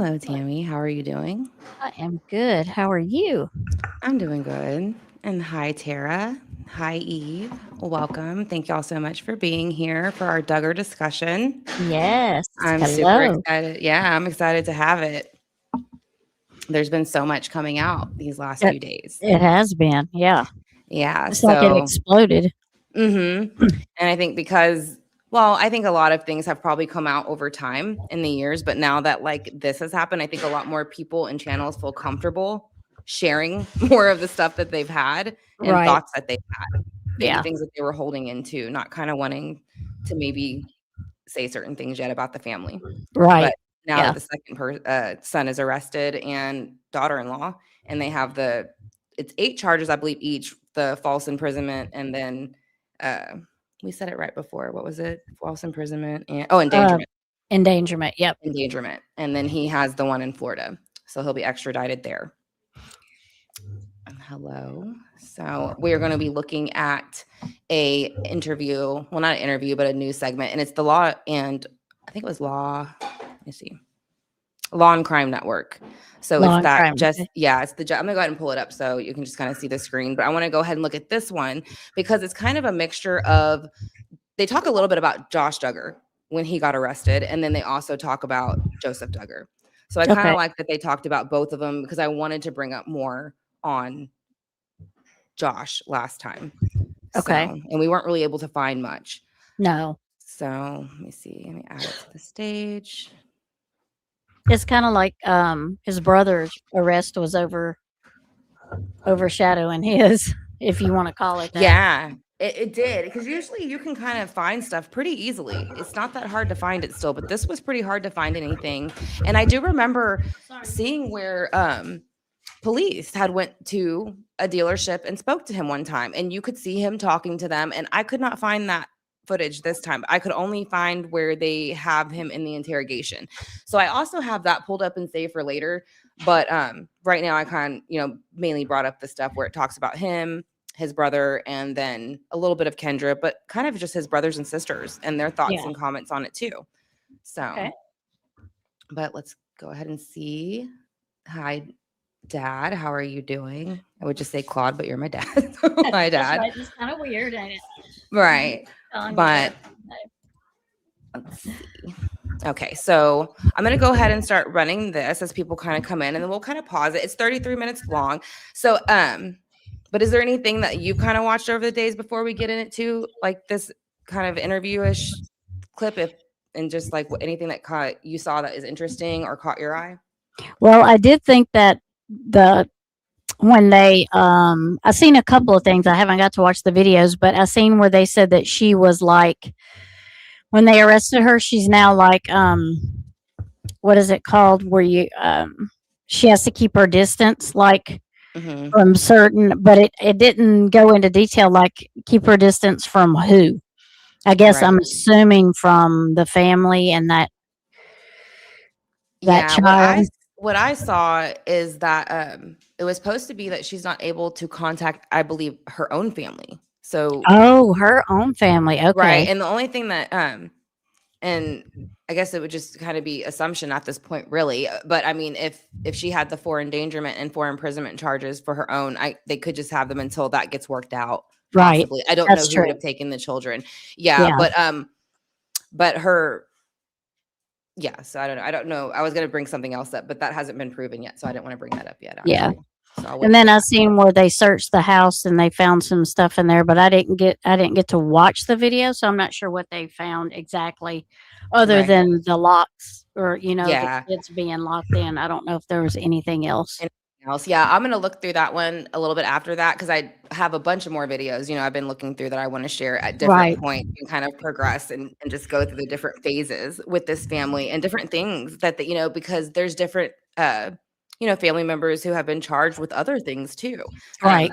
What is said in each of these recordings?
Hello, Tammy. How are you doing? I am good. How are you? I'm doing good. And hi, Tara. Hi, Eve. Welcome. Thank y'all so much for being here for our Duggar discussion. Yes. I'm super Hello. excited. Yeah, I'm excited to have it. There's been so much coming out these last It, few days. it has been. Yeah. Yeah, It's like it so exploded. And I think because, well, I think a lot of things have probably come out over time in the years, but now that like this has happened, I think a lot more people and channels feel comfortable sharing more of the stuff that they've had and Right. thoughts that they've had, maybe Yeah. things that they were holding into, not kind of wanting to maybe say certain things yet about the family. But Right. now that Yeah. the second son is arrested and daughter-in-law, and they have it's 8 charges, I believe, each, the false imprisonment, and then uh, we said it right before. What was it? False imprisonment and Uh, endangerment. endangerment. Yep. Endangerment. And then he has the one in Florida. So he'll be extradited there. Hello. So we're going to be looking at a interview, well, not an interview, but a news segment. And it's the law and I think it was law. Let me see. Law and Crime Network. So Law it's and that crime. just, yeah, it's the, I'm gonna go ahead and pull it up so you can just kind of see the screen. But I want to go ahead and look at this one because it's kind of a mixture of, they talk a little bit about Josh Duggar when he got arrested. And then they also talk about Joseph Duggar. So I kind Okay. of like that they talked about both of them because I wanted to bring up more on Josh last time. So, Okay. and we weren't really able to find much. No. So let me see. Let me add it to the stage. It's kind of like his brother's arrest was overshadowing his, if you want to call it that. Yeah, it did because usually you can kind of find stuff pretty easily. It's not that hard to find it still, but this was pretty hard to find anything. And I do remember seeing where police had went to a dealership and spoke to him one time, and you could see him talking to them. And I could not find that footage this time. I could only find where they have him in the interrogation. So I also have that pulled up and saved for later. But right now I mainly brought up the stuff where it talks about him, his brother, and then a little bit of Kendra, but kind of just his brothers and sisters and their thoughts Yeah. and comments on it too. So, Okay. but let's go ahead and see. Hi, Dad. How are you doing? I would just say Claude, but you're my dad. My dad. Right. It's kind of weird, ain't it? Right. But let's see. Okay, so I'm going to go ahead and start running this as people kind of come in, and then we'll kind of pause it. It's 33 minutes long. So, but is there anything that you kind of watched over the days before we get into like this kind of interview-ish clip, and just like anything that you saw that is interesting or caught your eye? Well, I did think that when they I seen a couple of things. I haven't got to watch the videos, but I seen where they said that she was like, when they arrested her, she's now like what is it called, where you she has to keep her distance, like from certain, but it didn't go into detail, like keep her distance from who. I guess Right. I'm assuming from the family and that Yeah, child. what I saw is that it was supposed to be that she's not able to contact, I believe, her own family. So Oh, her own family. right, Okay. and the only thing that and I guess it would just kind of be assumption at this point, really. But I mean, if she had the 4 endangerment and 4 imprisonment charges for her own, they could just have them until that gets worked out. Right. Possibly, I don't know That's who true. would have taken the children. Yeah, Yeah. but her. Yeah, so I don't know. I was gonna bring something else up, but that hasn't been proven yet, so I didn't want to bring that up yet. Yeah. Actually, so I'll wait And for then I that. seen where they searched the house and they found some stuff in there, but I didn't get to watch the video, so I'm not sure what they found exactly, other Right. than the locks, or the Yeah. kids being locked in. I don't know if there was anything else. Anything else? Yeah, I'm gonna look through that one a little bit after that because I have a bunch of more videos. I've been looking through that I want to share at different Right. points and kind of progress and just go through the different phases with this family and different things that because there's different family members who have been charged with other things too. Right.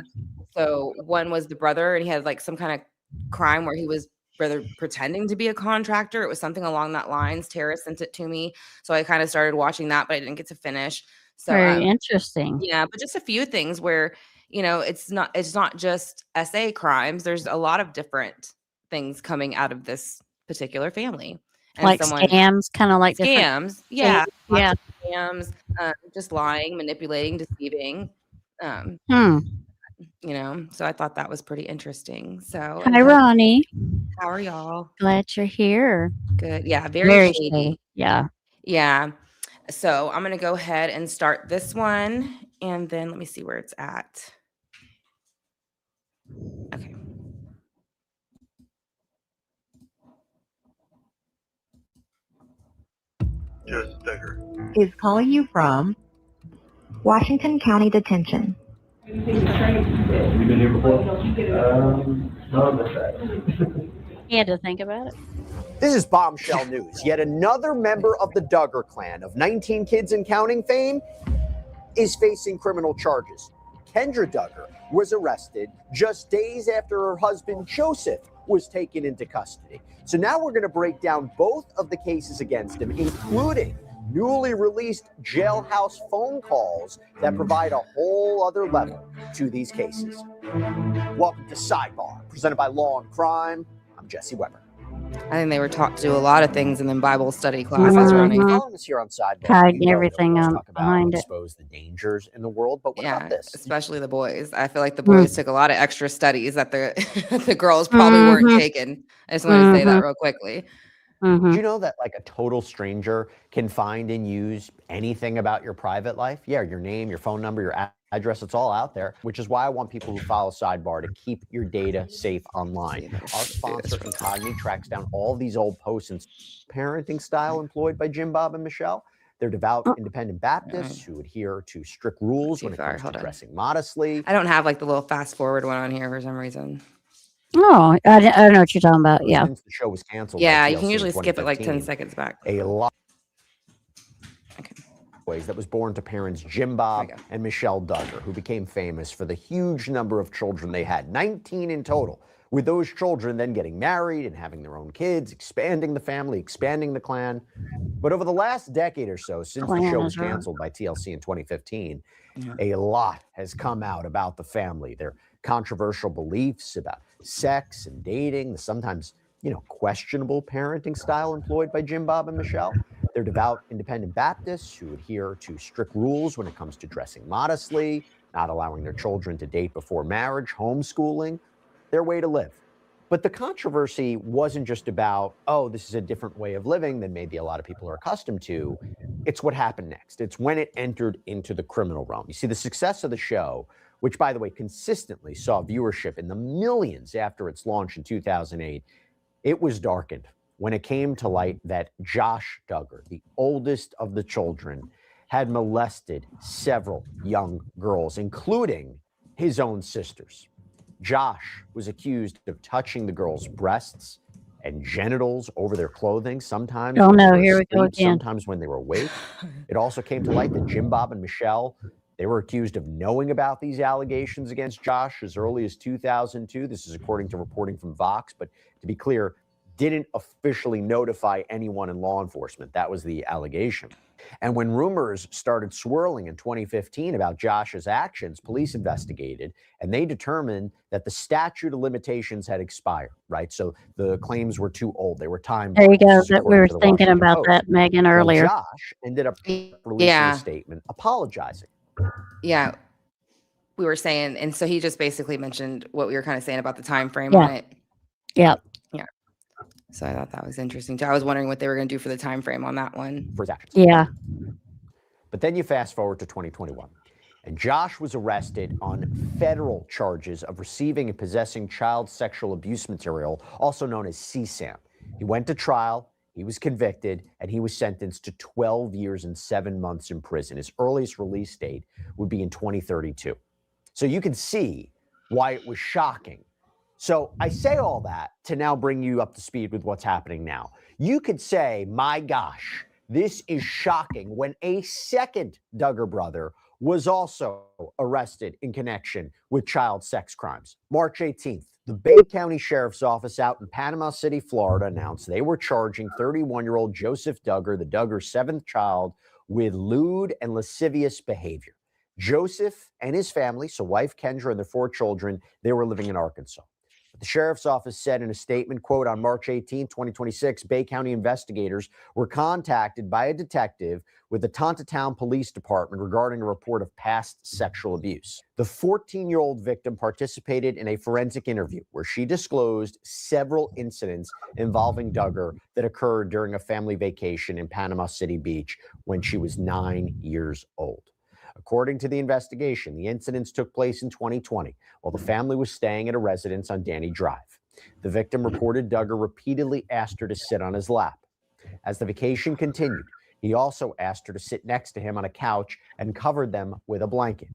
So one was the brother, and he had like some kind of crime where he was rather pretending to be a contractor. It was something along that lines. Tara sent it to me, so I kind of started watching that, but I didn't get to finish. So Very interesting. yeah, but just a few things where it's not just SA crimes. There's a lot of different things coming out of this particular family, and Like someone scams, kind of like different scams. scams. Yeah, Yeah. scams, just lying, manipulating, deceiving. Um, so I thought that was pretty interesting. So, Hi, Ronnie. how are y'all? Glad you're here. Good. Yeah, very Very shady. shady. Yeah. Yeah. So I'm going to go ahead and start this one, and then let me see where it's at. Okay. Joseph Duggar is calling you from Washington County Detention. You've been here before? No, that's that. He had to think about it. This is bombshell news. Yet another member of the Duggar clan of 19 kids and counting fame is facing criminal charges. Kendra Duggar was arrested just days after her husband Joseph was taken into custody. So now we're going to break down both of the cases against him, including newly released jailhouse phone calls that provide a whole other level to these cases. Welcome to Sidebar, presented by Law and Crime. I'm Jesse Weber. I think they were taught to do a lot of things in the Bible study classes, running. Following us here on Sidebar, Hide you know everything that we on always talk about behind it. expose the dangers in the world, but what about this? Especially the boys. I feel like the boys took a lot of extra studies that the girls probably weren't taking. I just wanted to say that real quickly. Did you know that like a total stranger can find and use anything about your private life? Yeah, your name, your phone number, your address, it's all out there, which is why I want people who follow Sidebar to keep your data safe online. Our sponsor, Incogni, tracks down all these old posts and parenting style employed by Jim, Bob, and Michelle. They're devout independent Baptists who adhere to strict rules when it comes to dressing modestly. I don't have like the little fast forward one on here for some reason. Oh, I don't know what you're talking about. Yeah. Since the show was canceled. Yeah, you can usually skip it like 10 seconds back. A lot. That was born to parents Jim Bob and Michelle Duggar, who became famous for the huge number of children they had, 19 in total, with those children then getting married and having their own kids, expanding the family, expanding the clan. But over the last decade or so, since the show was canceled by TLC in 2015, a lot has come out about the family, their controversial beliefs about sex and dating, the sometimes questionable parenting style employed by Jim, Bob, and Michelle. They're devout independent Baptists who adhere to strict rules when it comes to dressing modestly, not allowing their children to date before marriage, homeschooling, their way to live. But the controversy wasn't just about, oh, this is a different way of living than maybe a lot of people are accustomed to. It's what happened next. It's when it entered into the criminal realm. You see, the success of the show, which, by the way, consistently saw viewership in the millions after its launch in 2008, it was darkened when it came to light that Josh Duggar, the oldest of the children, had molested several young girls, including his own sisters. Josh was accused of touching the girls' breasts and genitals over their clothing, sometimes Oh when they no, were here we go asleep, again. sometimes when they were awake. It also came to light that Jim, Bob, and Michelle, they were accused of knowing about these allegations against Josh as early as 2002. This is according to reporting from Vox, but to be clear, didn't officially notify anyone in law enforcement. That was the allegation. And when rumors started swirling in 2015 about Josh's actions, police investigated, and they determined that the statute of limitations had expired, right? So the claims were too old. They were time. There you go. That we according were to the thinking Washington about Post. that, Megan, Well, earlier. Josh ended up releasing a statement apologizing. Yeah. We were saying, and so he just basically mentioned what we were kind of saying about the time frame on it. Yep. Yeah. So I thought that was interesting too. I was wondering what they were going to do for the time frame on that one. For his actions. Yeah. But then you fast forward to 2021, and Josh was arrested on federal charges of receiving and possessing child sexual abuse material, also known as CSAM. He went to trial, he was convicted, and he was sentenced to 12 years and 7 months in prison. His earliest release date would be in 2032. So you can see why it was shocking. So I say all that to now bring you up to speed with what's happening now. You could say, my gosh, this is shocking, when a second Duggar brother was also arrested in connection with child sex crimes. March 18th, the Bay County Sheriff's Office out in Panama City, Florida, announced they were charging 31-year-old Joseph Duggar, the Duggar's seventh child, with lewd and lascivious behavior. Joseph and his family, so wife Kendra and their 4 children, they were living in Arkansas. The sheriff's office said in a statement, quote, on March 18, 2026, Bay County investigators were contacted by a detective with the Tontatown Police Department regarding a report of past sexual abuse. The 14-year-old victim participated in a forensic interview where she disclosed several incidents involving Duggar that occurred during a family vacation in Panama City Beach when she was 9 years old. According to the investigation, the incidents took place in 2020 while the family was staying at a residence on Danny Drive. The victim reported Duggar repeatedly asked her to sit on his lap. As the vacation continued, he also asked her to sit next to him on a couch and covered them with a blanket.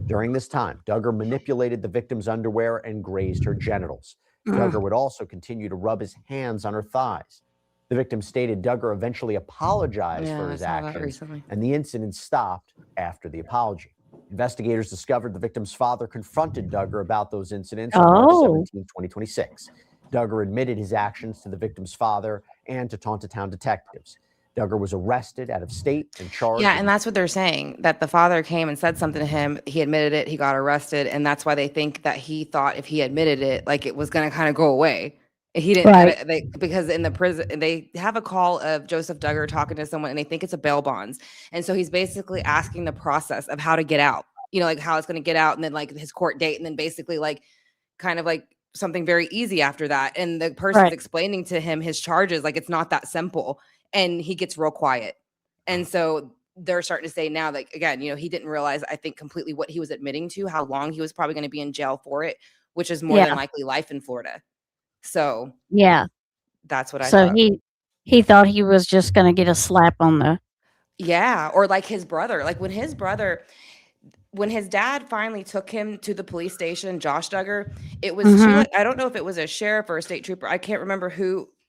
During this time, Duggar manipulated the victim's underwear and grazed her genitals. Duggar would also continue to rub his hands on her thighs. The victim stated Duggar eventually apologized for his actions, and the incident stopped after the apology. Investigators discovered the victim's father confronted Duggar about those incidents on March 17, 2026. Duggar admitted his actions to the victim's father and to Tontatown detectives. Duggar was arrested out of state and charged. Yeah, and that's what they're saying, that the father came and said something to him. He admitted it. He got arrested. And that's why they think that he thought if he admitted it, like it was going to kind of go away. He didn't because in the prison, they have a call of Joseph Duggar talking to someone and they think it's a bail bonds. And so he's basically asking the process of how to get out, you know, like how it's going to get out and then like his court date and then basically like kind of like something very easy after that. And the person's explaining to him his charges, like it's not that simple. And he gets real quiet. And so they're starting to say now, like, again, you know, he didn't realize, I think, completely what he was admitting to, how long he was probably going to be in jail for it, which is more than likely life in Florida. So yeah, that's what I so thought. he thought he was just going to get a slap on the. Yeah. Or like his brother, like when his dad finally took him to the police station, Josh Duggar, it was I don't know if it was a sheriff or a state trooper. I can't remember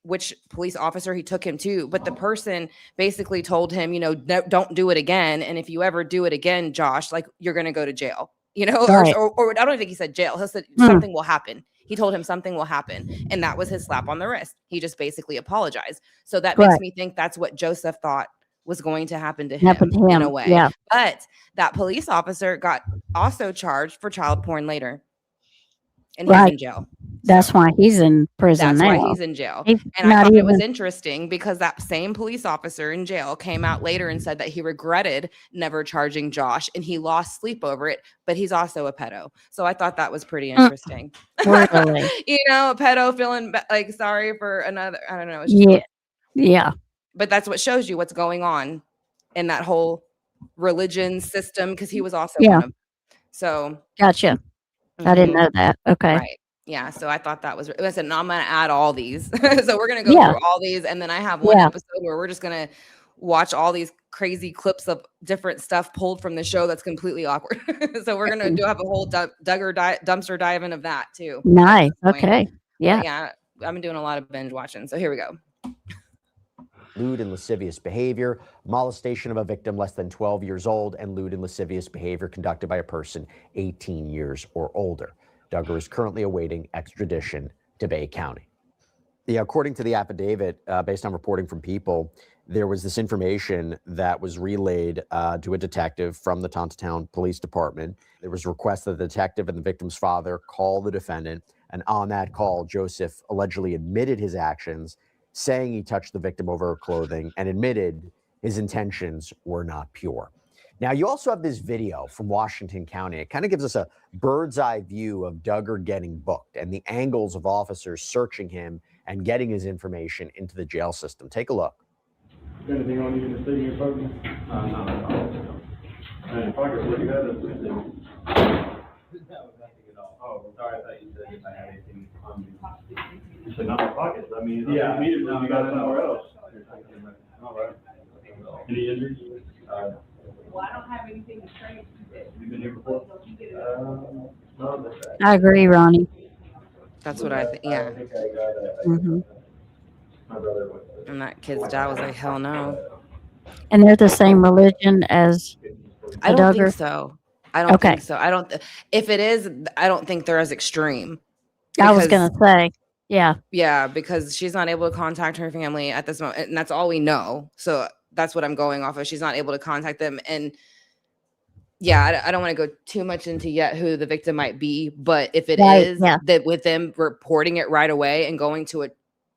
which police officer he took him to, but the person basically told him, you know, don't do it again. And if you ever do it again, Josh, like you're going to go to jail, you know, or I don't think he said jail. He said something will happen. He told him something will happen. And that was his slap on the wrist. He just basically apologized. So that makes me think that's what Joseph thought was going to happen to him in a way. Yeah. But that police officer got also charged for child porn later. And he's in jail. That's why he's in prison now. That's why he's in jail. And I thought it was interesting because that same police officer in jail came out later and said that he regretted never charging Josh and he lost sleep over it, but he's also a pedo. So I thought that was pretty interesting. Really? You know, a pedo feeling like sorry for another, I don't know. Yeah. But that's what shows you what's going on in that whole religion system because he was also one of them. So. Gotcha. I didn't know that. Okay. Right. Yeah. So I thought that was, listen, I'm going to add all these. So we're going to go through all these. And then I have one episode where we're just going to watch all these crazy clips of different stuff pulled from the show that's completely awkward. So we're going to have a whole Duggar dumpster diving of that too. Nice. Okay. Yeah. But yeah. I've been doing a lot of binge watching. So here we go. Lewd and lascivious behavior, molestation of a victim less than 12 years old, and lewd and lascivious behavior conducted by a person 18 years or older. Duggar is currently awaiting extradition to Bay County. Yeah, according to the affidavit, based on reporting from people, there was this information that was relayed to a detective from the Tontatown Police Department. There was a request that the detective and the victim's father call the defendant, and on that call, Joseph allegedly admitted his actions, saying he touched the victim over her clothing and admitted his intentions were not pure. Now, you also have this video from Washington County. It kind of gives us a bird's eye view of Duggar getting booked and the angles of officers searching him and getting his information into the jail system. Take a look. Anything on you in the city or something? No. And pockets, what you had? No, nothing at all. Oh, sorry, I thought you said if I had anything on me. You said not in my pockets. I mean, yeah, immediately you got it somewhere else. All right. Any injuries? Well, I don't have anything to trace. You been here before? No, that's right. I agree, Ronnie. That's what I think. Yeah. I think I got my brother was. And that kid's dad was like, hell no. And they're the same religion as I don't Duggar? think so. I don't think so. I don't. If it is, I don't think they're as extreme. I was going to say, yeah. Yeah, because she's not able to contact her family at this moment. And that's all we know. So that's what I'm going off of. She's not able to contact them. And yeah, I don't want to go too much into yet who the victim might be, but if it Right, is yeah. that with them reporting it right away and going to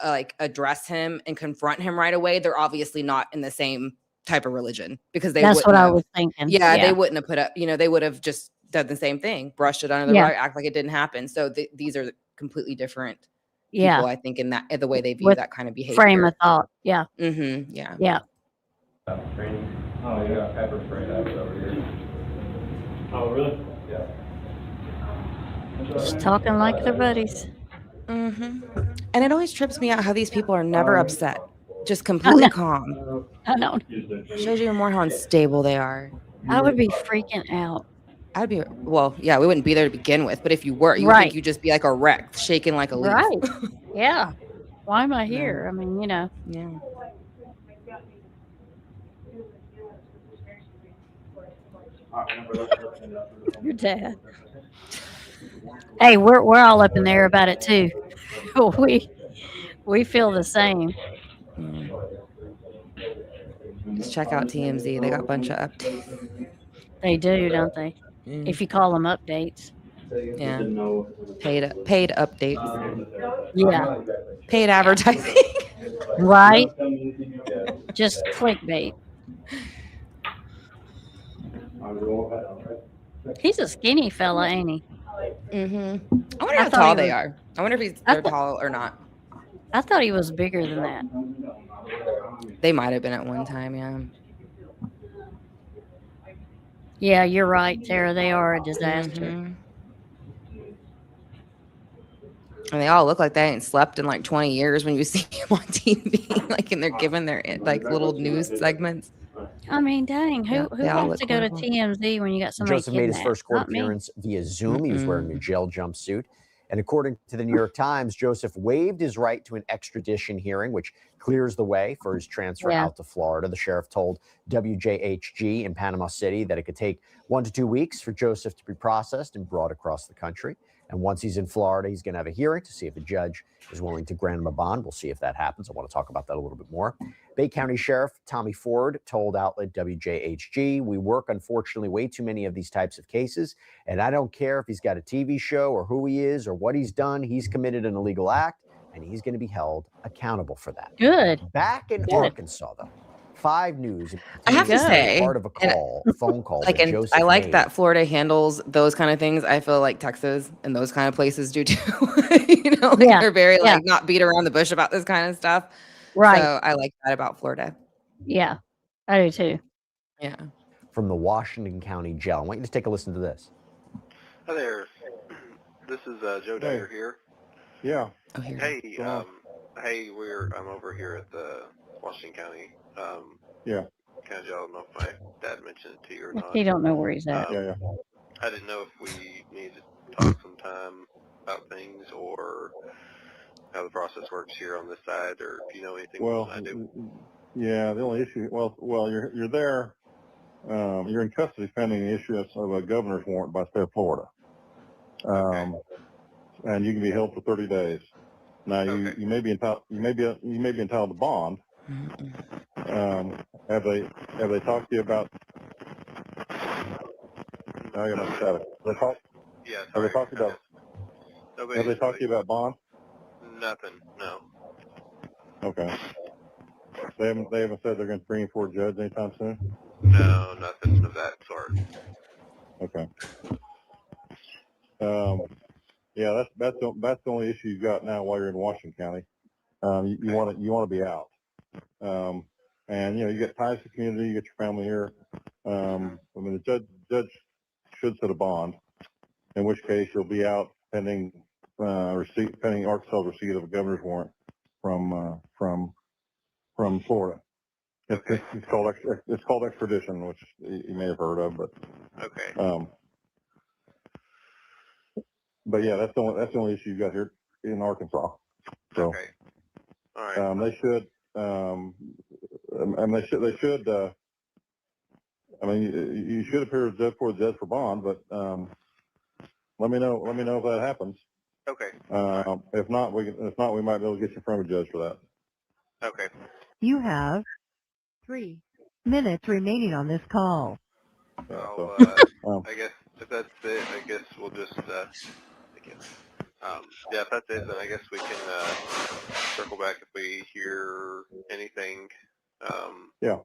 like address him and confront him right away, they're obviously not in the same type of religion because they That's wouldn't what I have. was thinking. Yeah, they Yeah. wouldn't have put up. They would have just done the same thing, brushed it under the Yeah. rug, act like it didn't happen. So these are completely different Yeah. people, I think, in the way they view With that kind of behavior. frame of thought. Yeah. Mm-hmm. Yeah. Yeah. Training. Oh, yeah, pepper spray that's over here. Oh, really? Yeah. Just talking like their buddies. Mm-hmm. And it always trips me out how these people are never upset, just completely calm. I know. Shows you more how unstable they are. I would be freaking out. I'd be, well, yeah, we wouldn't be there to begin with, but if you were, you would Right. think you'd just be like a wreck, shaking like a leaf. Right. Yeah. Why am I No. here? I mean, Yeah. your dad. Hey, we're all up in there about it too. we feel the same. Just check out TMZ. They got a bunch of updates. They do, don't they? If you call them updates. Yeah. Paid updates. Yeah. Paid advertising. Right. Just clickbait. He's a skinny fella, ain't he? Mm-hmm. I wonder I how thought tall he they was- are. I wonder if I they're thought- tall or not. I thought he was bigger than that. They might have been at one time, yeah. Yeah, you're right, Tara. They are a disaster. Mhm. And they all look like they ain't slept in like 20 years when you see them on TV, like, and they're giving their like little news segments. I mean, dang, Yeah, who they all wants to look go to horrible. TMZ when you got somebody Joseph made his kidnapped? first court Not me. appearance via Zoom. He was wearing a jail jumpsuit. And according to the New York Times, Joseph waived his right to an extradition hearing, which clears the way for his transfer out to Florida. The sheriff told WJHG in Panama City that it could take 1 to 2 weeks for Joseph to be processed and brought across the country. And once he's in Florida, he's going to have a hearing to see if a judge is willing to grant him a bond. We'll see if that happens. I want to talk about that a little bit more. Bay County Sheriff Tommy Ford told outlet WJHG, "We work, unfortunately, way too many of these types of cases. And I don't care if he's got a TV show or who he is or what he's done. He's committed an illegal act, and he's going to be held accountable for that." Good. Back in Arkansas, though, 5 News. I have to say, part of a phone call like, that and Joseph I like made. that Florida handles those kind of things. I feel like Texas and those kind of places do too. Like, they're very like not beat around the bush about this kind of stuff. Right. So I like that about Florida. Yeah, I do too. Yeah. From the Washington County Jail. I want you to take a listen to this. Hi there. This is Joe Duggar here. Yeah. Oh, here. Hey, I'm over here at the Washington County. Yeah. County Jail. I don't know if my dad mentioned it to you or not. He don't know where he's at. Yeah. I didn't know if we needed to talk sometime about things or how the process works here on this side, or if you know anything more than I do. Yeah. The only issue, you're there. You're in custody pending the issuance of a governor's warrant by the state of Florida. And you can be held for 30 days. Now you may be entitled to bond. Have they talked to you about? I got my status. Yeah. Have they talked to you about? Have they talked to you about bond? Nothing. No. Okay. They haven't said they're going to bring you before a judge anytime soon? No, nothing of that sort. Okay. Yeah, that's the only issue you've got now while you're in Washington County. You want to be out. And you get ties to the community, you get your family here. I mean, the judge should set a bond, in which case you'll be out pending Arkansas receipt of a governor's warrant from Florida. It's called extradition, which you may have heard of, but okay. But yeah, that's the only issue you got here in Arkansas. So Okay. All right. they should. They should. I mean, you should appear before the judge for bond, but let me know if that happens. Okay. If not, we might be able to get you in front of a judge for that. Okay. You have 3 minutes remaining on this call. I'll I guess if that's it, I guess we'll just, thank you. Yeah, if that's it, then I guess we can, circle back if we hear anything. Yeah.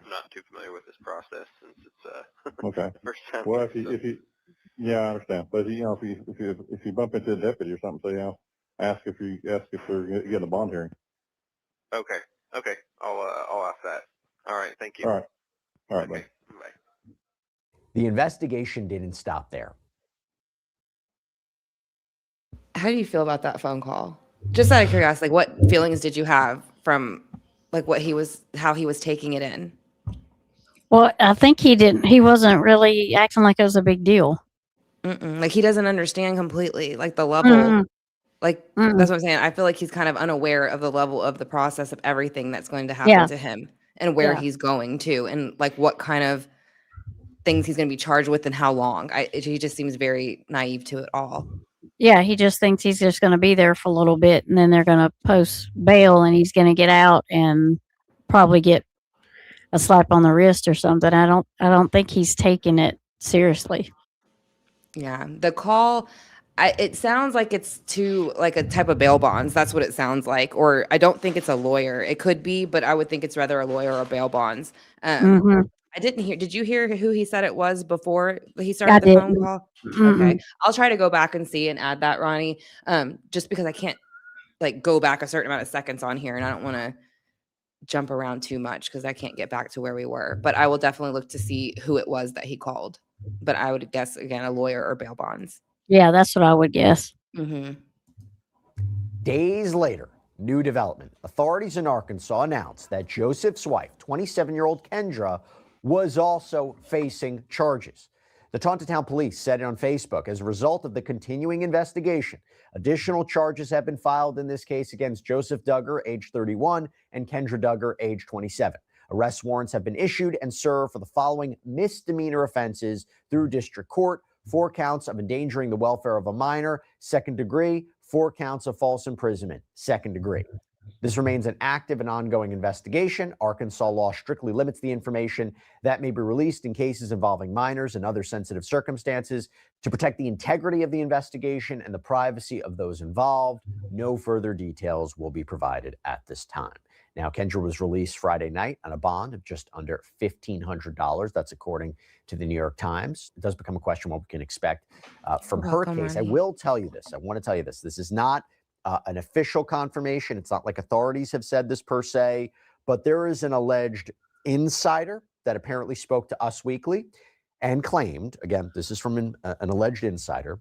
I'm not too familiar with this process since it's, Okay. the first time. Well, so. if you, yeah, I understand. But if you bump into a deputy or something, say, ask if they're getting a bond hearing. Okay. I'll ask that. All right. Thank you. All right. All right, Okay. bye. Bye. The investigation didn't stop there. How do you feel about that phone call? Just out of curiosity, like what feelings did you have from like how he was taking it in? Well, I think he wasn't really acting like it was a big deal. Like he doesn't understand completely, like the level, Mm-mm. like Mm-mm. that's what I'm saying. I feel like he's kind of unaware of the level of the process of everything that's going to happen Yeah. to him and where Yeah. he's going to, and like what kind of things he's going to be charged with and how long. He just seems very naive to it all. Yeah, he just thinks he's just going to be there for a little bit, and then they're going to post bail, and he's going to get out and probably get a slap on the wrist or something. I don't think he's taking it seriously. Yeah, the call, it sounds like it's to like a type of bail bonds. That's what it sounds like. Or I don't think it's a lawyer. It could be, but I would think it's rather a lawyer or bail bonds. Mm-hmm. I didn't hear. Did you hear who he said it was before he I started the phone didn't. call? Mm-mm. Okay, I'll try to go back and see and add that, Ronnie. Just because I can't like go back a certain amount of seconds on here, and I don't want to jump around too much because I can't get back to where we were. But I will definitely look to see who it was that he called. But I would guess again a lawyer or bail bonds. Yeah, that's what I would guess. Mm-hmm. Days later, new development. Authorities in Arkansas announced that Joseph's wife, 27-year-old Kendra, was also facing charges. The Town police said it on Facebook. As a result of the continuing investigation, additional charges have been filed in this case against Joseph Duggar, age 31, and Kendra Duggar, age 27. Arrest warrants have been issued and served for the following misdemeanor offenses through district court: 4 counts of endangering the welfare of a minor, 2nd degree; 4 counts of false imprisonment, 2nd degree. This remains an active and ongoing investigation. Arkansas law strictly limits the information that may be released in cases involving minors and other sensitive circumstances to protect the integrity of the investigation and the privacy of those involved. No further details will be provided at this time. Now, Kendra was released Friday night on a bond of just under $1,500. That's according to the New York Times. It does become a question what we can expect from her case. I will tell you this. I want to tell you this. This is not an official confirmation. It's not like authorities have said this per se, but there is an alleged insider that apparently spoke to Us Weekly and claimed, again, this is from an alleged insider,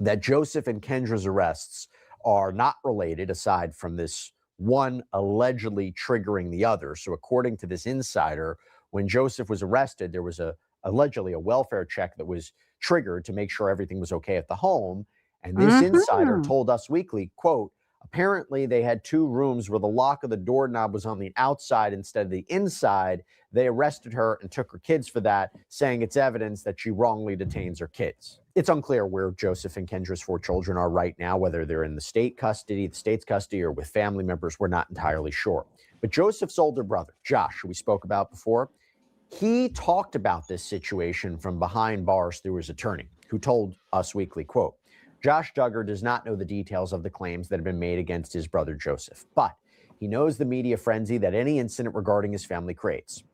that Joseph and Kendra's arrests are not related aside from this one allegedly triggering the other. So according to this insider, when Joseph was arrested, there was allegedly a welfare check that was triggered to make sure everything was okay at the home. And this insider told Us Weekly, quote, apparently they had 2 rooms where the lock of the doorknob was on the outside instead of the inside. They arrested her and took her kids for that, saying it's evidence that she wrongly detains her kids. It's unclear where Joseph and Kendra's 4 children are right now, whether they're in the state's custody, or with family members. We're not entirely sure. But Joseph's older brother, Josh, who we spoke about before, he talked about this situation from behind bars through his attorney, who told Us Weekly, quote, Josh Duggar does not know the details of the claims that have been made against his brother Joseph, but he knows the media frenzy that any incident regarding his family creates.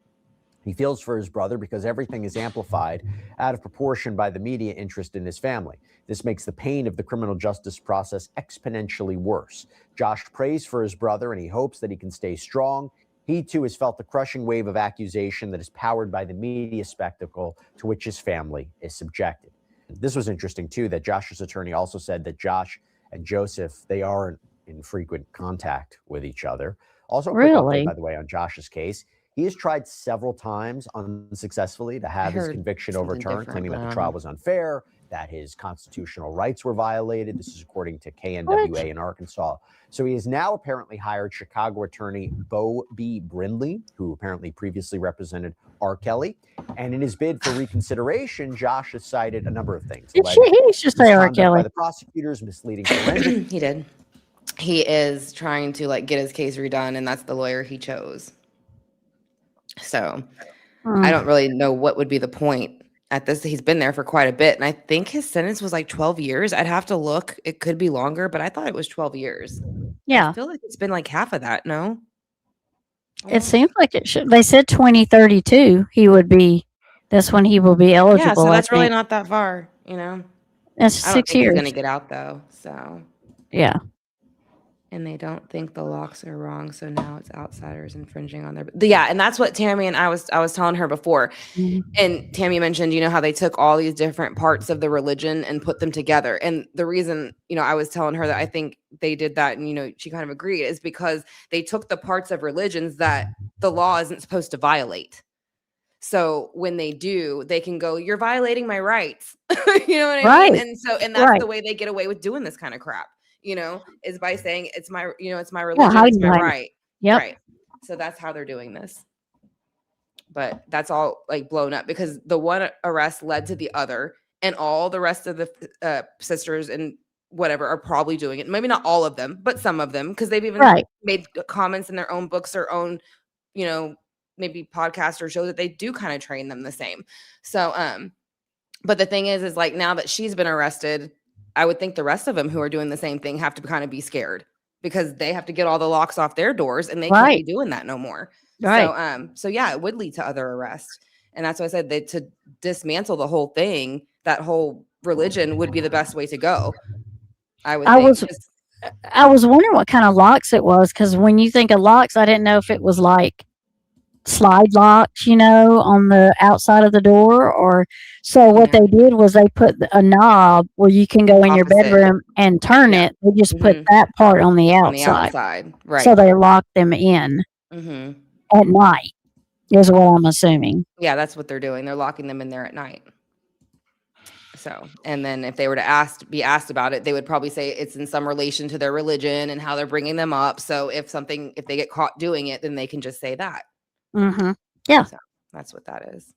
He feels for his brother because everything is amplified out of proportion by the media interest in his family. This makes the pain of the criminal justice process exponentially worse. Josh prays for his brother and he hopes that he can stay strong. He too has felt the crushing wave of accusation that is powered by the media spectacle to which his family is subjected. This was interesting too, that Josh's attorney also said that Josh and Joseph, they aren't in frequent contact with each other. Also, a quick update, by the way, on Josh's case. He has tried several times unsuccessfully to have his conviction overturned, claiming that the trial was unfair, that his constitutional rights were violated. This is according to KNWA in Arkansas. So he has now apparently hired Chicago attorney Bo B. Brindley, who apparently previously represented R. Kelly. And in his bid for reconsideration, Josh has cited a number of things. He should say R. Kelly. By the prosecutors, misleading forensic. He did. He is trying to like get his case redone, and that's the lawyer he chose. So I don't really know what would be the point at this. He's been there for quite a bit. And I think his sentence was like 12 years. I'd have to look. It could be longer, but I thought it was 12 years. Yeah. I feel like it's been like half of that, no? It seems like it should. They said 2032 he would be, that's when he will be eligible. Yeah, so I that's really think. not that far, you know? That's I don't 6 think he's years. going to get out though, so. Yeah. And they don't think the locks are wrong, so now it's outsiders infringing on their. Yeah, and that's what Tammy and I was telling her before. And Tammy mentioned, you know, how they took all these different parts of the religion and put them together. And the reason, you know, I was telling her that I think they did that, and you know, she kind of agreed, is because they took the parts of religions that the law isn't supposed to violate. So when they do, they can go, "You're violating my rights." You know what I mean? And so, and that's the way they get away with doing this kind of crap. You know, is by saying it's my, you know, it's my religion, it's my right. Yep. Right. So that's how they're doing this. But that's all like blown up because the one arrest led to the other, and all the rest of the sisters and whatever are probably doing it. Maybe not all of them, but some of them, because they've even made comments in their own books, their own, you know, maybe podcast or show that they do kind of train them the same. So, but the thing is like now that she's been arrested, I would think the rest of them who are doing the same thing have to kind of be scared because they have to get all the locks off their doors and they can't be doing that no more. Right. So yeah, it would lead to other arrests. And that's why I said that to dismantle the whole thing, that whole religion would be the best way to go. I was wondering what kind of locks it was, because when you think of locks, I didn't know if it was like slide locks, you know, on the outside of the door, or so what they did was they put a knob where you can go in your bedroom and turn it. They just put that part on the outside. Right. So they locked them in at night, is what I'm assuming. Yeah, that's what they're doing. They're locking them in there at night. So, and then if they were to be asked about it, they would probably say it's in some relation to their religion and how they're bringing them up. So if they get caught doing it, then they can just say that. Yeah. So that's what that is.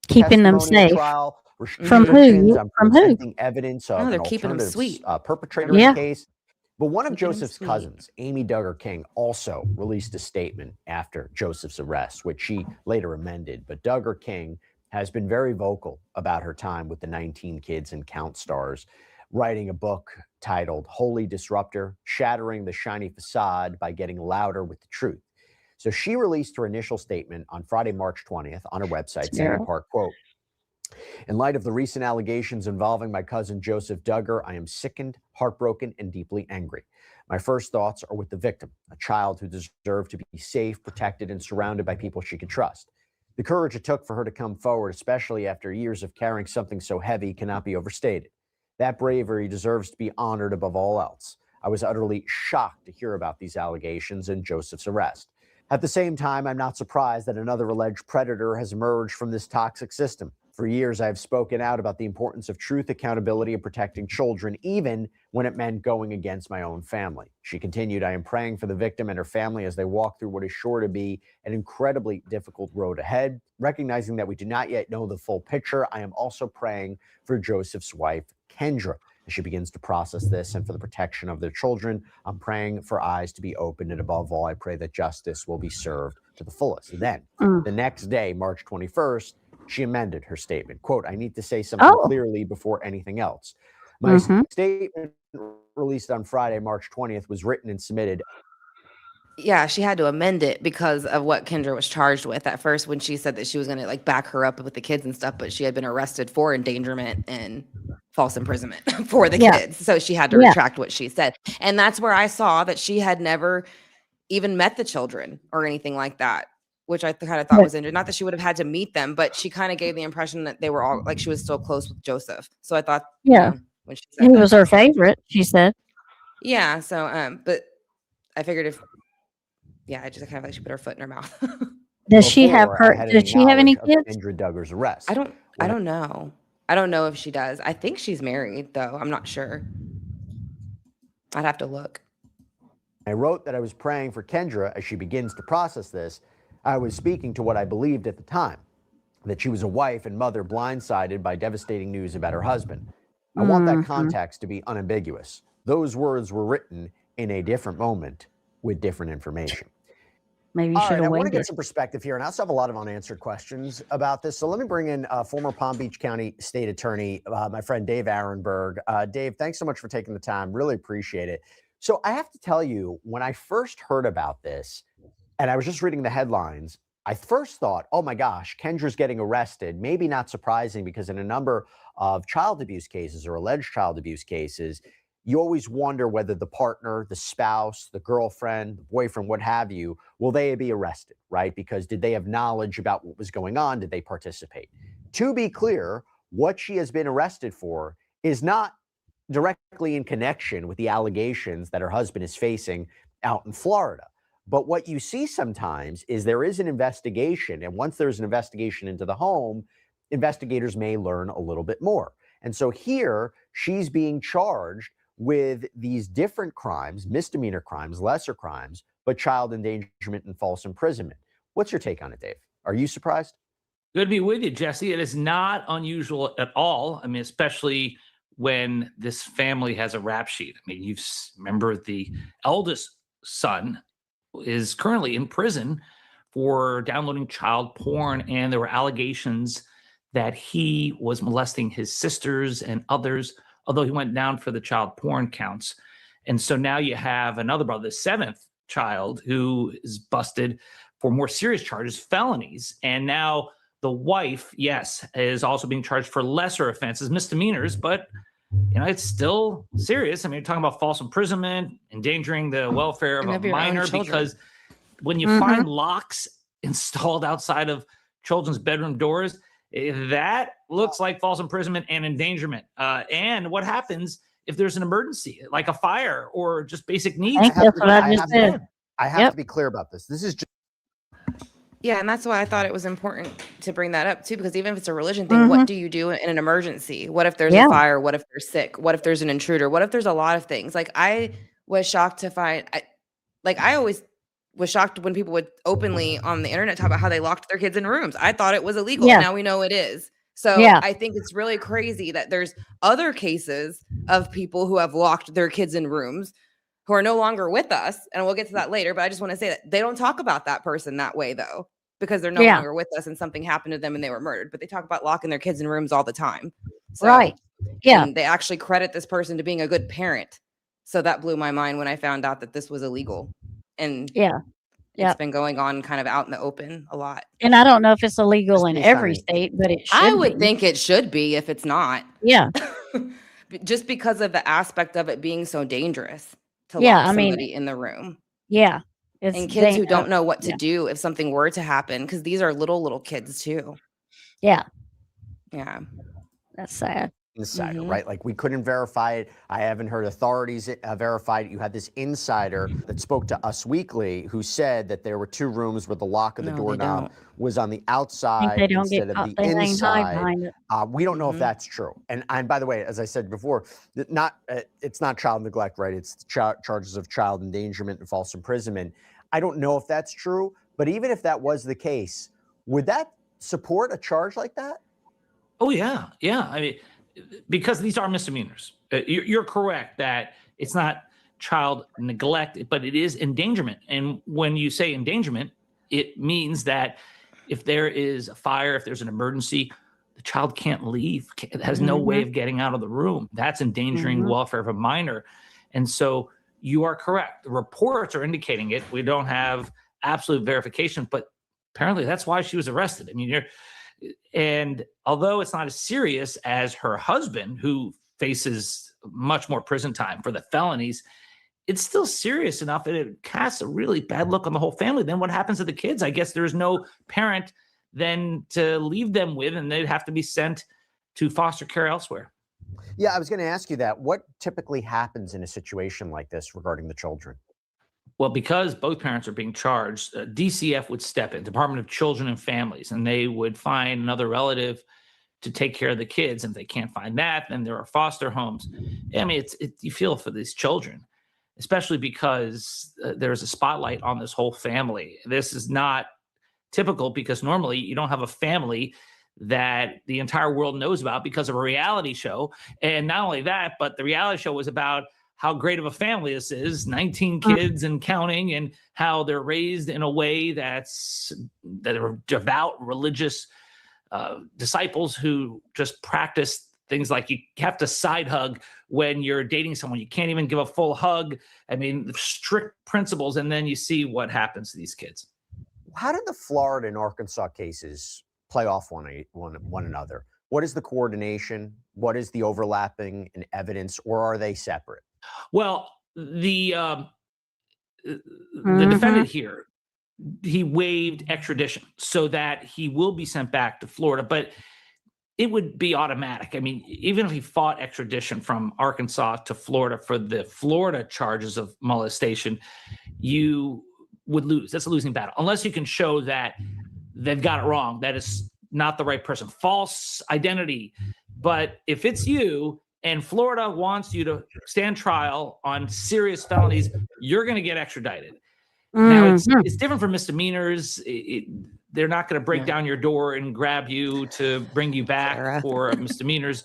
Keeping them safe. Trial, from who? From who? Evidence of they're keeping them sweet. Perpetrator in the case. But one of Joseph's cousins, Amy Duggar King, also released a statement after Joseph's arrest, which she later amended. But Duggar King has been very vocal about her time with the 19 kids and Count Stars, writing a book titled Holy Disruptor, Shattering the Shiny Facade by Getting Louder with the Truth. So she released her initial statement on Friday, March 20th on her website, saying in part, quote, "In light of the recent allegations involving my cousin Joseph Duggar, I am sickened, heartbroken, and deeply angry. My first thoughts are with the victim, a child who deserved to be safe, protected, and surrounded by people she could trust. The courage it took for her to come forward, especially after years of carrying something so heavy, cannot be overstated. That bravery deserves to be honored above all else. I was utterly shocked to hear about these allegations and Joseph's arrest. At the same time, I'm not surprised that another alleged predator has emerged from this toxic system. For years, I have spoken out about the importance of truth, accountability, and protecting children, even when it meant going against my own family." She continued, "I am praying for the victim and her family as they walk through what is sure to be an incredibly difficult road ahead. Recognizing that we do not yet know the full picture, I am also praying for Joseph's wife, Kendra, as she begins to process this and for the protection of their children. I'm praying for eyes to be opened, and above all, I pray that justice will be served to the fullest." And then the next day, March 21st, she amended her statement. Quote, "I need to say something clearly before anything else. My statement released on Friday, March 20th, was written and submitted." Yeah, she had to amend it because of what Kendra was charged with at first when she said that she was going to like back her up with the kids and stuff, but she had been arrested for endangerment and false imprisonment for the kids. So she had to retract what she said. And that's where I saw that she had never even met the children or anything like that, which I kind of thought was interesting. Not that she would have had to meet them, but she kind of gave the impression that they were all like she was still close with Joseph. So I thought, you know, when she said he was her favorite, she said. Yeah. So, but I figured I just kind of like she put her foot in her mouth. Does she have any kids? Kendra Duggar's arrest. I don't know. I don't know if she does. I think she's married though. I'm not sure. I'd have to look. I wrote that I was praying for Kendra as she begins to process this. I was speaking to what I believed at the time, that she was a wife and mother blindsided by devastating news about her husband. I want that context to be unambiguous. Those words were written in a different moment with different information. Maybe you All should right, I have want to waited. get some perspective here, and I also have a lot of unanswered questions about this. So let me bring in former Palm Beach County State Attorney, my friend Dave Arenberg. Dave, thanks so much for taking the time. Really appreciate it. So I have to tell you, when I first heard about this, and I was just reading the headlines, I first thought, oh my gosh, Kendra's getting arrested. Maybe not surprising, because in a number of child abuse cases or alleged child abuse cases, you always wonder whether the partner, the spouse, the girlfriend, the boyfriend, what have you, will they be arrested, right? Because did they have knowledge about what was going on? Did they participate? To be clear, what she has been arrested for is not directly in connection with the allegations that her husband is facing out in Florida. But what you see sometimes is there is an investigation. And once there's an investigation into the home, investigators may learn a little bit more. And so here she's being charged with these different crimes, misdemeanor crimes, lesser crimes, but child endangerment and false imprisonment. What's your take on it, Dave? Are you surprised? Good to be with you, Jesse. It is not unusual at all. I mean, especially when this family has a rap sheet. I mean, remember the eldest son is currently in prison for downloading child porn, and there were allegations that he was molesting his sisters and others, although he went down for the child porn counts. And so now you have another brother, the seventh child, who is busted for more serious charges, felonies. And now the wife, yes, is also being charged for lesser offenses, misdemeanors, but it's still serious. I mean, you're talking about false imprisonment, endangering the welfare of a minor, because when you find locks installed outside of children's bedroom doors, that looks like false imprisonment and endangerment. And what happens if there's an emergency, like a fire or just basic needs? That's what I just said. I have to be clear about this. This is just Yeah, and that's why I thought it was important to bring that up too, because even if it's a religion thing, what do you do in an emergency? What if there's a fire? What if they're sick? What if there's an intruder? What if there's a lot of things? Like, I was shocked to find, I always was shocked when people would openly on the internet talk about how they locked their kids in rooms. I thought it was illegal. And now we know it is. So I think it's really crazy that there's other cases of people who have locked their kids in rooms who are no longer with us. And we'll get to that later. But I just want to say that they don't talk about that person that way, though, because they're no longer with us and something happened to them and they were murdered. But they talk about locking their kids in rooms all the time. So, and they actually credit this person to being a good parent. So that blew my mind when I found out that this was illegal. And it's been going on kind of out in the open a lot. And I don't know if it's illegal in every state, but it should I would think it should be if it's not. Yeah. Just because of the aspect of it being so dangerous to lock somebody in the room. Yeah. And kids who don't know what to do if something were to happen, because these are little kids too. Yeah. Yeah. That's sad. Insider, right? Like, we couldn't verify it. I haven't heard authorities verify it. You had this insider that spoke to Us Weekly who said that there were two rooms where the lock of the doorknob was on the outside instead of the inside. We don't know if that's true. And by the way, as I said before, it's not child neglect, right? It's charges of child endangerment and false imprisonment. I don't know if that's true, but even if that was the case, would that support a charge like that? Oh, yeah. Yeah. I mean, because these are misdemeanors. You're correct that it's not child neglect, but it is endangerment. And when you say endangerment, it means that if there is a fire, if there's an emergency, the child can't leave, has no way of getting out of the room. That's endangering the welfare of a minor. And so you are correct. The reports are indicating it. We don't have absolute verification, but apparently that's why she was arrested. I mean, and although it's not as serious as her husband, who faces much more prison time for the felonies, it's still serious enough that it casts a really bad look on the whole family. Then what happens to the kids? I guess there's no parent then to leave them with, and they'd have to be sent to foster care elsewhere. Yeah, I was going to ask you that. What typically happens in a situation like this regarding the children? Well, because both parents are being charged, DCF would step in, Department of Children and Families, and they would find another relative to take care of the kids. And if they can't find that, then there are foster homes. I mean, you feel for these children, especially because there's a spotlight on this whole family. This is not typical, because normally you don't have a family that the entire world knows about because of a reality show. And not only that, but the reality show was about how great of a family this is, 19 kids and counting, and how they're raised in a way that are devout religious disciples who just practice things like you have to side hug when you're dating someone. You can't even give a full hug. I mean, strict principles. And then you see what happens to these kids. How did the Florida and Arkansas cases play off one another? What is the coordination? What is the overlapping in evidence, or are they separate? Well, the defendant here, he waived extradition so that he will be sent back to Florida, but it would be automatic. I mean, even if he fought extradition from Arkansas to Florida for the Florida charges of molestation, you would lose. That's a losing battle, unless you can show that they've got it wrong. That is not the right person. False identity. But if it's you and Florida wants you to stand trial on serious felonies, you're going to get extradited. Now, it's different for misdemeanors. They're not going to break down your door and grab you to bring you back for misdemeanors.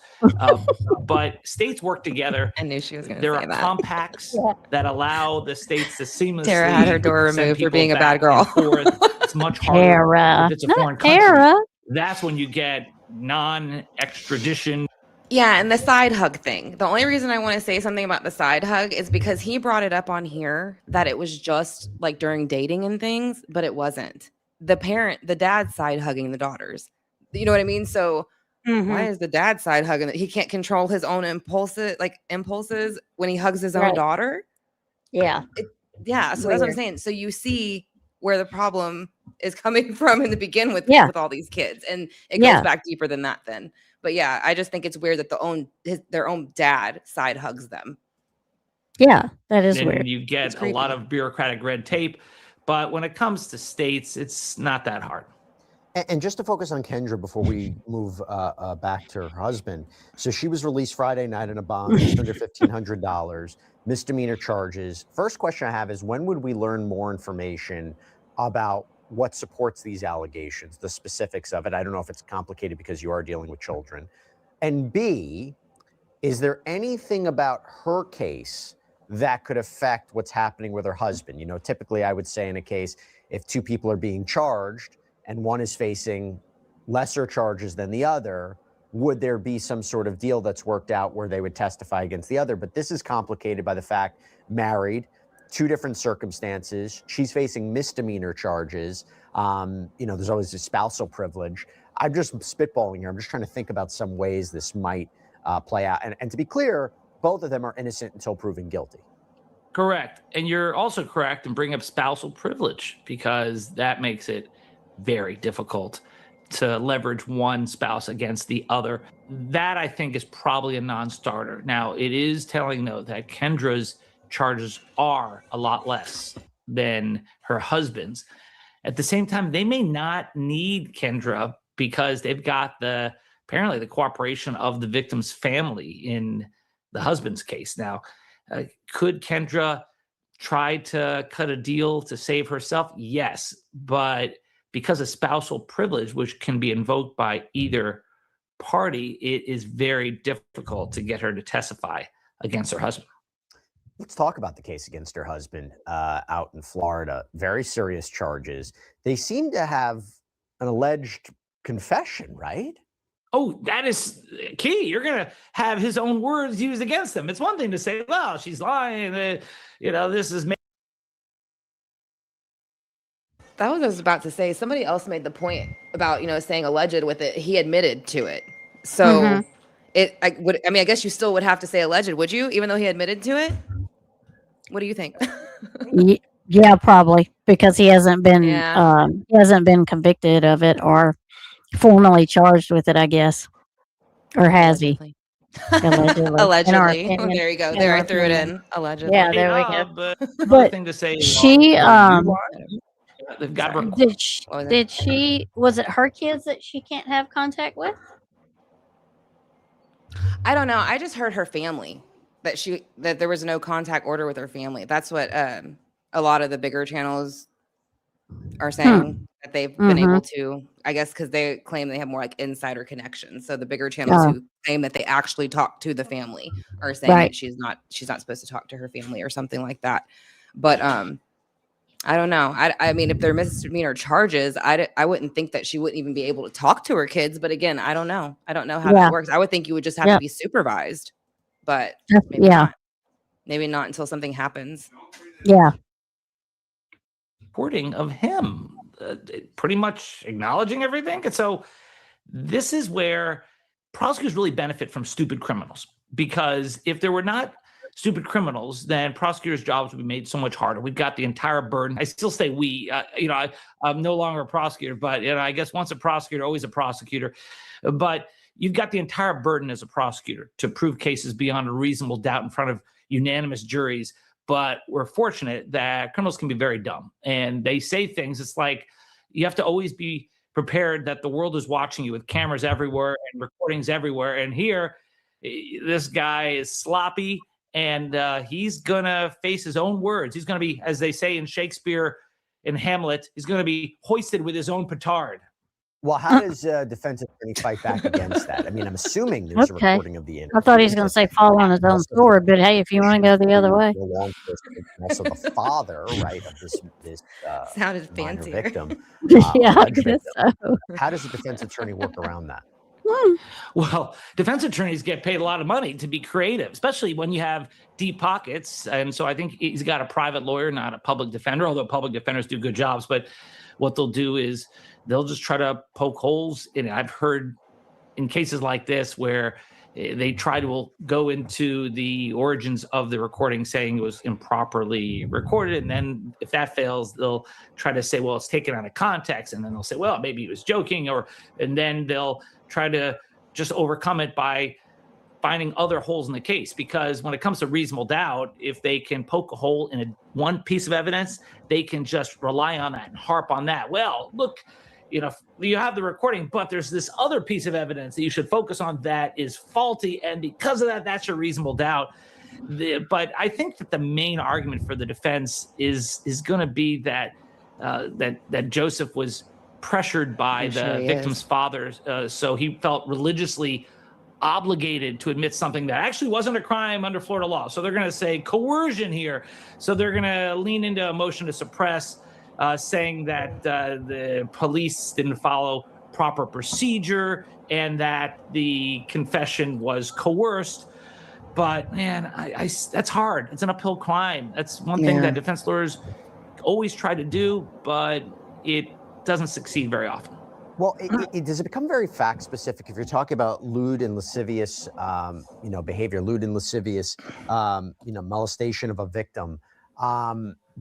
But states work together. I knew she was going to There say are that. compacts that allow the states to seamlessly. Tara had her door send removed for people being a back bad girl. and forth. It's much harder Tara. if it's a Not foreign country. Tara. That's when you get non-extradition. Yeah, and the side hug thing. The only reason I want to say something about the side hug is because he brought it up on here that it was just like during dating and things, but it wasn't. The dad side hugging the daughters. You know what I mean? So why is the dad side hugging it? He can't control his own impulses when he hugs his own daughter. Yeah. Yeah, so that's what I'm saying. So you see where the problem is coming from in the begin with all these kids, and it goes back deeper than that then. But yeah, I just think it's weird that their own dad side hugs them. Yeah, that is and weird. You get a lot of bureaucratic red tape, but when it comes to states, it's not that hard. And just to focus on Kendra before we move back to her husband. So she was released Friday night on a bond, just under $1,500, misdemeanor charges. First question I have is, when would we learn more information about what supports these allegations, the specifics of it? I don't know if it's complicated because you are dealing with children. And B, is there anything about her case that could affect what's happening with her husband? You know, typically I would say in a case, if two people are being charged and one is facing lesser charges than the other, would there be some sort of deal that's worked out where they would testify against the other? But this is complicated by the fact, married, two different circumstances. She's facing misdemeanor charges. There's always a spousal privilege. I'm just spitballing here. I'm just trying to think about some ways this might play out. And to be clear, both of them are innocent until proven guilty. Correct. And you're also correct in bringing up spousal privilege, because that makes it very difficult to leverage one spouse against the other. That, I think, is probably a non-starter. Now, it is telling, though, that Kendra's charges are a lot less than her husband's. At the same time, they may not need Kendra because they've got apparently the cooperation of the victim's family in the husband's case. Now, could Kendra try to cut a deal to save herself? Yes, but because of spousal privilege, which can be invoked by either party, it is very difficult to get her to testify against her husband. Let's talk about the case against her husband out in Florida. Very serious charges. They seem to have an alleged confession, right? Oh, that is key. You're going to have his own words used against them. It's one thing to say, well, she's lying. This is... That was what I was about to say. Somebody else made the point about, saying alleged with it. He admitted to it. So I guess you still would have to say alleged, would you? Even though he admitted to it? What do you think? Yeah, probably, because he hasn't been convicted of it or formally charged with it, I guess. Or has he? Allegedly. Allegedly. There you go. There, I threw it in. Allegedly. Yeah, there we go. But But thing to say, she they've got her. did she was it her kids that she can't have contact with? I don't know. I just heard her family that there was no contact order with her family. That's what a lot of the bigger channels are saying. that they've been able Mhm. to, I guess, because they claim they have more like insider connections. So the bigger channels who claim that they actually talk to the family are saying Right. that she's not supposed to talk to her family or something like that. But I don't know. I mean, if they're misdemeanor charges, I wouldn't think that she wouldn't even be able to talk to her kids. But again, I don't know. I don't know how Yeah. that works. I would think you would just have to Yep. be supervised, but Def- maybe yeah. not. Maybe not until something happens. Yeah. Reporting of him, pretty much acknowledging everything. And so this is where prosecutors really benefit from stupid criminals, because if there were not stupid criminals, then prosecutors' jobs would be made so much harder. We've got the entire burden. I still say we, I'm no longer a prosecutor, but I guess once a prosecutor, always a prosecutor. But you've got the entire burden as a prosecutor to prove cases beyond a reasonable doubt in front of unanimous juries. But we're fortunate that criminals can be very dumb, and they say things. It's like you have to always be prepared that the world is watching you with cameras everywhere and recordings everywhere. And here, this guy is sloppy, and he's going to face his own words. He's going to be, as they say in Shakespeare in Hamlet, he's going to be hoisted with his own petard. Well, how does defense attorney fight back against that? I mean, I'm assuming there's a Okay. recording of the interview. I thought he was going to say fall on his own Also, sword, but hey, if you want to go the other way. the law enforcement, also the father, right, of this Sounded minor fancier. victim. Yeah, I alleged guess victim. so. How does a defense attorney work around that? Well, defense attorneys get paid a lot of money to be creative, especially when you have deep pockets. And so I think he's got a private lawyer, not a public defender, although public defenders do good jobs. But what they'll do is they'll just try to poke holes in it. I've heard in cases like this where they try to go into the origins of the recording, saying it was improperly recorded. And then if that fails, they'll try to say, well, it's taken out of context. And then they'll say, well, maybe he was joking, and then they'll try to just overcome it by finding other holes in the case. Because when it comes to reasonable doubt, if they can poke a hole in one piece of evidence, they can just rely on that and harp on that. Well, look, you have the recording, but there's this other piece of evidence that you should focus on that is faulty, and because of that, that's your reasonable doubt. But I think that the main argument for the defense is going to be that that Joseph was pressured by the victim's father, so he felt religiously obligated to admit something that actually wasn't a crime under Florida law. So they're going to say coercion here. So they're going to lean into a motion to suppress, saying that the police didn't follow proper procedure and that the confession was coerced. But man, that's hard. It's an uphill climb. That's one thing that defense lawyers always try to do, but it doesn't succeed very often. Well, does it become very fact specific if you're talking about lewd and lascivious, behavior, lewd and lascivious, molestation of a victim?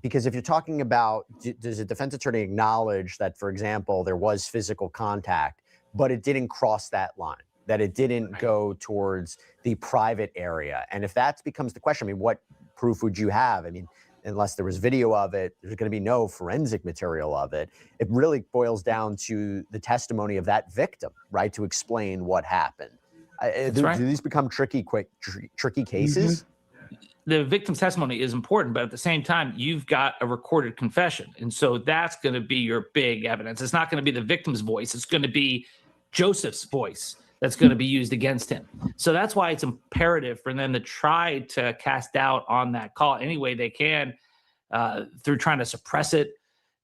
Because if you're talking about, does a defense attorney acknowledge that, for example, there was physical contact, but it didn't cross that line, that it didn't go towards the private area? And if that becomes the question, I mean, what proof would you have? I mean, unless there was video of it, there's going to be no forensic material of it. It really boils down to the testimony of that victim, right, to explain what happened. Do these become tricky cases? Mm-hmm. The victim's testimony is important, but at the same time, you've got a recorded confession. And so that's going to be your big evidence. It's not going to be the victim's voice. It's going to be Joseph's voice that's going to be used against him. So that's why it's imperative for them to try to cast doubt on that call any way they can, through trying to suppress it,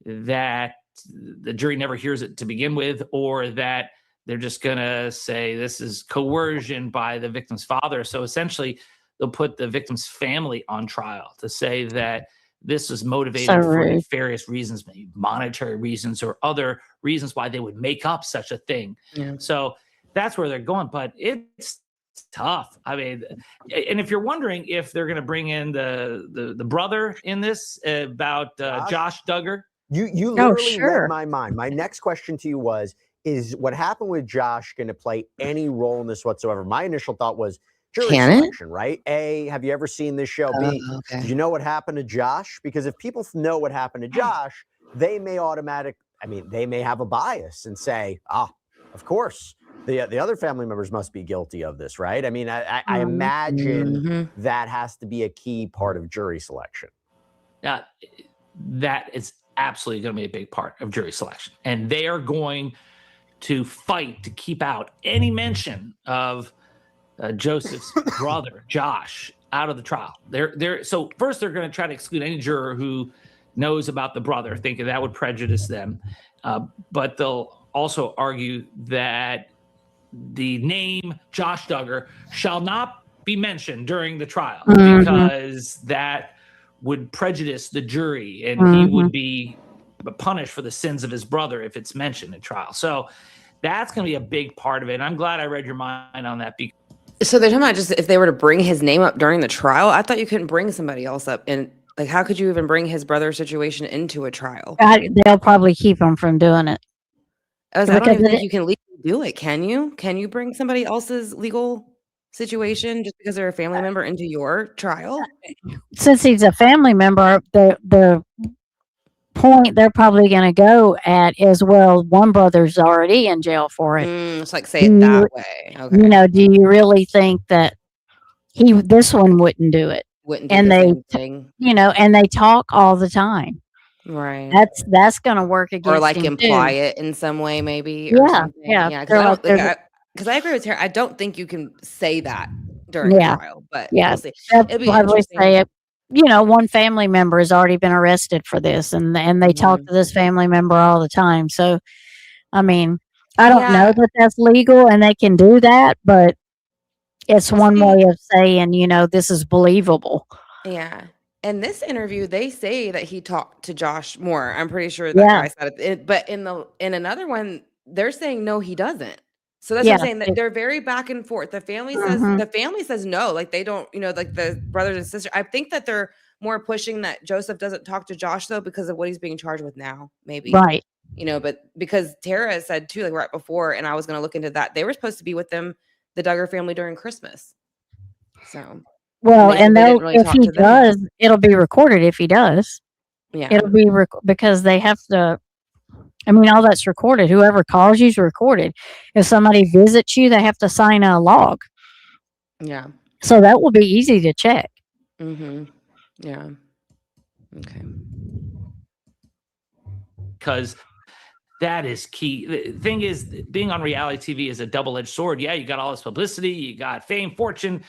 that the jury never hears it to begin with, or that they're just going to say this is coercion by the victim's father. So essentially, they'll put the victim's family on trial to say that this was motivated for nefarious reasons, maybe monetary reasons or other reasons why they would make up such a thing. Yeah. So that's where they're going, but it's tough. I mean, and if you're wondering if they're going to bring in the brother in this about Josh Duggar. You literally read my mind. My next question to you is what happened with Josh going to play any role in this whatsoever? My initial thought was, jury selection, right? A, have you ever seen this show? B, did you know what happened to Josh? Because if people know what happened to Josh, they may they may have a bias and say, of course, the other family members must be guilty of this, right? I mean, I imagine that has to be a key part of jury selection. That is absolutely going to be a big part of jury selection. And they are going to fight to keep out any mention of Joseph's brother, Josh, out of the trial. So first they're going to try to exclude any juror who knows about the brother, thinking that would prejudice them. But they'll also argue that the name Josh Duggar shall not be mentioned during the trial because that would prejudice the jury and he would be punished for the sins of his brother if it's mentioned in trial. So that's going to be a big part of it. And I'm glad I read your mind on that. So they're talking about just if they were to bring his name up during the trial. I thought you couldn't bring somebody else up. And like, how could you even bring his brother's situation into a trial? They'll probably keep him from doing it. I don't even think you can legally do it. Can you? Can you bring somebody else's legal situation just because they're a family member into your trial? Since he's a family member, the point they're probably going to go at is, well, one brother's already in jail for it. It's like, say it that way. Okay. You know, do you really think that this one wouldn't do it? Wouldn't do the same thing. You know, and they talk all the time. Right. That's going to work against or like him imply too. it in some way, maybe. Or something. Yeah. Because I agree with Tara. I don't think you can say that during a trial, but we'll see. It'll be interesting. Say it. You know, one family member has already been arrested for this, and they talk to this family member all the time. So, I mean, I don't know that that's legal and they can do that, but it's one way of saying, you know, this is believable. Yeah. In this interview, they say that he talked to Josh more. I'm pretty sure that guy said it. But in another one, they're saying no, he doesn't. So that's what I'm saying, that they're very back and forth. The family says no, like they don't, you know, like the brothers and sisters. I think that they're more pushing that Joseph doesn't talk to Josh though because of what he's being charged with now, maybe. Right. You know, but because Tara said too, like right before, and I was going to look into that, they were supposed to be with them, the Duggar family, during Christmas. So. Well, and if he does, it'll be recorded if he does. Yeah. It'll be because they have to. I mean, all that's recorded. Whoever calls you is recorded. If somebody visits you, they have to sign a log. Yeah. So that will be easy to check. Yeah. Okay. Because that is key. The thing is, being on reality TV is a double-edged sword. Yeah, you got all this publicity, you got fame, fortune. At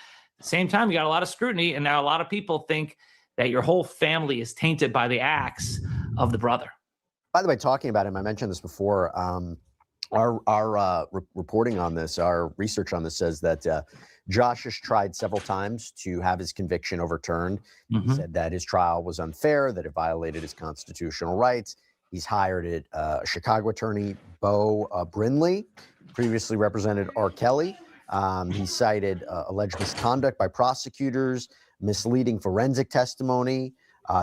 the same time, you got a lot of scrutiny, and now a lot of people think that your whole family is tainted by the acts of the brother. By the way, talking about him, I mentioned this before. Our reporting on this, our research on this says that Josh has tried several times to have his conviction overturned. He said that his trial was unfair, that it violated his constitutional rights. He's hired a Chicago attorney, Bo Brinley, previously represented R. Kelly. He cited alleged misconduct by prosecutors, misleading forensic testimony,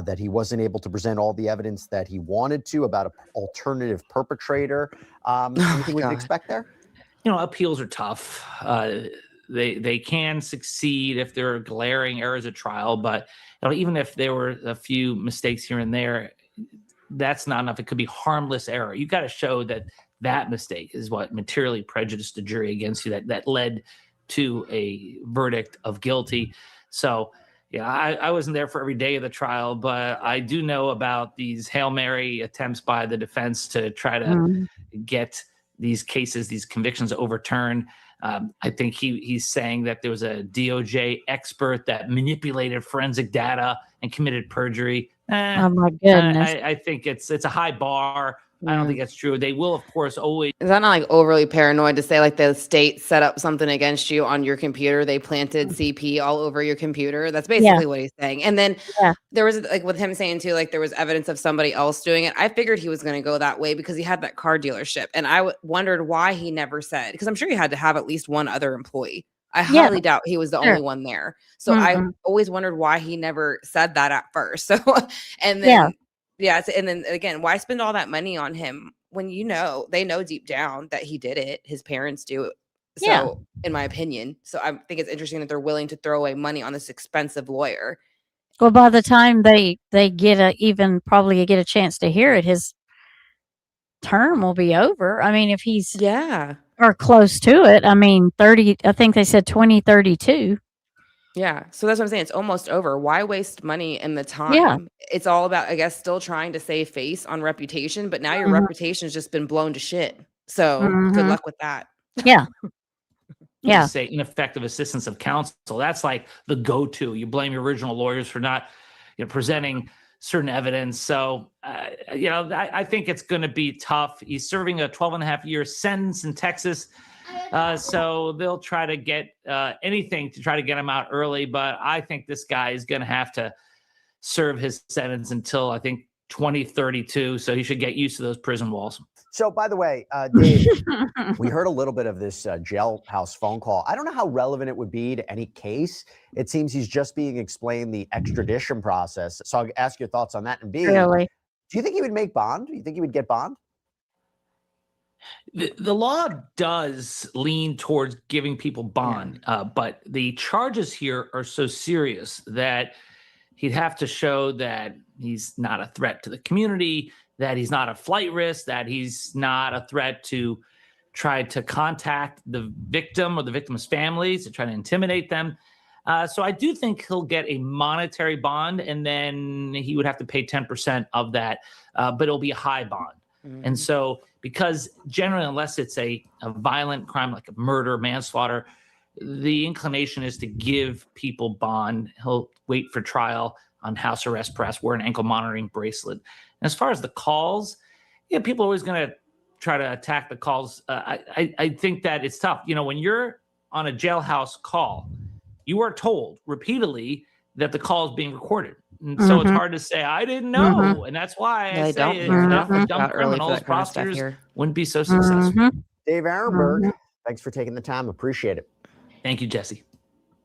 that he wasn't able to present all the evidence that he wanted to about an alternative perpetrator. Anything we can expect there? You know, appeals are tough. They can succeed if there are glaring errors at trial, but you know, even if there were a few mistakes here and there, that's not enough. It could be harmless error. You got to show that mistake is what materially prejudiced the jury against you, that led to a verdict of guilty. So, yeah, I wasn't there for every day of the trial, but I do know about these Hail Mary attempts by the defense to try to get these cases, these convictions overturned. I think he's saying that there was a DOJ expert that manipulated forensic data and committed perjury. Oh my goodness! I think it's a high bar. I don't think that's true. They will, of course, always. Is that not like overly paranoid to say like the state set up something against you on your computer? They planted CP all over your computer. That's basically what he's saying. And then there was like with him saying too, like there was evidence of somebody else doing it. I figured he was going to go that way because he had that car dealership. And I wondered why he never said, because I'm sure he had to have at least one other employee. I highly doubt he was the only one there. So I always wondered why he never said that at first. So, and then, and then again, why spend all that money on him when they know deep down that he did it? His parents do. So, in my opinion, so I think it's interesting that they're willing to throw away money on this expensive lawyer. Well, by the time they probably get a chance to hear it, his term will be over. I mean, if he's or close to it. I mean, 30. I think they said 2032. Yeah. So that's what I'm saying. It's almost over. Why waste money and the time? Yeah. It's all about, I guess, still trying to save face on reputation, but now your Mhm. reputation's just been blown to shit. So good Mhm. luck with that. Yeah. Yeah. Just say ineffective assistance of counsel. That's like the go-to. You blame your original lawyers for not, presenting certain evidence. So, I think it's going to be tough. He's serving a 12.5-year sentence in Texas. So they'll try to get anything to try to get him out early. But I think this guy is going to have to serve his sentence until, I think, 2032. So he should get used to those prison walls. So, by the way, Dave, we heard a little bit of this jailhouse phone call. I don't know how relevant it would be to any case. It seems he's just being explained the extradition process. So I'll ask your thoughts on that. And B, Really? do you think he would make bond? Do you think he would get bond? The law does lean towards giving people bond, but the charges here are so serious that he'd have to show that he's not a threat to the community, that he's not a flight risk, that he's not a threat to try to contact the victim or the victim's families, to try to intimidate them. So I do think he'll get a monetary bond, and then he would have to pay 10% of that, but it'll be a high bond. And so, because generally, unless it's a violent crime like a murder, manslaughter, the inclination is to give people bond. He'll wait for trial on house arrest, perhaps wear an ankle monitoring bracelet. And as far as the calls, people are always going to try to attack the calls. I think that it's tough. When you're on a jailhouse call, you are told repeatedly that the call is being recorded. And so it's hard to say, I didn't know. And that's why I say enough of dumb criminals, prosecutors wouldn't be so successful. Dave Arenberg, thanks for taking the time. Appreciate it. Thank you, Jesse.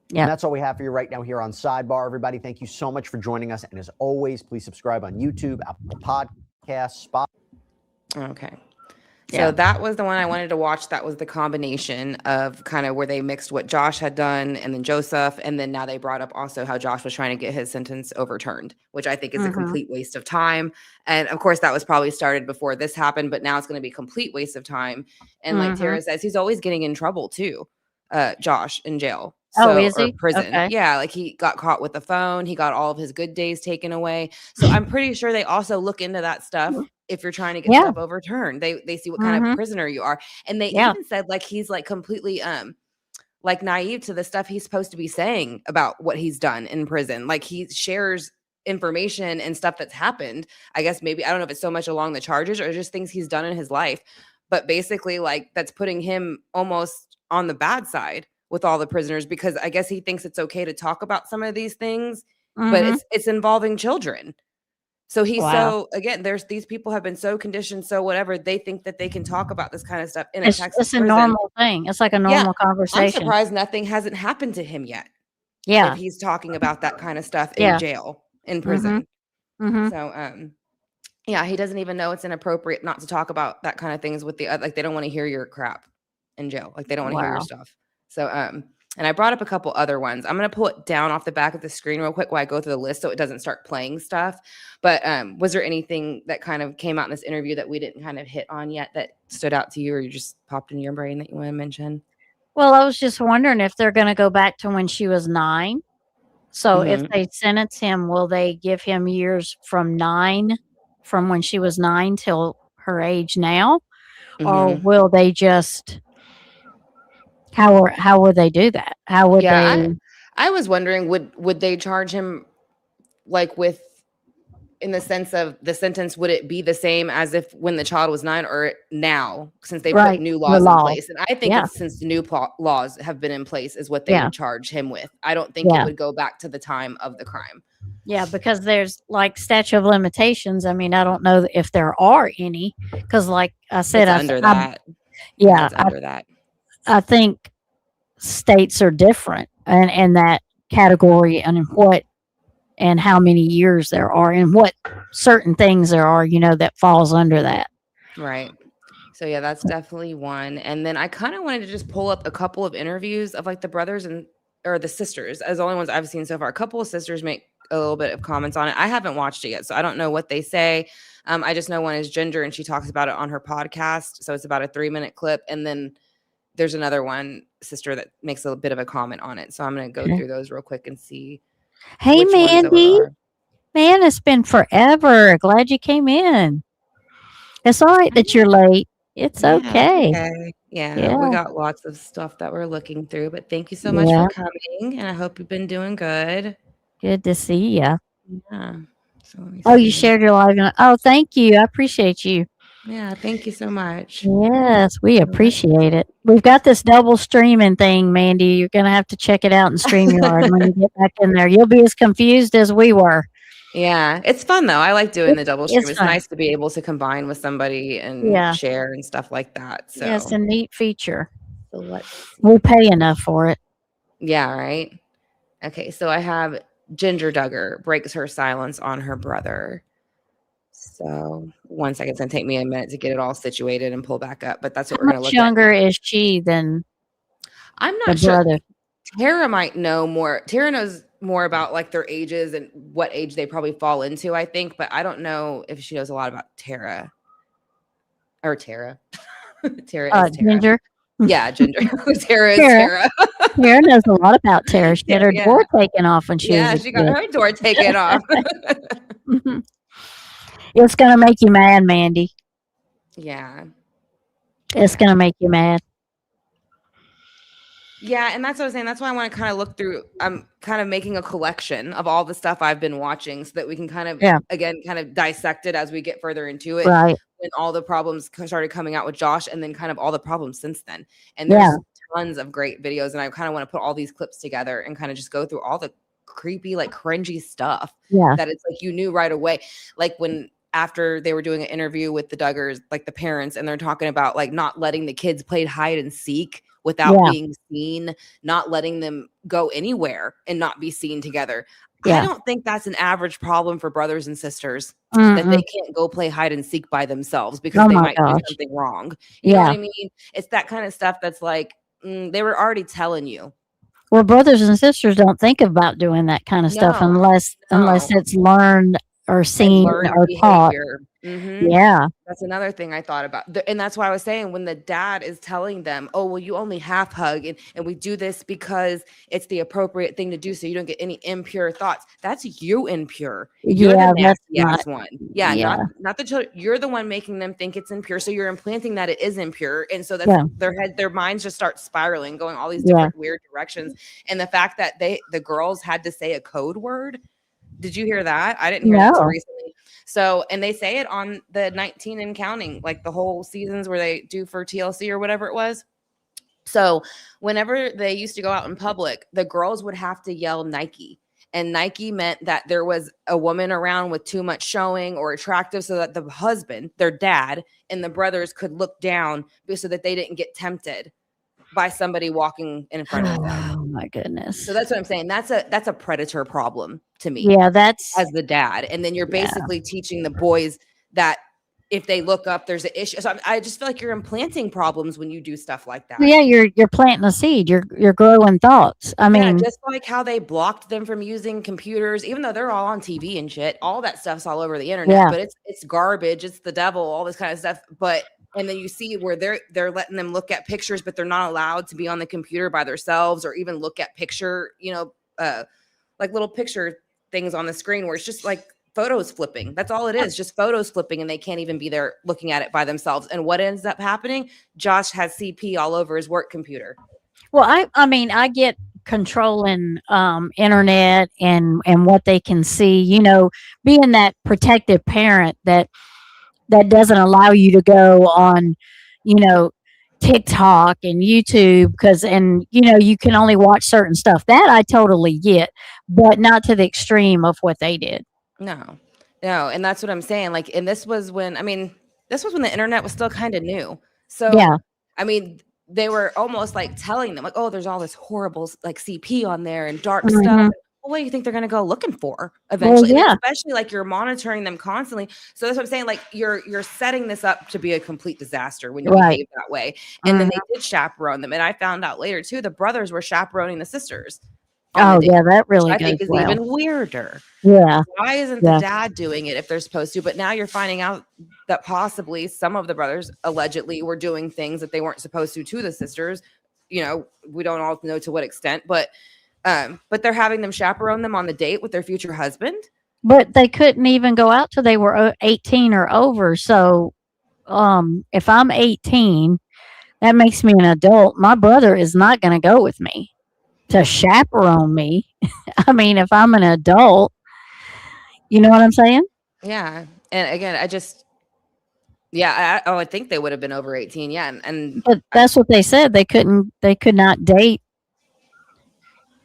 Yeah. And that's all we have for you right now here on Sidebar. Everybody, thank you so much for joining us. And as always, please subscribe on YouTube, Apple Podcasts, Spotify. Okay. So that was the one I wanted to watch. That was the combination of kind of where they mixed what Josh had done and then Joseph. And then now they brought up also how Josh was trying to get his sentence overturned, which I think is a complete waste of time. And of course, that was probably started before this happened, but now it's going to be a complete waste of time. And like Tara says, he's always getting in trouble too, Josh, in jail. So, is he? Or prison. Okay. Yeah, like he got caught with the phone. He got all of his good days taken away. So I'm pretty sure they also look into that stuff if you're trying to get stuff overturned. They see what kind of prisoner you are. And they even said like he's like completely like naive to the stuff he's supposed to be saying about what he's done in prison. Like he shares information and stuff that's happened. I guess maybe I don't know if it's so much along the charges or just things he's done in his life. But basically like that's putting him almost on the bad side with all the prisoners, because I guess he thinks it's okay to talk about some of these things, but it's involving children. So he's so, again, these people have been so conditioned, so whatever, they think that they can talk about this kind of stuff in a Texas It's a prison. normal thing. It's like a normal conversation. I'm surprised nothing hasn't happened to him yet. Yeah. If he's talking about that kind of stuff in jail, in prison. So, yeah, he doesn't even know it's inappropriate not to talk about that kind of things with the like they don't want to hear your crap in jail. Like they don't want to hear your stuff. So, and I brought up a couple other ones. I'm going to pull it down off the back of the screen real quick while I go through the list so it doesn't start playing stuff. But was there anything that kind of came out in this interview that we didn't kind of hit on yet that stood out to you or you just popped into your brain that you want to mention? Well, I was just wondering if they're going to go back to when she was 9. So if they sentence him, will they give him years from when she was 9 till her age now? Or will they just... How would they do that? How would they? I was wondering, would they charge him like with, in the sense of the sentence, would it be the same as if when the child was 9 or now, since they put new laws in place? And I think it's since the new laws have been in place is what they would charge him with. I don't think it would go back to the time of the crime. Yeah, because there's like statute of limitations. I mean, I don't know if there are any, because like I said, It's under that. It's under that. I think states are different in that category and in what and how many years there are and what certain things there are, that falls under that. Right. So yeah, that's definitely one. And then I kind of wanted to just pull up a couple of interviews of like the brothers or the sisters as the only ones I've seen so far. A couple of sisters make a little bit of comments on it. I haven't watched it yet, so I don't know what they say. I just know one is Ginger and she talks about it on her podcast. So it's about a 3-minute clip. And then there's another one sister that makes a bit of a comment on it. So I'm going to go through those real quick and see. Hey, which ones those Mandy. are. Man, it's been forever. Glad you came in. It's all right that you're late. It's Yeah, okay. Yeah, we got lots of stuff that we're looking through, but thank you so much Yeah. for coming, and I hope you've been doing good. Good to see you. Yeah. So let me Oh, you see. shared your live. Oh, thank you. I appreciate you. Yeah, thank you so much. Yes, we appreciate it. We've got this double streaming thing, Mandy. You're going to have to check it out in StreamYard when you get back in there. You'll be as confused as we were. Yeah, it's fun though. I like doing the double stream. It's fun. nice to be able to combine with somebody and share and stuff like that. So Yeah, it's a neat feature. so let's We'll pay enough for it. Yeah, right. Okay, so I have Ginger Duggar breaks her silence on her brother. So 1 second, it's gonna take me a minute to get it all situated and pull back up, but that's what How we're gonna much look at. younger is she than I'm the not sure. brother? Tara might know more. Tara knows more about like their ages and what age they probably fall into, I think, but I don't know if she knows a lot about Tara. Or Tara. Tara is Tara. Ginger? Yeah, Ginger. Tara is Tara. Tara. Tara knows a lot about Tara. She had her door taken off when she was a she got kid. her door taken off. It's going to make you mad, Mandy. Yeah. It's going to make you mad. Yeah, and that's what I was saying. That's why I want to kind of look through. I'm kind of making a collection of all the stuff I've been watching so that we can kind of, again, kind of dissect it as we get further into it. Right. When all the problems started coming out with Josh and then kind of all the problems since then. And there's tons of great videos. And I kind of want to put all these clips together and kind of just go through all the creepy, like cringy stuff that it's like you knew right away. Like when after they were doing an interview with the Duggars, like the parents, and they're talking about like not letting the kids play hide and seek without being seen, not letting them go anywhere and not be seen together. I don't think that's an average problem for brothers and sisters that they can't go play hide and seek by themselves because they might do something wrong. You know what I mean? It's that kind of stuff that's like, they were already telling you. Well, brothers and sisters don't think about doing that kind of stuff unless it's learned or seen or taught. Yeah. That's another thing I thought about. And that's why I was saying when the dad is telling them, oh, well, you only half hug and we do this because it's the appropriate thing to do so you don't get any impure thoughts. That's you impure. You're the nasty ass one. Yeah. Not the children. You're the one making them think it's impure. So you're implanting that it is impure. And so that's their minds just start spiraling, going all these different weird directions. And the fact that the girls had to say a code word. Did you hear that? I didn't hear that until recently. So, and they say it on the 19 and counting, like the whole seasons where they do for TLC or whatever it was. So whenever they used to go out in public, the girls would have to yell Nike. And Nike meant that there was a woman around with too much showing or attractive so that the husband, their dad, and the brothers could look down so that they didn't get tempted by somebody walking in front of them. Oh my goodness. So that's what I'm saying. That's a predator problem to me. Yeah, that's as the dad. And then you're basically teaching the boys that if they look up, there's an issue. So I just feel like you're implanting problems when you do stuff like that. Yeah, you're planting a seed. You're growing thoughts. I mean, just like how they blocked them from using computers, even though they're all on TV and shit, all that stuff's all over the internet, but it's garbage. It's the devil, all this kind of stuff. And then you see where they're letting them look at pictures, but they're not allowed to be on the computer by themselves or even look at picture, like little picture things on the screen where it's just like photos flipping. That's all it is, just photos flipping, and they can't even be there looking at it by themselves. And what ends up happening? Josh has CP all over his work computer. Well, I mean, I get controlling internet and what they can see, being that protective parent that doesn't allow you to go on, TikTok and YouTube you can only watch certain stuff. That I totally get, but not to the extreme of what they did. No. And that's what I'm saying. Like, and this was when the internet was still kind of new. So, I mean, they were almost like telling them like, oh, there's all this horrible like CP on there and dark stuff. Well, what do you think they're going to go looking for eventually? Well, especially like you're monitoring them constantly. So that's what I'm saying. Like you're setting this up to be a complete disaster when you behave that way. And then they did chaperone them. And I found out later too, the brothers were chaperoning the sisters. Oh yeah, that really I think is even weirder. Yeah. Why isn't the dad doing it if they're supposed to? But now you're finding out that possibly some of the brothers allegedly were doing things that they weren't supposed to the sisters. You know, we don't all know to what extent, but they're having them chaperone them on the date with their future husband. But they couldn't even go out till they were 18 or over. So, if I'm 18, that makes me an adult. My brother is not going to go with me to chaperone me. I mean, if I'm an adult, you know what I'm saying? Yeah. And again, I think they would have been over 18. Yeah. And But that's what they said. They could not date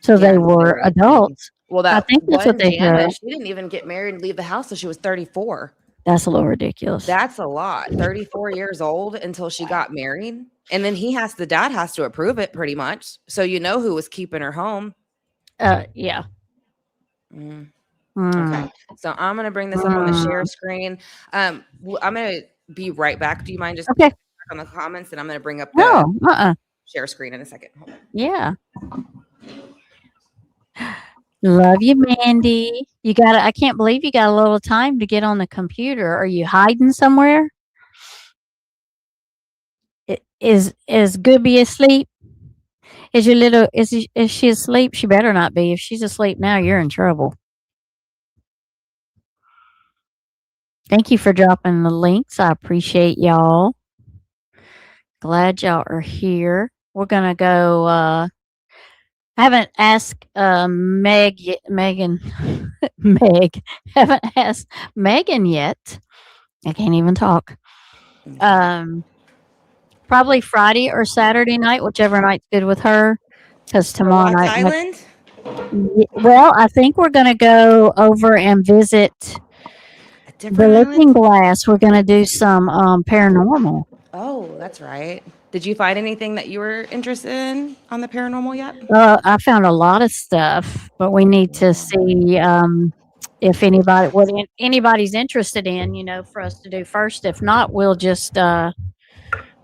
till Yeah, they until they were were 18. adults. well, I that think that's what one they Jana, said. she didn't even get married and leave the house till she was 34. That's a little ridiculous. That's a lot. 34 years old until she got married. And then the dad has to approve it pretty much. So you know who was keeping her home. Yeah. Mm. Mm. Okay. So I'm going to bring this up on the share screen. I'm going to be right back. Do you mind just Okay. on the comments? And I'm going to bring up the No. share screen in a second. Hold on. Yeah. Love you, Mandy. I can't believe you got a little time to get on the computer. Are you hiding somewhere? Is Gooby asleep? Is she asleep? She better not be. If she's asleep now, you're in trouble. Thank you for dropping the links. I appreciate y'all. Glad y'all are here. We're gonna go. I haven't asked Megan. Meg. Haven't asked Megan yet. I can't even talk. Probably Friday or Saturday night, whichever night's good with her. Because tomorrow Rock night. Island? Well, I think we're gonna go over and visit A the different Looking island? Glass. We're gonna do some paranormal. Oh, that's right. Did you find anything that you were interested in on the paranormal yet? I found a lot of stuff, but we need to see if anybody's interested in, for us to do first. If not, we'll just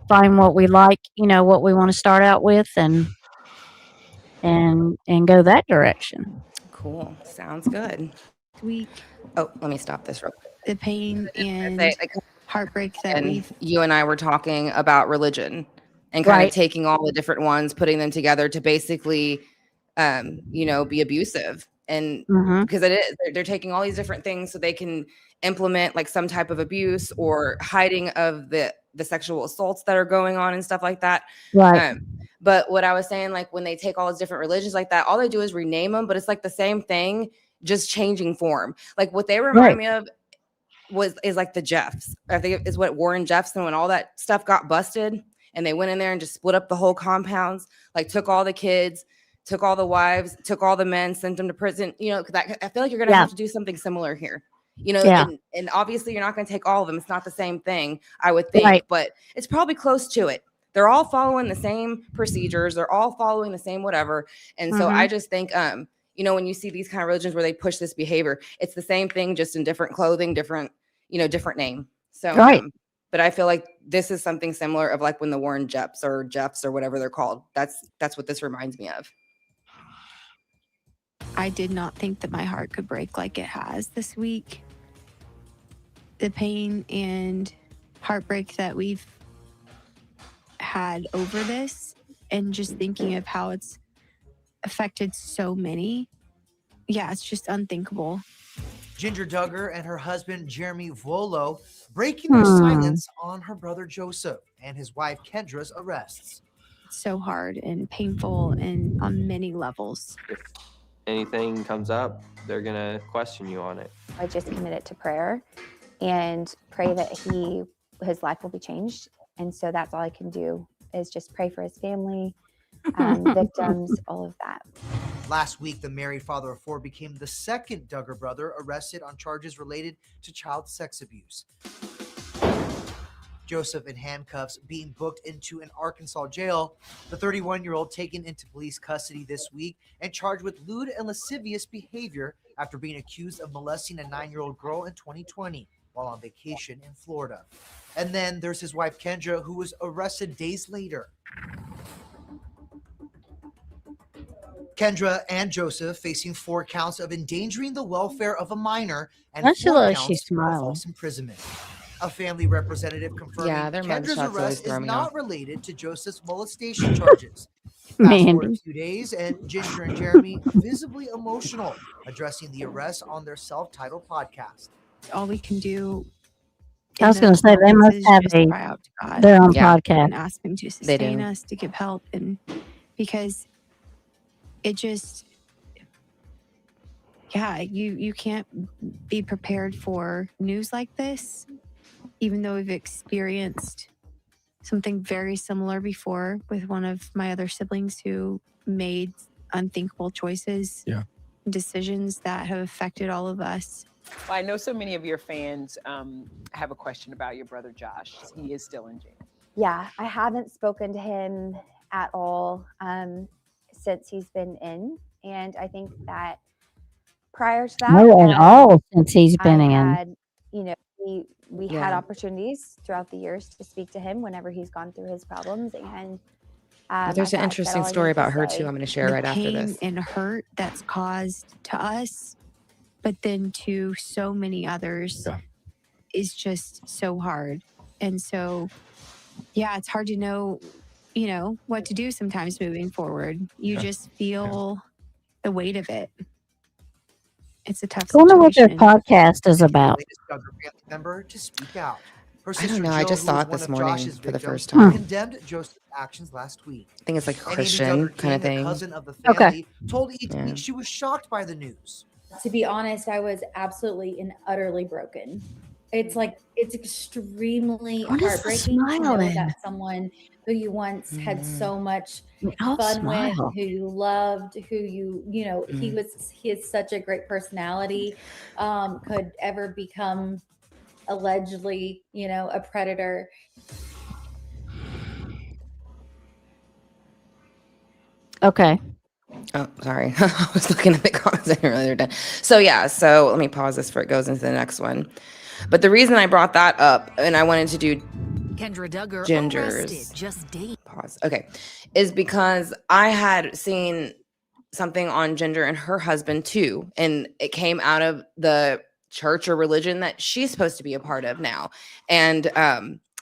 find what we like, what we want to start out with, and go that direction. Cool. Sounds good. Week, Oh, let me stop this real quick. the pain and Like, heartbreak that and we've you and I were talking about religion and kind Right. of taking all the different ones, putting them together to basically, be abusive. And Mhm. because it is, they're taking all these different things so they can implement like some type of abuse or hiding of the sexual assaults that are going on and stuff like that. Right. But what I was saying, like when they take all these different religions like that, all they do is rename them, but it's like the same thing, just changing form. Like what they remind me of is like the Jeffs. I think is what Warren Jeffson, when all that stuff got busted and they went in there and just split up the whole compounds, like took all the kids, took all the wives, took all the men, sent them to prison. I feel like you're going to have to do something similar here. And obviously you're not going to take all of them. It's not the same thing, I would think, but it's probably close to it. They're all following the same procedures. They're all following the same whatever. And so I just think, when you see these kind of religions where they push this behavior, it's the same thing, just in different clothing, different name. So, but I feel like this is something similar of like when the Warren Jeffs or whatever they're called. That's what this reminds me of. I did not think that my heart could break like it has this week. The pain and heartbreak that we've had over this, and just thinking of how it's affected so many. Yeah, it's just unthinkable. Ginger Duggar and her husband, Jeremy Volo, breaking their silence on her brother Joseph and his wife Kendra's arrests. It's so hard and painful and on many levels. If anything comes up, they're going to question you on it. I just commit it to prayer and pray that his life will be changed. And so that's all I can do is just pray for his family, victims, all of that. Last week, the married father of 4 became the second Duggar brother arrested on charges related to child sex abuse. Joseph in handcuffs, being booked into an Arkansas jail. The 31-year-old taken into police custody this week and charged with lewd and lascivious behavior after being accused of molesting a 9-year-old girl in 2020 while on vacation in Florida. And then there's his wife Kendra, who was arrested days later. Kendra and Joseph facing 4 counts of endangering the welfare of a minor and 4 counts of false imprisonment. A family representative confirming Yeah, their Kendra's mugshots always arrest throw is me not off. related to Joseph's molestation charges. Fast forward a Mandy. few days, and Ginger and Jeremy visibly emotional, addressing the arrest on their self-titled podcast. All we can do I in was going to those say they moments must is have just a cry out to God their own Yeah. podcast. and ask Him to They sustain do. us, to give help, and because it just, yeah, you can't be prepared for news like this, even though we've experienced something very similar before with one of my other siblings who made unthinkable choices, decisions that have affected all of us. Well, I know so many of your fans have a question about your brother Josh. He is still in jail. Yeah, I haven't spoken to him at all since he's been in. And I think that prior to that, No, at all since he's been I in. had, you know, we had Yeah. opportunities throughout the years to speak to him whenever he's gone through his problems. And Well, there's I an thought interesting all I story need to about her say. too. I'm going to share The right after pain this. and hurt that's caused to us, but then to so many others is just so hard. And so, yeah, it's hard to know, you know, what to do sometimes moving forward. You just feel the weight of it. It's a tough I wonder what their situation. podcast is about. Latest Duggar family member to speak out. Her I sister don't know. I Jill, just who saw was it one this of morning Josh's for the victims, first time. condemned Joseph's actions last week. I think it's like And Amy Christian Duggar kind of King, a thing. cousin of the Okay. family, told ET Yeah. she was shocked by the news. To be honest, I was absolutely and utterly broken. It's like, it's extremely What is the heartbreaking to know smiling? that someone who you once had so much I'll fun with, smile. who you loved, who you know, he is such a great personality, could ever become allegedly, you know, a predator. Okay. Oh, sorry. I was looking at the comments. I didn't realize they were done. So yeah, so let me pause this before it goes into the next one. But the reason I brought that up and I wanted to do Kendra Duggar Ginger's arrested just days. pause. Okay. Is because I had seen something on Ginger and her husband too. And it came out of the church or religion that she's supposed to be a part of now. And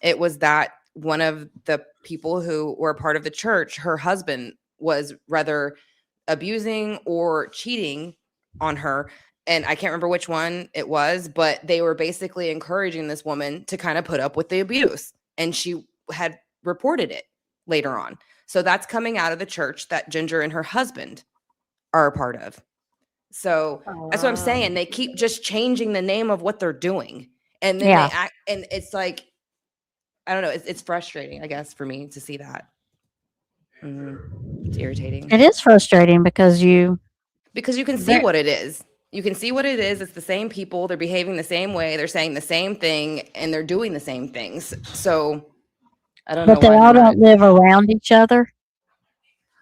it was that one of the people who were part of the church, her husband was rather abusing or cheating on her. And I can't remember which one it was, but they were basically encouraging this woman to kind of put up with the abuse. And she had reported it later on. So that's coming out of the church that Ginger and her husband are a part of. So that's what I'm saying. They keep just changing the name of what they're doing. And then Yeah. they act, and it's like, I don't know. It's frustrating, I guess, for me to see that. It's irritating. It is frustrating because you can see what it is. You can see what it is. It's the same people. They're behaving the same way. They're saying the same thing, and they're doing the same things. So I don't know. but they why all they're not- don't live around each other.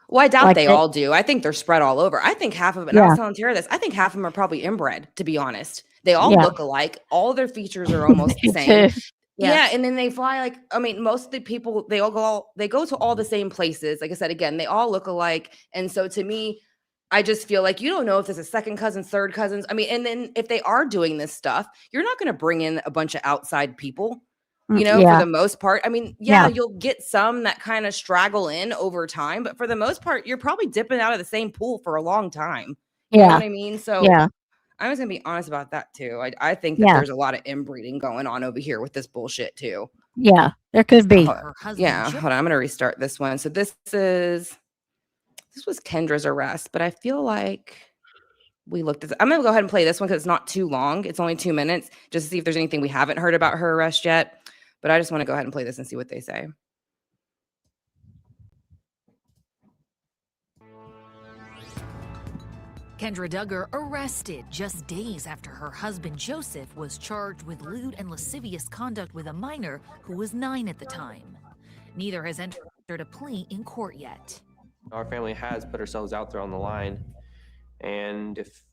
Well, I doubt Like they they- all do. I think they're spread all over. I think half of them, and I Yeah. was telling Tara this, I think half of them are probably inbred, to be honest. They all Yeah. look alike. All their features are almost the Me same. too. Yeah, Yes. and then they fly like, I mean, most of the people, they go to all the same places. Like I said, again, they all look alike. And so to me, I just feel like you don't know if there's a second cousin, third cousins. I mean, and then if they are doing this stuff, you're not going to bring in a bunch of outside people, you know, Yeah. for the most part. I mean, yeah, Yeah. you'll get some that kind of straggle in over time, but for the most part, you're probably dipping out of the same pool for a long time. You know Yeah. what I mean? So Yeah. I was going to be honest about that too. I think that Yeah. there's a lot of inbreeding going on over here with this bullshit too. Yeah. There could be. Yeah, hold on. I'm going to restart this one. So this was Kendra's arrest, but I feel like we looked at I'm going to go ahead and play this one because it's not too long. It's only 2 minutes just to see if there's anything we haven't heard about her arrest yet. But I just want to go ahead and play this and see what they say. Kendra Duggar arrested just days after her husband Joseph was charged with lewd and lascivious conduct with a minor who was 9 at the time. Neither has entered a plea in court yet. Our family has put ourselves out there on the line, and if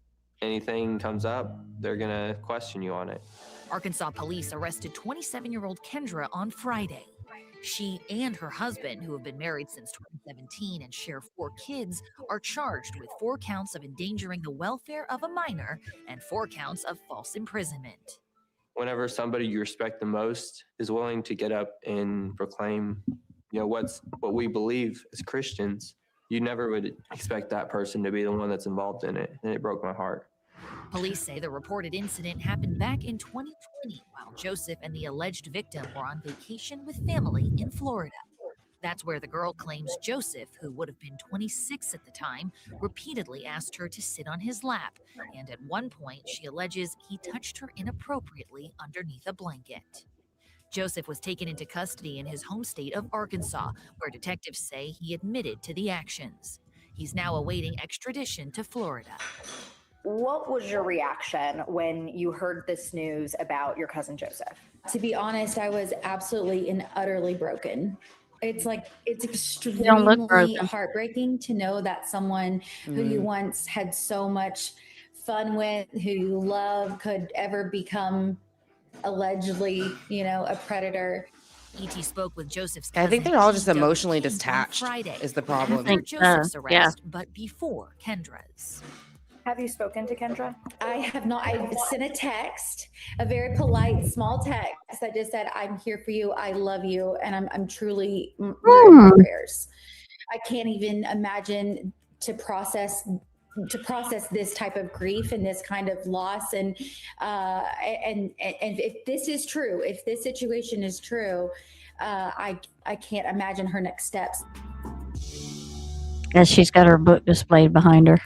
anything comes up, they're gonna question you on it. Arkansas police arrested 27-year-old Kendra on Friday. She and her husband, who have been married since 2017 and share 4 kids, are charged with 4 counts of endangering the welfare of a minor and 4 counts of false imprisonment. whenever somebody you respect the most is willing to get up and proclaim, what we believe as Christians, you never would expect that person to be the one that's involved in it. And it broke my heart. Police say the reported incident happened back in 2020 while Joseph and the alleged victim were on vacation with family in Florida. That's where the girl claims Joseph, who would have been 26 at the time, repeatedly asked her to sit on his lap. And at one point, she alleges he touched her inappropriately underneath a blanket. Joseph was taken into custody in his home state of Arkansas, where detectives say he admitted to the actions. He's now awaiting extradition to Florida. What was your reaction when you heard this news about your cousin Joseph? To be honest, I was absolutely and utterly broken. It's don't look extremely broken. heartbreaking to know that someone who you once had so much fun with, who you love, could ever become allegedly, a predator. ET spoke with Joseph's I think cousin, they're all just Doug emotionally King, on detached Friday, is the problem. after Joseph's arrest, but before Kendra's. Have you spoken to Kendra? I have not. I sent a text, a very polite, small text. I just said, "I'm here for you. I love you, and I'm truly in my prayers." I can't even imagine to process this type of grief and this kind of loss, and if this is true, if this situation is true, I can't imagine her next steps. And she's got her book displayed behind her.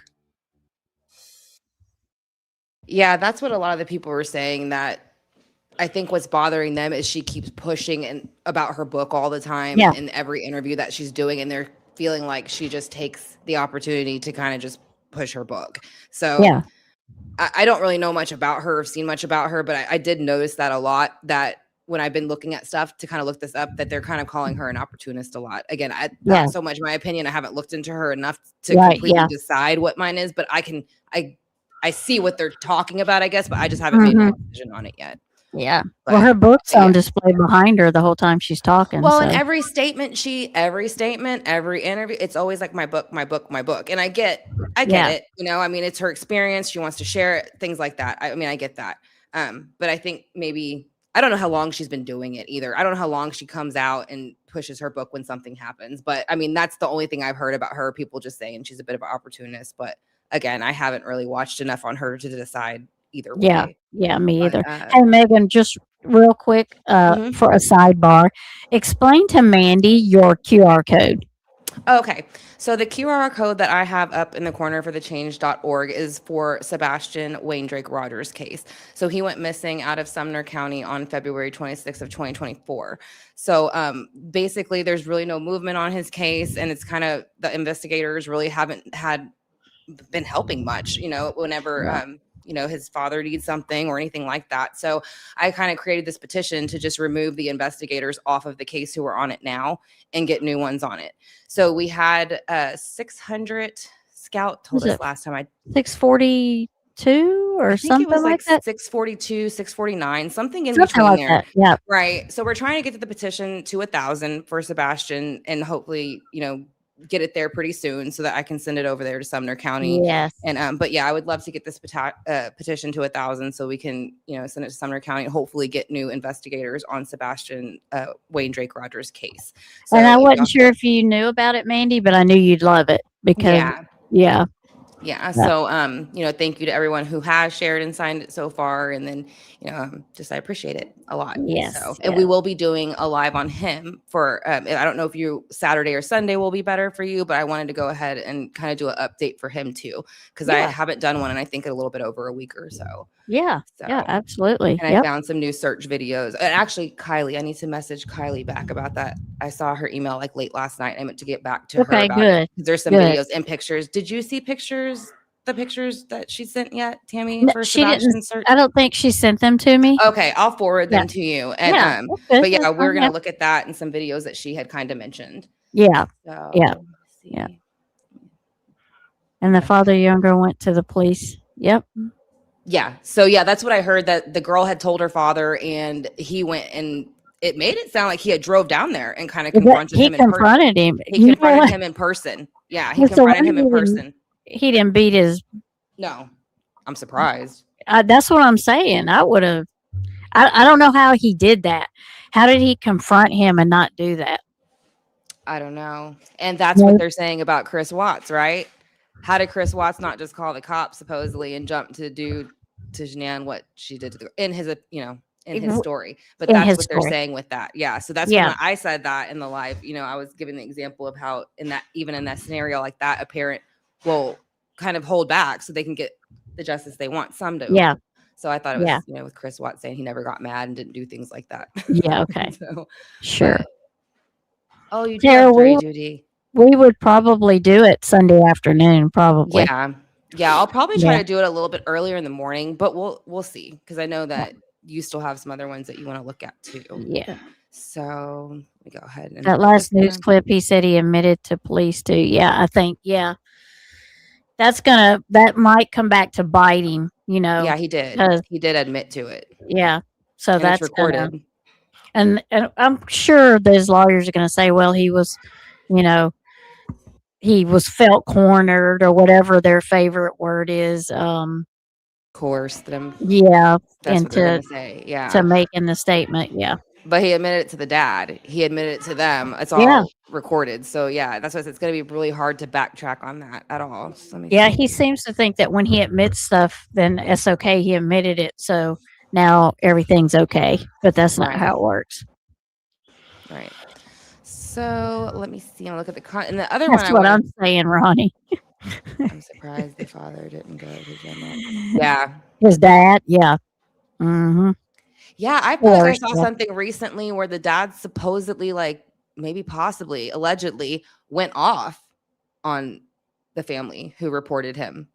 Yeah, that's what a lot of the people were saying, that I think what's bothering them is she keeps pushing about her book all the time in every interview that she's doing, and they're feeling like she just takes the opportunity to kind of just push her book. So I don't really know much about her or seen much about her, but I did notice that a lot, that when I've been looking at stuff to kind of look this up, that they're kind of calling her an opportunist a lot. Again, not so much my opinion. I haven't looked into her enough to completely decide what mine is, but I see what they're talking about, I guess, but I just haven't made a decision on it yet. Yeah. But, well, her book's on display behind her the whole time she's talking. Well, so. in every statement, every interview, it's always like my book. And I get it. It's her experience. She wants to share it, things like that. I get that. But I think maybe, I don't know how long she's been doing it either. I don't know how long she comes out and pushes her book when something happens. But that's the only thing I've heard about her. People just saying she's a bit of an opportunist. But again, I haven't really watched enough on her to decide either way. Yeah, me either. Hey, Megan, just real quick for a sidebar, explain to Mandy your QR code. Okay, so the QR code that I have up in the corner for thechange.org is for Sebastian Wayne Drake Rogers case. So he went missing out of Sumner County on February 26th of 2024. So basically there's really no movement on his case, and it's kind of, the investigators really haven't been helping much, whenever his father needs something or anything like that. So I kind of created this petition to just remove the investigators off of the case who are on it now and get new ones on it. So we had 600 Scout told us last time. 642 or something it was like that. 642, 649, something in Something between like there. that. Yeah. Right. So we're trying to get to the petition to 1,000 for Sebastian, and hopefully, get it there pretty soon so that I can send it over there to Sumner County. Yes. And but yeah, I would love to get this petition to 1,000 so we can send it to Sumner County and hopefully get new investigators on Sebastian Wayne Drake Rogers case. So, and I wasn't sure if you knew about it, Mandy, but I knew you'd love it because so thank you to everyone who has shared and signed it so far, and then I appreciate it a lot. And we will be doing a live on him for I don't know if Saturday or Sunday will be better for you, but I wanted to go ahead and kind of do an update for him too, because I haven't done one in I think a little bit over a week or so. Absolutely. And I found some new search videos. And actually, Kylie, I need to message Kylie back about that. I saw her email like late last night. I meant to get back to her about it. There's some videos and pictures. Did you see the pictures that she sent yet, Tammy, for Sebastian search? I don't think she sent them to me. Okay, I'll forward them to you. And but yeah, we're gonna look at that and some videos that she had kind of mentioned. And the father younger went to the police. Yeah. So that's what I heard, that the girl had told her father, and he went, and it made it sound like he had drove down there and kind of confronted him. He confronted him. He confronted him in person. Yeah, he confronted him in person. He didn't beat his. No, I'm surprised. That's what I'm saying. I would have. I don't know how he did that. How did he confront him and not do that? I don't know. And that's what they're saying about Chris Watts, right? How did Chris Watts not just call the cops supposedly and jump to do to Jeananne what she did to the, in his, in his story? But that's what they're saying with that. Yeah. So that's when I said that in the live, I was giving the example of how even in that scenario like that, a parent will kind of hold back so they can get the justice they want. Some do. Yeah. So I thought it was, with Chris Watts saying he never got mad and didn't do things like that. Yeah. Okay. So, sure. Oh, you do have Dre, Judy. We would probably do it Sunday afternoon, probably. Yeah. I'll probably try to do it a little bit earlier in the morning, but we'll see, because I know that you still have some other ones that you want to look at too. Yeah. So let me go ahead and that last news clip, he said he admitted to police too. Yeah, I think that might come back to bite him. Yeah, he did. He did admit to it. Yeah. So and that's it's recorded. And I'm sure those lawyers are going to say, well, he was, he was felt cornered or whatever their favorite word is. Coerced them. Yeah. That's what they're going to say. Yeah. To making the statement. Yeah. But he admitted it to the dad. He admitted it to them. It's all recorded. So yeah, that's why it's going to be really hard to backtrack on that at all. So he seems to think that when he admits stuff, then it's okay. He admitted it. So now everything's okay, but that's not how it works. Right. So let me see. I'm look at and the other that's one. What I'm saying, Ronnie. I'm surprised the father didn't go to his Yeah. His dad. Yeah. Mm-hmm. Yeah. I feel like I saw something recently where the dad supposedly, possibly, allegedly went off on the family who reported him.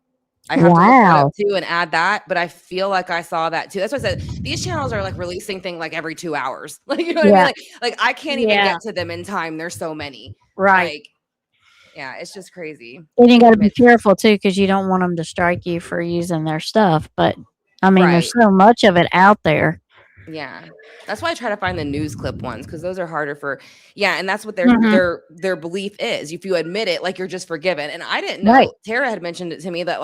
I have to look that up too and add that, but I feel like I saw that too. That's what I said. These channels are releasing things every 2 hours. You know what I mean? Like I can't even get to them in time. There's so many. Right. Yeah, it's just crazy. And you got to be careful too, because you don't want them to strike you for using their stuff. But I mean, there's so much of it out there. Yeah, that's why I try to find the news clip ones, because those are harder for. Yeah, and that's what their belief is. If you admit it, you're just forgiven. And I didn't know. Right. Tara had mentioned it to me that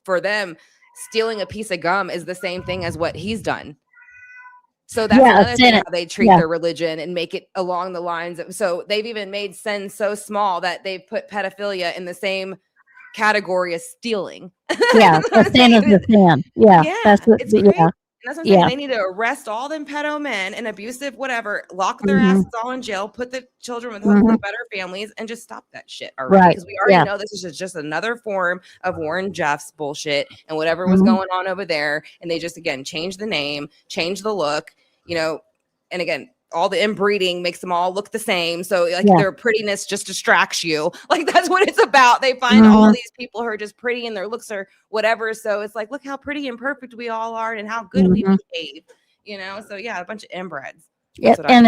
for them, stealing a piece of gum is the same thing as what he's done. So that's another thing how they treat their religion and make it along the lines of. So they've even made sin so small that they've put pedophilia in the same category as stealing. Yeah, the sin is the sin. Yeah, that's it's great. And that's what I'm saying. They need to arrest all them pedo men and abusive whatever, lock their asses all in jail, put the children with hopefully better families, and just stop that shit already. Right. Because we already know this is just another form of Warren Jeff's bullshit and whatever was going on over there. And they just, again, change the name, change the look, and again, all the inbreeding makes them all look the same. So their prettiness just distracts you. That's what it's about. They find all these people who are just pretty and their looks are whatever. So it's look how pretty and perfect we all are and how good we behave, So yeah, a bunch of inbreds. Yeah. And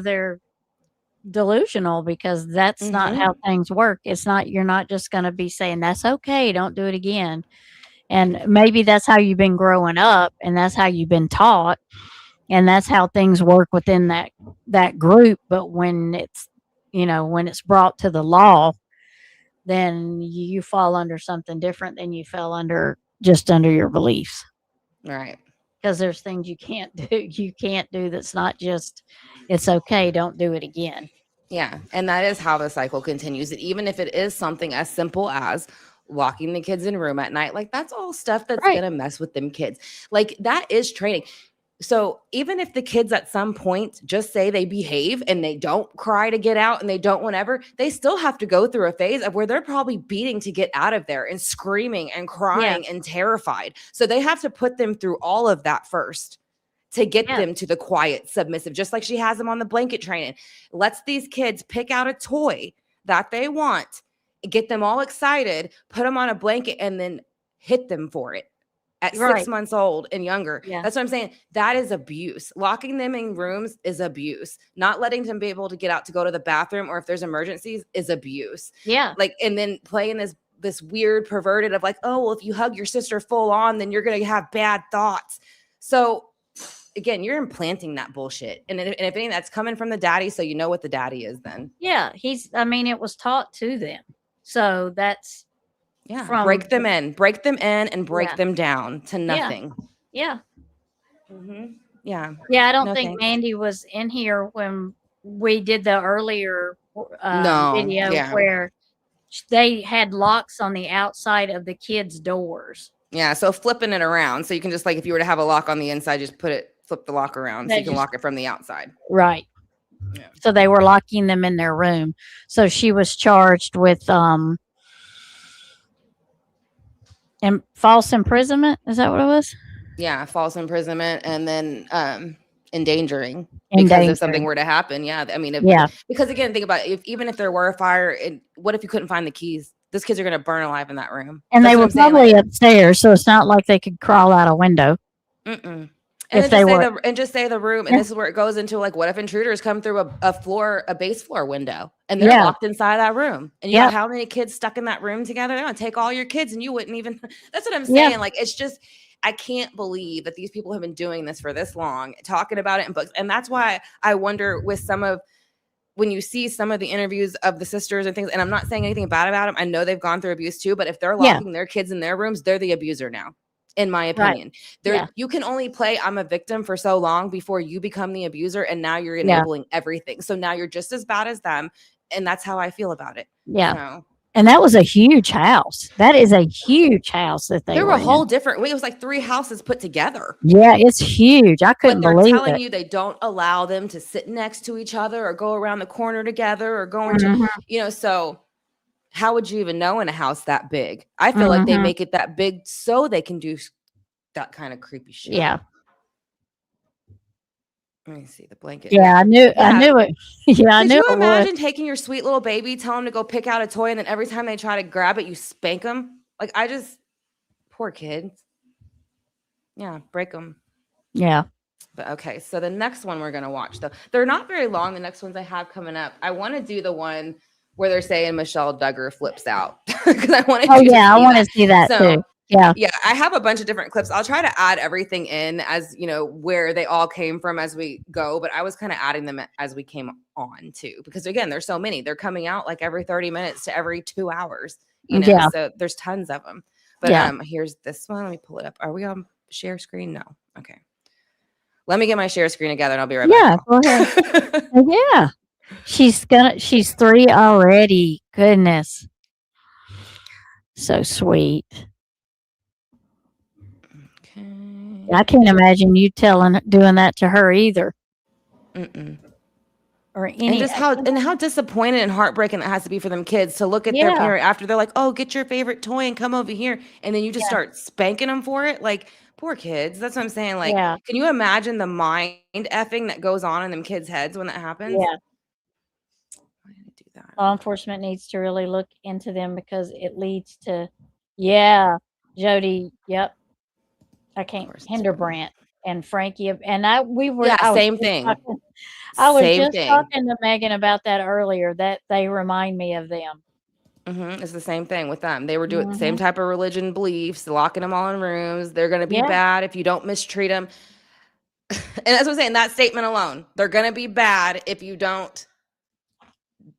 they're delusional, because that's not how things work. It's not, you're not just going to be saying that's okay, don't do it again. And maybe that's how you've been growing up and that's how you've been taught. And that's how things work within that group. But when it's, when it's brought to the law, then you fall under something different than you fell under your beliefs. Right. Because there's things you can't do that's not just, it's okay, don't do it again. Yeah. And that is how the cycle continues. And even if it is something as simple as locking the kids in a room at night, that's all stuff that's going to mess with them kids. That is training. So even if the kids at some point just say they behave and they don't cry to get out and they don't whatever, they still have to go through a phase of where they're probably beating to get out of there and screaming and crying and terrified. So they have to put them through all of that first to get them to the quiet, submissive, just like she has them on the blanket training. Lets these kids pick out a toy that they want, get them all excited, put them on a blanket, and then hit them for it. At 6 months old and younger. Yeah. That's what I'm saying. That is abuse. Locking them in rooms is abuse. Not letting them be able to get out to go to the bathroom or if there's emergencies is abuse. Yeah. And then playing this weird perverted of oh, well, if you hug your sister full on, then you're going to have bad thoughts. So again, you're implanting that bullshit. And if anything, that's coming from the daddy. So you know what the daddy is then. Yeah. It was taught to them. So that's. Yeah, break them in and break them down to nothing. Yeah. Yeah. Yeah, I don't No, think thanks. Mandy was in here when we did the earlier No, video yeah. where they had locks on the outside of the kids' doors. Yeah, so flipping it around. So you can just like, if you were to have a lock on the inside, just flip the lock around so That you can just- lock it from the outside. Right. Yeah. So they were locking them in their room. So she was charged with false imprisonment. Is that what it was? Yeah, false imprisonment and then endangering. Because if something were to happen, yeah. I mean, because again, think about it, even if there were a fire, what if you couldn't find the keys? Those kids are going to burn alive in that room. And That's they what were I'm saying, probably upstairs, so it's not like they could crawl out a window. And If then they were, just say the room, and this is where it goes into like, what if intruders come through a base floor window, and they're locked inside that room, and you got how many kids stuck in that room together? They're gonna take all your kids, and you wouldn't even. That's what I'm saying. Like, it's just, I can't believe that these people have been doing this for this long, talking about it in books, and that's why I wonder with when you see some of the interviews of the sisters and things, and I'm not saying anything bad about them. I know they've gone through abuse too, but if they're locking their kids in their rooms, they're the abuser now. In my opinion, you can only play I'm a victim for so long before you become the abuser, and now you're enabling everything. So now you're just as bad as them, and that's how I feel about it. Yeah. So. And that was a huge house. That is a huge house that they were were a whole in. different. It was like 3 houses put together. Yeah, it's huge. I couldn't But they're believe telling it. you they don't allow them to sit next to each other or go around the corner together or go into, so how would you even know in a house that big? I feel like they make it that big so they can do that kind of creepy shit. Yeah. Let me see the blanket. Yeah, I knew it. Yeah, I Could knew you it imagine would. taking your sweet little baby, tell them to go pick out a toy, and then every time they try to grab it, you spank them? Like, poor kids. Yeah, break them. Yeah. But okay, so the next one we're gonna watch, though, they're not very long. The next ones I have coming up, I want to do the one where they're saying Michelle Duggar flips out because I want to. Oh yeah, I want to see that too. Yeah. Yeah, I have a bunch of different clips. I'll try to add everything in as where they all came from as we go. But I was kind of adding them as we came on too, because again, there's so many. They're coming out like every 30 minutes to every 2 hours. So there's tons of them. But here's this one. Let me pull it up. Are we on share screen? No. Okay. Let me get my share screen together and I'll be right back. Go ahead. Yeah. She's 3 already. Goodness. So sweet. Okay. I can't imagine you doing that to her either. Or any. And just how disappointed and heartbreaking it has to be for them kids to look at their parent after they're like, oh, get your favorite toy and come over here. And then you just start spanking them for it. Like, poor kids. That's what I'm saying. Like, can you imagine the mind effing that goes on in them kids' heads when that happens? Yeah. Why did I do that? Law enforcement needs to really look into them because it leads to, Jody. Yep. I can't. Hinderbrandt and Frankie and we were. Same thing. I was just talking to Megan about that earlier. That they remind me of them. It's the same thing with them. They were doing the same type of religion beliefs, locking them all in rooms. They're going to be bad if you don't mistreat them. And that's what I'm saying. That statement alone, they're going to be bad if you don't.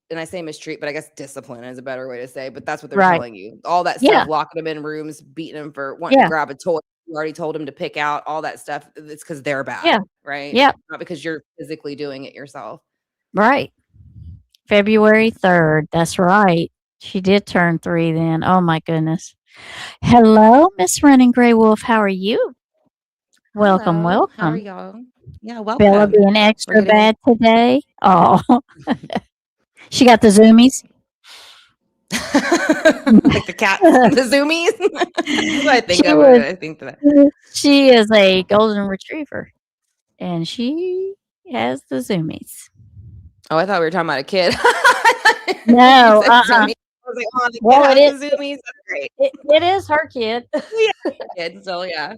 And I say mistreat, but I guess discipline is a better way to say. But that's what they're telling you. All that stuff, locking them in rooms, beating them for wanting to grab a toy. You already told them to pick out all that stuff. It's because they're bad, right? Yeah. Not because you're physically doing it yourself. Right. February 3rd. That's right. She did turn 3 then. Oh my goodness. Hello, Miss Running Gray Wolf. How are you? Welcome, Hello. welcome. How are y'all? Yeah, welcome. Bella being extra bad today. Oh, she got the zoomies. Like the cat, the zoomies. That's what I think of it. I think that she is a golden retriever, and she has the zoomies. Oh, I thought we were talking about a kid. No, I was like, oh, well, it is the zoomies. That's great. It is her kid. Kid, so yeah.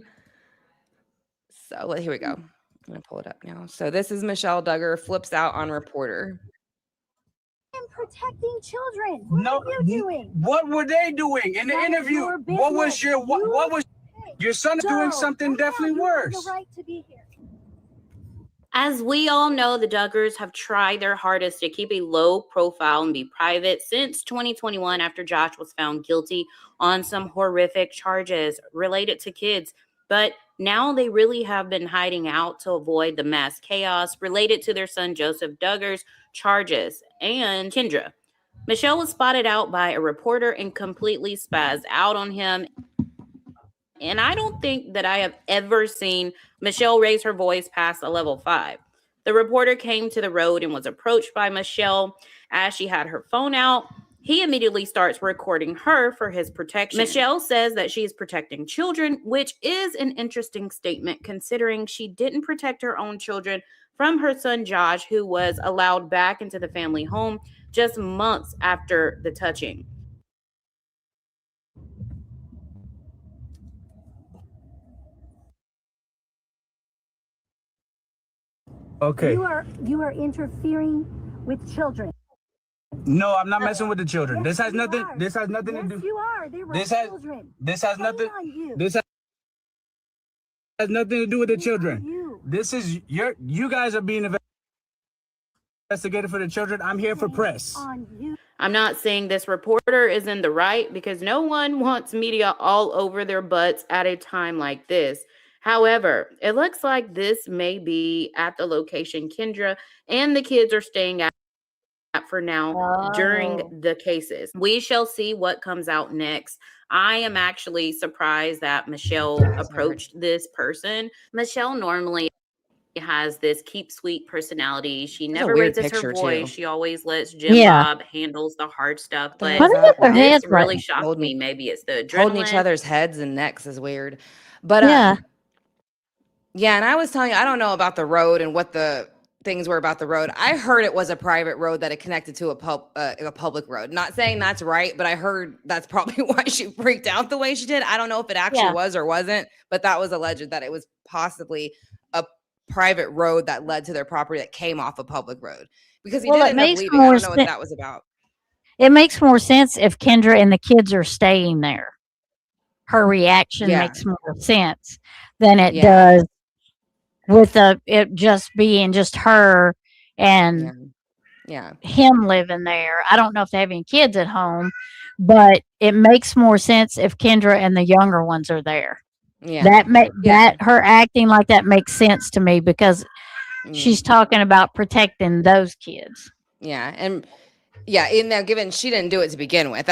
So here we go. I'm gonna pull it up now. So this is Michelle Duggar flips out on reporter. I'm protecting children. What are you doing? What were they doing in the interview? What was your son doing something definitely worse? The right to be here. As we all know, the Duggars have tried their hardest to keep a low profile and be private since 2021 after Josh was found guilty on some horrific charges related to kids. But now they really have been hiding out to avoid the mass chaos related to their son Joseph Duggar's charges. And Kendra. Michelle was spotted out by a reporter and completely spazzed out on him. And I don't think that I have ever seen Michelle raise her voice past a level 5. The reporter came to the road and was approached by Michelle as she had her phone out. He immediately starts recording her for his protection. Michelle says that she is protecting children, which is an interesting statement considering she didn't protect her own children from her son Josh, who was allowed back into the family home just months after the touching. Okay. You are interfering with children. No, I'm not messing with the children. Yes, this has you nothing. are. This has nothing Yes, to do. you are. They were This has. children. This has Shame nothing. on you. This has nothing to do with the Shame on children. you. This is you guys are being investigated for the children. I'm here for press. On you. I'm not saying this reporter is in the right because no one wants media all over their butts at a time like this. However, it looks like this may be at the location Kendra and the kids are staying at for now during the cases. We shall see what comes out next. I am actually surprised that Michelle approached this person. Michelle normally has this keep sweet personality. She There's a never weird raises her picture, voice. too. She always lets Jim Yeah. Bob handles the hard stuff. The But hell is that? their this heads really right. shocked me. Maybe it's the Holding each adrenaline. other's heads and necks is weird. But Yeah. yeah, and I was telling you, I don't know about the road and what the things were about the road. I heard it was a private road that it connected to a public road. Not saying that's right, but I heard that's probably why she freaked out the way she did. I don't know if it actually Yeah. was or wasn't, but that was alleged that it was possibly a private road that led to their property that came off a public road because he Well, did it end up makes leaving. I more don't know what sense. that was about. It makes more sense if Kendra and the kids are staying there. Her reaction Yeah. makes more sense than it Yeah. does with it just being just her and Yeah. him living there. I don't know if they have any kids at home, but it makes more sense if Kendra and the younger ones are there. Yeah. That her acting like that makes sense to me because she's talking about protecting those kids. Yeah. And yeah, in there, given she didn't do it to begin with,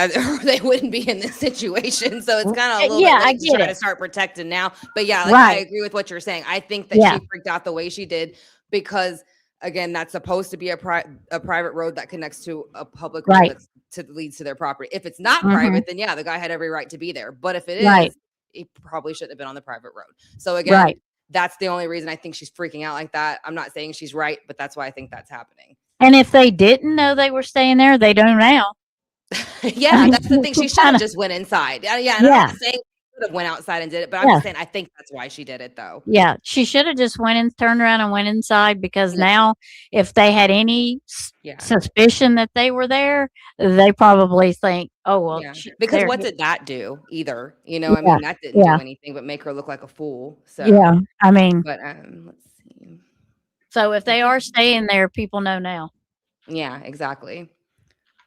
they wouldn't be in this situation. So it's kind of a little Yeah, bit I late to get try it. to start protecting now. But yeah, like I Right. agree with what you're saying. I think that Yeah. she freaked out the way she did because, again, that's supposed to be a private road that connects to a public road Right. that leads to their property. If it's not Mhm. private, then yeah, the guy had every right to be there. But if it Right. is, he probably shouldn't have been on the private road. So again, Right. that's the only reason I think she's freaking out like that. I'm not saying she's right, but that's why I think that's happening. And if they didn't know they were staying there, they do now. Yeah, I mean, that's the thing. She it's should have kinda- just went inside. Yeah, and I'm Yeah. not saying she should have went outside and did it, but I'm Yeah. just saying I think that's why she did it though. Yeah, she should have just went and turned around and went inside because Yeah. now if they had any Yeah. suspicion that they were there, they probably think, oh, well, Yeah. she- Because they're what here. did that do either? You know, I Yeah, mean, that didn't yeah. do anything but make her look like a fool. So Yeah, I mean, but let's see. so if they are staying there, people know now. Yeah, exactly.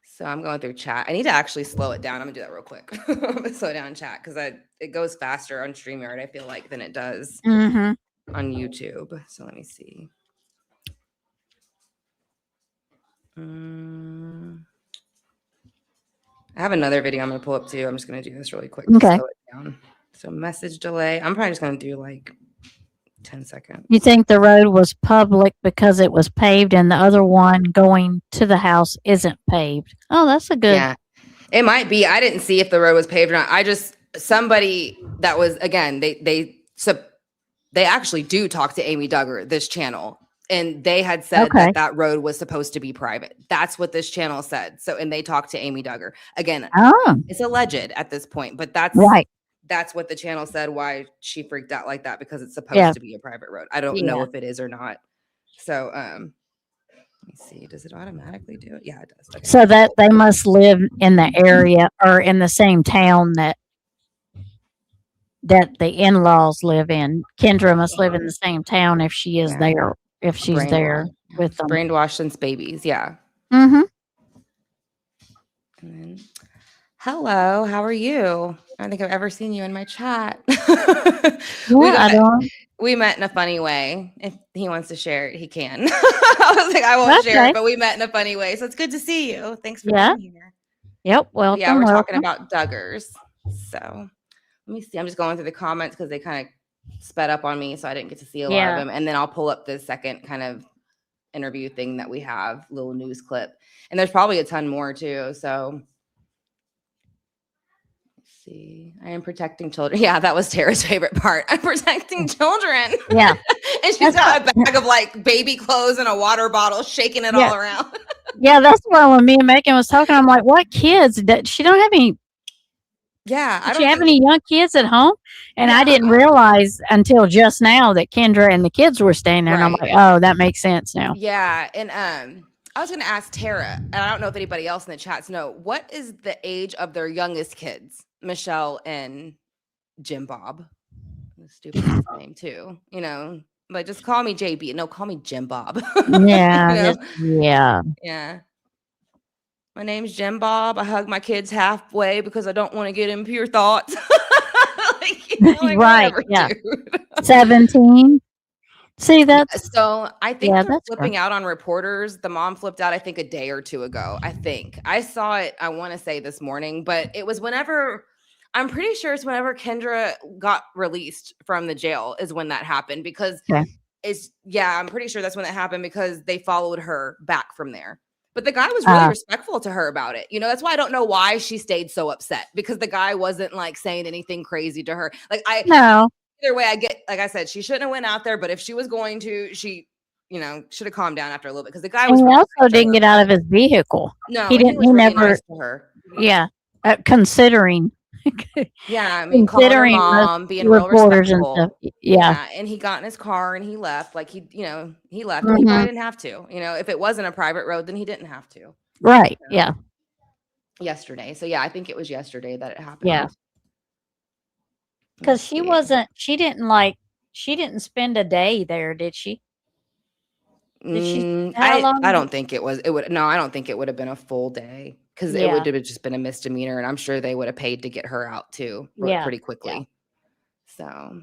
So I'm going through chat. I need to actually slow it down. I'm gonna do that real quick. I'm gonna slow down chat because it goes faster on StreamYard, I feel like, than it does Mhm. on YouTube. So let me see. I have another video I'm gonna pull up too. I'm just gonna do this really quick to Okay. slow it down. So message delay. I'm probably just gonna do like 10 seconds. You think the road was public because it was paved and the other one going to the house isn't paved? Oh, that's a good. Yeah, it might be. I didn't see if the road was paved or not. I just somebody that was again. They actually do talk to Amy Duggar, this channel, and they had said Okay. that road was supposed to be private. That's what this channel said. So, and they talked to Amy Duggar again. Oh, It's alleged at this point, but that's right. That's what the channel said. Why she freaked out like that because it's supposed Yeah. to be a private road. I don't know Yeah. if it is or not. So, let me see. Does it automatically do it? Yeah, it does. Okay. So that they must live in the area or in the same town that the in-laws live in. Kendra must live in the same town if she is Yeah. there. If she's there with them. Brainwashed since babies. Yeah. Mm-hmm. And then, hello, how are you? I don't think I've ever seen you in my chat. I don't. We met in a funny way. If he wants to share it, he can. I was like, I won't share Okay. it, but we met in a funny way. So it's good to see you. Thanks for Yeah. being here. Yep. Welcome. Yeah, we're talking welcome. about Duggars. So let me see. I'm just going through the comments because they kind of sped up on me, so I didn't get to see a lot of them. And then I'll pull up the second kind of interview thing that we have, little news clip. And there's probably a ton more too. So let's see. I am protecting children. Yeah, that was Tara's favorite part. I'm protecting children. Yeah. And she's got a bag of like baby clothes and a water bottle, shaking it all around. Yeah, that's why when me and Megan was talking, I'm like, what kids? She don't have any. Yeah. Does she have any young kids at home? And I didn't realize until just now that Kendra and the kids were staying there. And I'm like, oh, that makes sense now. Yeah. And I was going to ask Tara, and I don't know if anybody else in the chats know, what is the age of their youngest kids? Michelle and Jim Bob. The stupidest name too, you know, but just call me JB. No, call me Jim Bob. Yeah. Yeah. My name's Jim Bob. I hug my kids halfway because I don't want to get impure thoughts. Right. Yeah. 17. See that? So I think they're that's flipping out on reporters. The mom flipped out, I think, a day or two ago. I think I saw it. I want to say this morning, but it was whenever. I'm pretty sure it's whenever Kendra got released from the jail is when that happened because I'm pretty sure that's when that happened because they followed her back from there. But the guy was really respectful to her about it. You know, that's why I don't know why she stayed so upset because the guy wasn't like saying anything crazy to her. Either way, I get, like I said, she shouldn't have went out there, but if she was going to, she, you know, should have calmed down after a little bit because the guy was. And he also didn't get out of his vehicle. No, he didn't. was He really never. nice to her. Yeah, considering. Yeah, I mean, considering calling her mom, being real reporters and respectful. stuff. Yeah. And he got in his car and he left. Like he left. And he probably didn't have to. You know, if it wasn't a private road, then he didn't have to. Right. Yeah. Yesterday. So yeah, I think it was yesterday that it happened. Yeah. Because she didn't spend a day there, did she? Did she? How long? I don't think it was. I don't think it would have been a full day because it would have just been a misdemeanor, and I'm sure they would have paid to get her out too, pretty quickly. So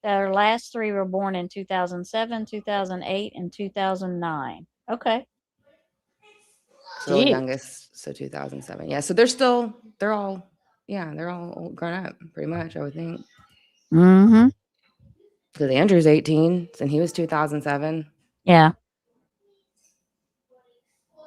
their last three were born in 2007, 2008, and 2009. Okay. So the youngest, so 2007. Yeah. So they're all grown up, pretty much. I would think. Mm-hmm. Because Andrew's 18, and he was 2007. Yeah.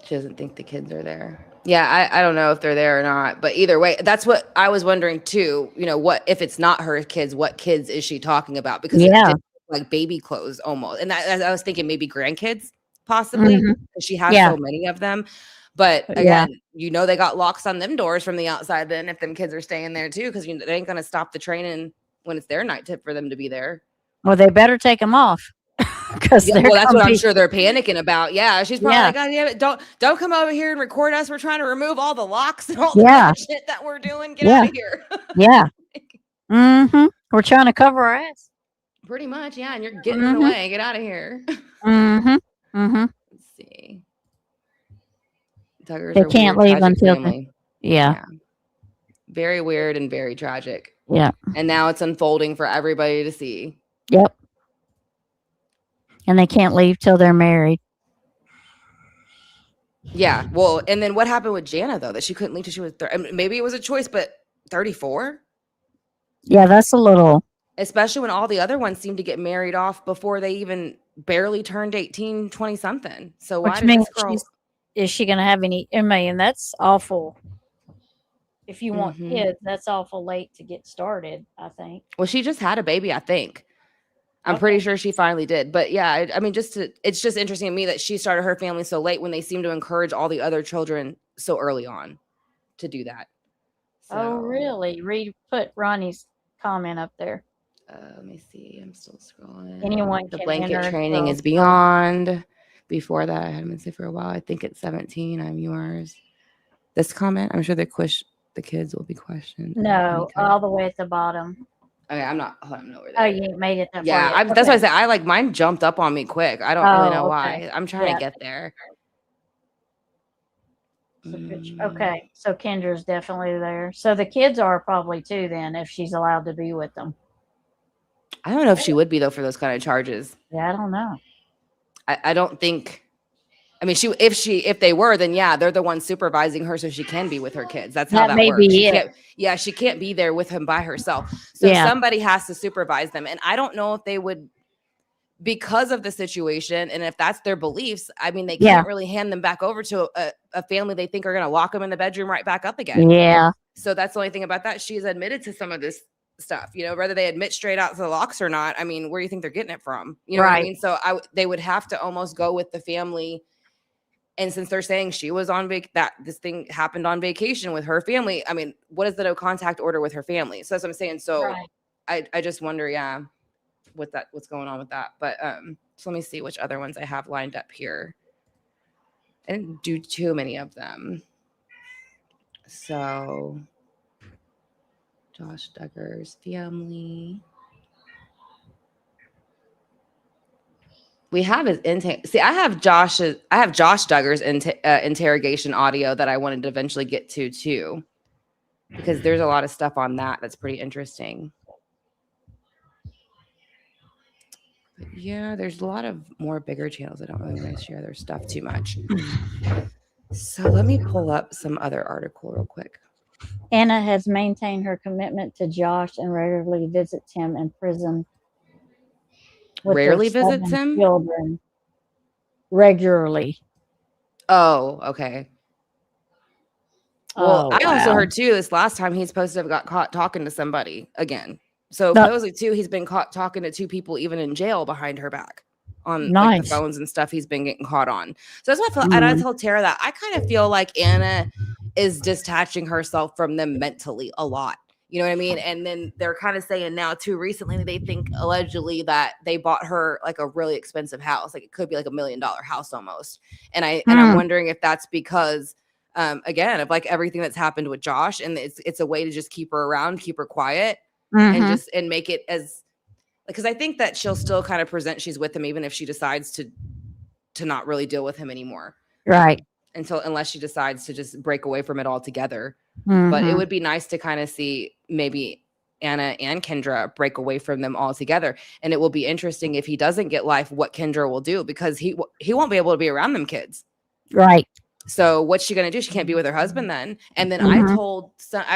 She doesn't think the kids are there. Yeah, I don't know if they're there or not, but either way, that's what I was wondering too. You know, what if it's not her kids? What kids is she talking about? Because it did look like baby clothes almost, and I was thinking maybe grandkids possibly because she has so many of them. But again, you know, they got locks on them doors from the outside. Then if them kids are staying there too, because they ain't gonna stop the training when it's their night tip for them to be there. Well, they better take them off. Because that's what I'm sure they're panicking about. Yeah, she's probably like, God damn it, don't come over here and record us. We're trying to remove all the locks and all the shit that we're doing. Get out of here. Yeah. We're trying to cover our ass. Pretty much, yeah. And you're getting in the way. Get out of here. Let's see. Duggars they are can't weird, leave until yeah. Very weird and very tragic. Yeah. And now it's unfolding for everybody to see. Yep. And they can't leave till they're married. Yeah. Well, and then what happened with Jana though? That she couldn't leave till she was maybe it was a choice, but 34. Yeah, that's a little. Especially when all the other ones seem to get married off before they even barely turned 18, 20 something. So why did this girl? Is she going to have any? I mean, that's awful. If you want kids, that's awful late to get started, I think. Well, she just had a baby, I think. I'm pretty sure she finally did. But yeah, I mean, it's just interesting to me that she started her family so late when they seem to encourage all the other children so early on to do that. So, oh, really? Put Ronnie's comment up there. Let me see. I'm still scrolling. Anyone the can blanket enter, training so. is beyond. Before that, I hadn't been safe for a while. I think it's 17. I'm yours. This comment, I'm sure the kids will be questioned. No, all the way at the bottom. Okay, I'm not. Hold on, over there. Oh, you made it that yeah, far. that's why I said I like mine jumped up on me quick. I don't really know why. Okay. I'm trying to get there. Okay, so Kendra's definitely there. So the kids are probably too then, if she's allowed to be with them. I don't know if she would be though for those kind of charges. Yeah, I don't know. I don't think. I mean, if they were, then yeah, they're the ones supervising her, so she can be with her kids. That's how That that may works. be She it. can't. Yeah, she can't be there with him by herself. So Yeah. somebody has to supervise them, and I don't know if they would, because of the situation, and if that's their beliefs. I mean, they Yeah. can't really hand them back over to a family they think are going to lock them in the bedroom right back up again. Yeah. So that's the only thing about that. She's admitted to some of this stuff, whether they admit straight out to the locks or not. I mean, where do you think they're getting it from? You know what I Right. mean? So they would have to almost go with the family. And since they're saying she was on that this thing happened on vacation with her family, I mean, what is the no contact order with her family? So that's what I'm saying. So Right. I just wonder, yeah, what's going on with that. But so let me see which other ones I have lined up here. I didn't do too many of them. So Josh Duggar's family. We have his see. I have Josh Duggar's interrogation audio that I wanted to eventually get to too, because there's a lot of stuff on that that's pretty interesting. But yeah, there's a lot of more bigger channels. I don't really want to share their stuff too much. So let me pull up some other article real quick. Anna has maintained her commitment to Josh and regularly visits him in prison. Rarely visits him? Children. Regularly. Oh, okay. Well, I also wow. heard too this last time he's supposed to have got caught talking to somebody again. So No. supposedly too, he's been caught talking to two people even in jail behind her back on like the Nice. phones and stuff he's been getting caught on. So that's what I feel. And I told Tara that I kind of feel like Anna is detaching herself from them mentally a lot. You know what I mean? And then they're kind of saying now too recently they think allegedly that they bought her like a really expensive house. Like it could be like $1 million house almost. And I'm wondering if that's because again, of like everything that's happened with Josh, and it's a way to just keep her around, keep her quiet, and make it as, because I think that she'll still kind of present she's with him even if she decides to not really deal with him anymore. Right. Unless she decides to just break away from it altogether. But it would be nice to kind of see maybe Anna and Kendra break away from them altogether. And it will be interesting if he doesn't get life, what Kendra will do, because he won't be able to be around them kids. Right. So what's she going to do? She can't be with her husband then. And then I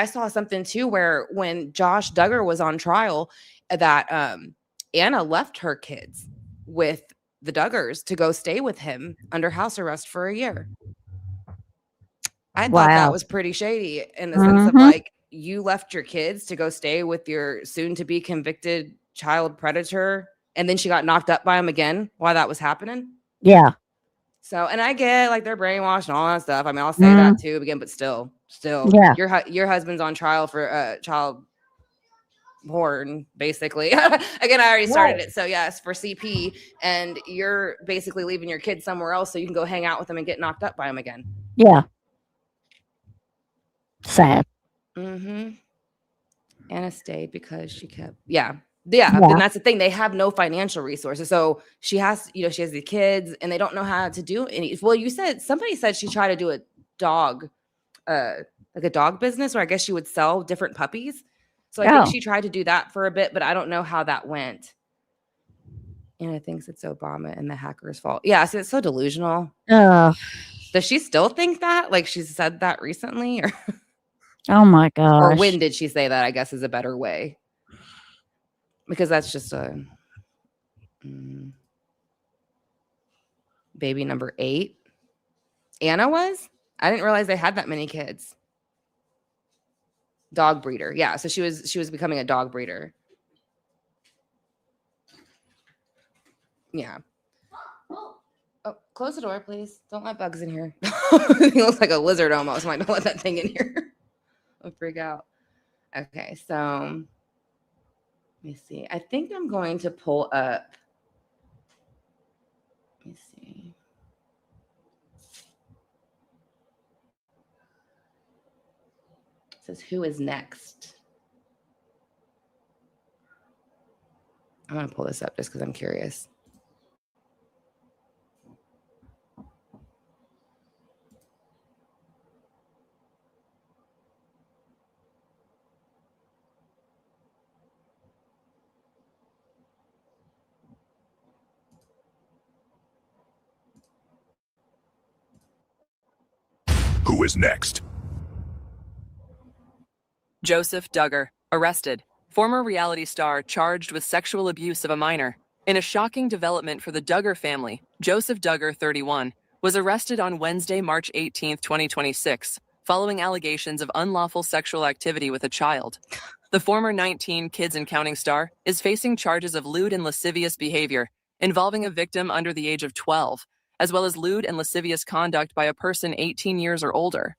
saw something too, where when Josh Duggar was on trial, that Anna left her kids with the Duggars to go stay with him under house arrest for a year. I thought that was pretty shady in the sense of like, you left your kids to go stay with your soon to be convicted child predator. And then she got knocked up by him again while that was happening. Yeah. So, and I get like they're brainwashed and all that stuff. I mean, I'll say that too again, but still, Yeah. your husband's on trial for child porn, basically. Again, I already started it. So yes, for CP, and you're basically leaving your kids somewhere else so you can go hang out with them and get knocked up by them again. Yeah. Sad. Anna stayed because she kept, and that's the thing. They have no financial resources. So she has, she has the kids and they don't know how to do any. Well, somebody said she tried to do a dog, like a dog business, where I guess she would sell different puppies. So I think she tried to do that for a bit, but I don't know how that went. Anna thinks it's Obama and the hacker's fault. Yeah, so it's so delusional. Does she still think that? Like she's said that recently, or oh my gosh. or when did she say that? I guess is a better way, because that's just a baby number 8. Anna was. I didn't realize they had that many kids. Dog breeder, yeah. So she was becoming a dog breeder. Yeah. Oh, close the door, please. Don't let bugs in here. He looks like a lizard almost. Might not let that thing in here. I'll freak out. Okay, so let me see. I think I'm going to pull up. Let me see. It says, who is next? I'm going to pull this up just because I'm curious. Who is next? Joseph Duggar, arrested. Former reality star charged with sexual abuse of a minor. In a shocking development for the Duggar family, Joseph Duggar, 31, was arrested on Wednesday, March 18, 2026, following allegations of unlawful sexual activity with a child. The former 19 Kids and Counting star is facing charges of lewd and lascivious behavior involving a victim under the age of 12, as well as lewd and lascivious conduct by a person 18 years or older.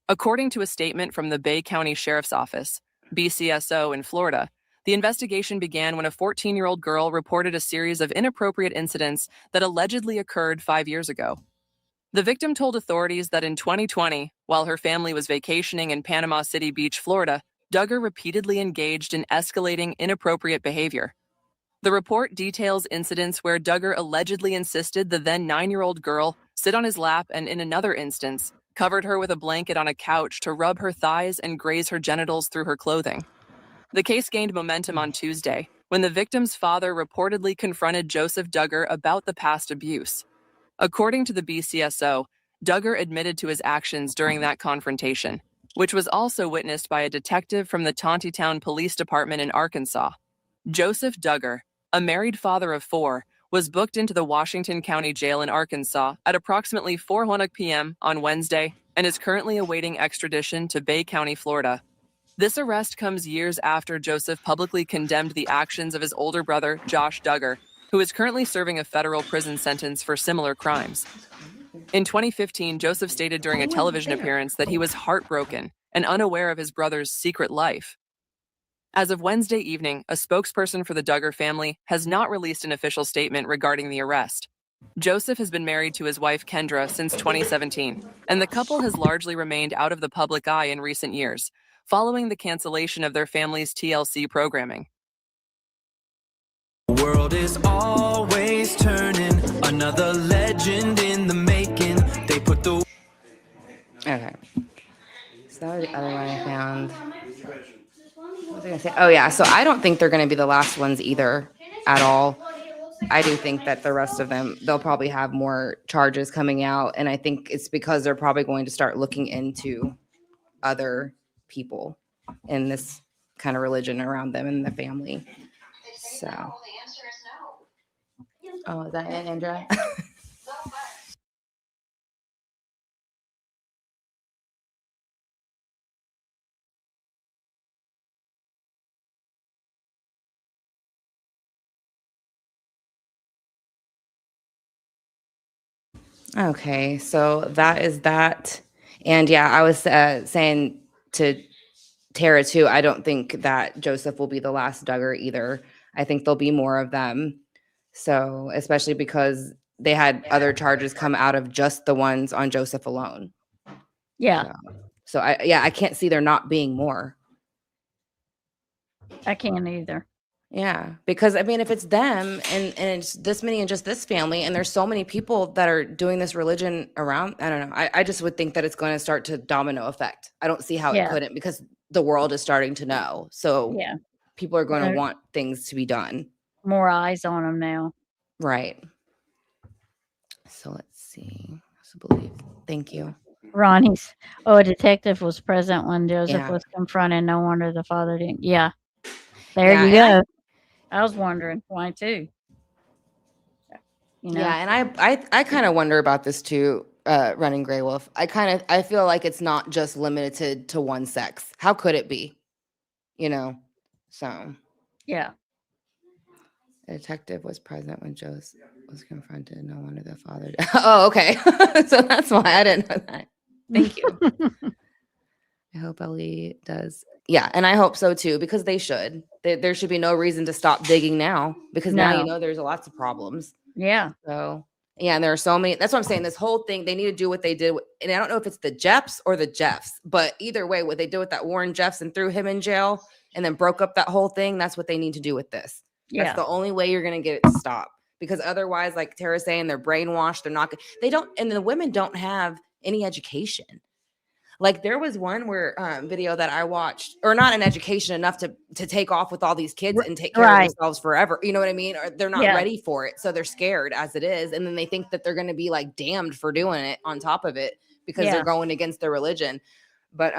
According to a statement from the Bay County Sheriff's Office, BCSO in Florida, the investigation began when a 14-year-old girl reported a series of inappropriate incidents that allegedly occurred 5 years ago. The victim told authorities that in 2020, while her family was vacationing in Panama City Beach, Florida, Duggar repeatedly engaged in escalating inappropriate behavior. The report details incidents where Duggar allegedly insisted the then 9-year-old girl sit on his lap and, in another instance, covered her with a blanket on a couch to rub her thighs and graze her genitals through her clothing. The case gained momentum on Tuesday when the victim's father reportedly confronted Joseph Duggar about the past abuse. According to the BCSO, Duggar admitted to his actions during that confrontation, which was also witnessed by a detective from the Tontitown Police Department in Arkansas. Joseph Duggar, a married father of 4, was booked into the Washington County Jail in Arkansas at approximately 4:00 p.m. on Wednesday and is currently awaiting extradition to Bay County, Florida. This arrest comes years after Joseph publicly condemned the actions of his older brother, Josh Duggar, who is currently serving a federal prison sentence for similar crimes. In 2015, Joseph stated during a television appearance that he was heartbroken and unaware of his brother's secret life. As of Wednesday evening, a spokesperson for the Duggar family has not released an official statement regarding the arrest. Joseph has been married to his wife Kendra since 2017, and the couple has largely remained out of the public eye in recent years, following the cancellation of their family's TLC programming. The world is always turning, another legend in the making. They put the... Okay. So that was the other one I found. What was I gonna say? Oh yeah, so I don't think they're gonna be the last ones either at all. I do think that the rest of them, they'll probably have more charges coming out, and I think it's because they're probably going to start looking into other people in this kind of religion around them and the family. So, oh, is that it, Andrea? Okay, so that is that. And yeah, I was saying to Tara too, I don't think that Joseph will be the last Duggar either. I think there'll be more of them. So, especially because they had other charges come out of just the ones on Joseph alone. Yeah. So I can't see there not being more. I can't either. Yeah, because I mean, if it's them and it's this many and just this family, and there's so many people that are doing this religion around, I don't know. I just would think that it's going to start to domino effect. I don't see how it couldn't, because the world is starting to know. So people are going to want things to be done. More eyes on them now. Right. So let's see. I believe. Thank you. Ronnie's. Oh, a detective was present when Joseph Yeah. was confronted. No wonder the father didn't. Yeah. There Yeah, you and go. I was wondering why too. You know? Yeah, and I kind of wonder about this too, Running Grey Wolf. I feel like it's not just limited to one sex. How could it be? You know? So Yeah. the detective was present when Joseph was confronted. No wonder the father did. Oh, okay. So that's why I didn't know that. Thank you. I hope Ellie does. Yeah, and I hope so too, because they should. There should be no reason to stop digging now, because now you know there's lots of problems. Yeah. So yeah, and there are so many. That's what I'm saying. This whole thing, they need to do what they did. And I don't know if it's the Jeffs or the Jeffs, but either way, what they did with that Warren Jeffs and threw him in jail and then broke up that whole thing, that's what they need to do with this. Yeah. That's the only way you're going to get it to stop. Because otherwise, like Tara's saying, they're brainwashed. They're not, they don't, and the women don't have any education. Like there was one video that I watched, or not an education enough to take off with all these kids and take care of themselves forever. You know what I mean? Or they're not ready for it. So they're scared as it is. And then they think that they're going to be like damned for doing it on top of it. because Yeah. they're going against their religion. But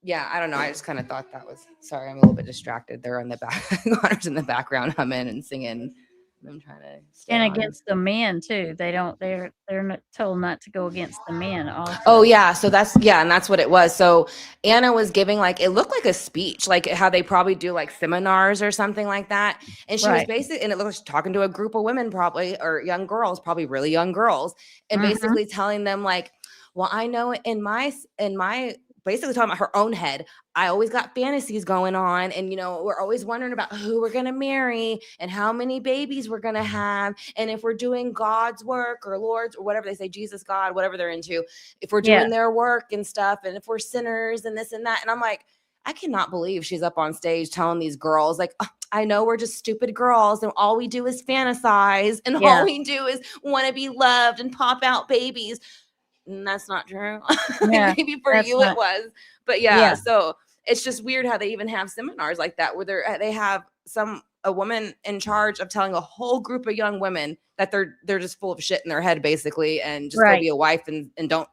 yeah, I don't know. I just kind of thought that was, sorry, I'm a little bit distracted. They're in the back, Connor's in the background humming and singing. I'm trying to stay And on. against the men too. They're not told not to go against the men also. Oh yeah, so and that's what it was. So Anna was giving like, it looked like a speech, like how they probably do like seminars or something like that. And she was Right. basically, and it looked like she was talking to a group of women probably, or young girls, probably really young girls, and basically telling them like, well, I know in my basically talking about her own head, I always got fantasies going on, and we're always wondering about who we're gonna marry and how many babies we're gonna have, and if we're doing God's work or Lord's or whatever they say, Jesus, God, whatever they're into, if we're doing their work and stuff, and if we're sinners and this and that. And I'm like, I cannot believe she's up on stage telling these girls like, "Oh, I know we're just stupid girls and all we do is fantasize and all we do is want to be loved and pop out babies." And that's not true. Yeah, Maybe for that's you not- it was, but so it's just weird how they even have seminars like that where they have a woman in charge of telling a whole group of young women that they're just full of shit in their head basically, and just go be a wife and don't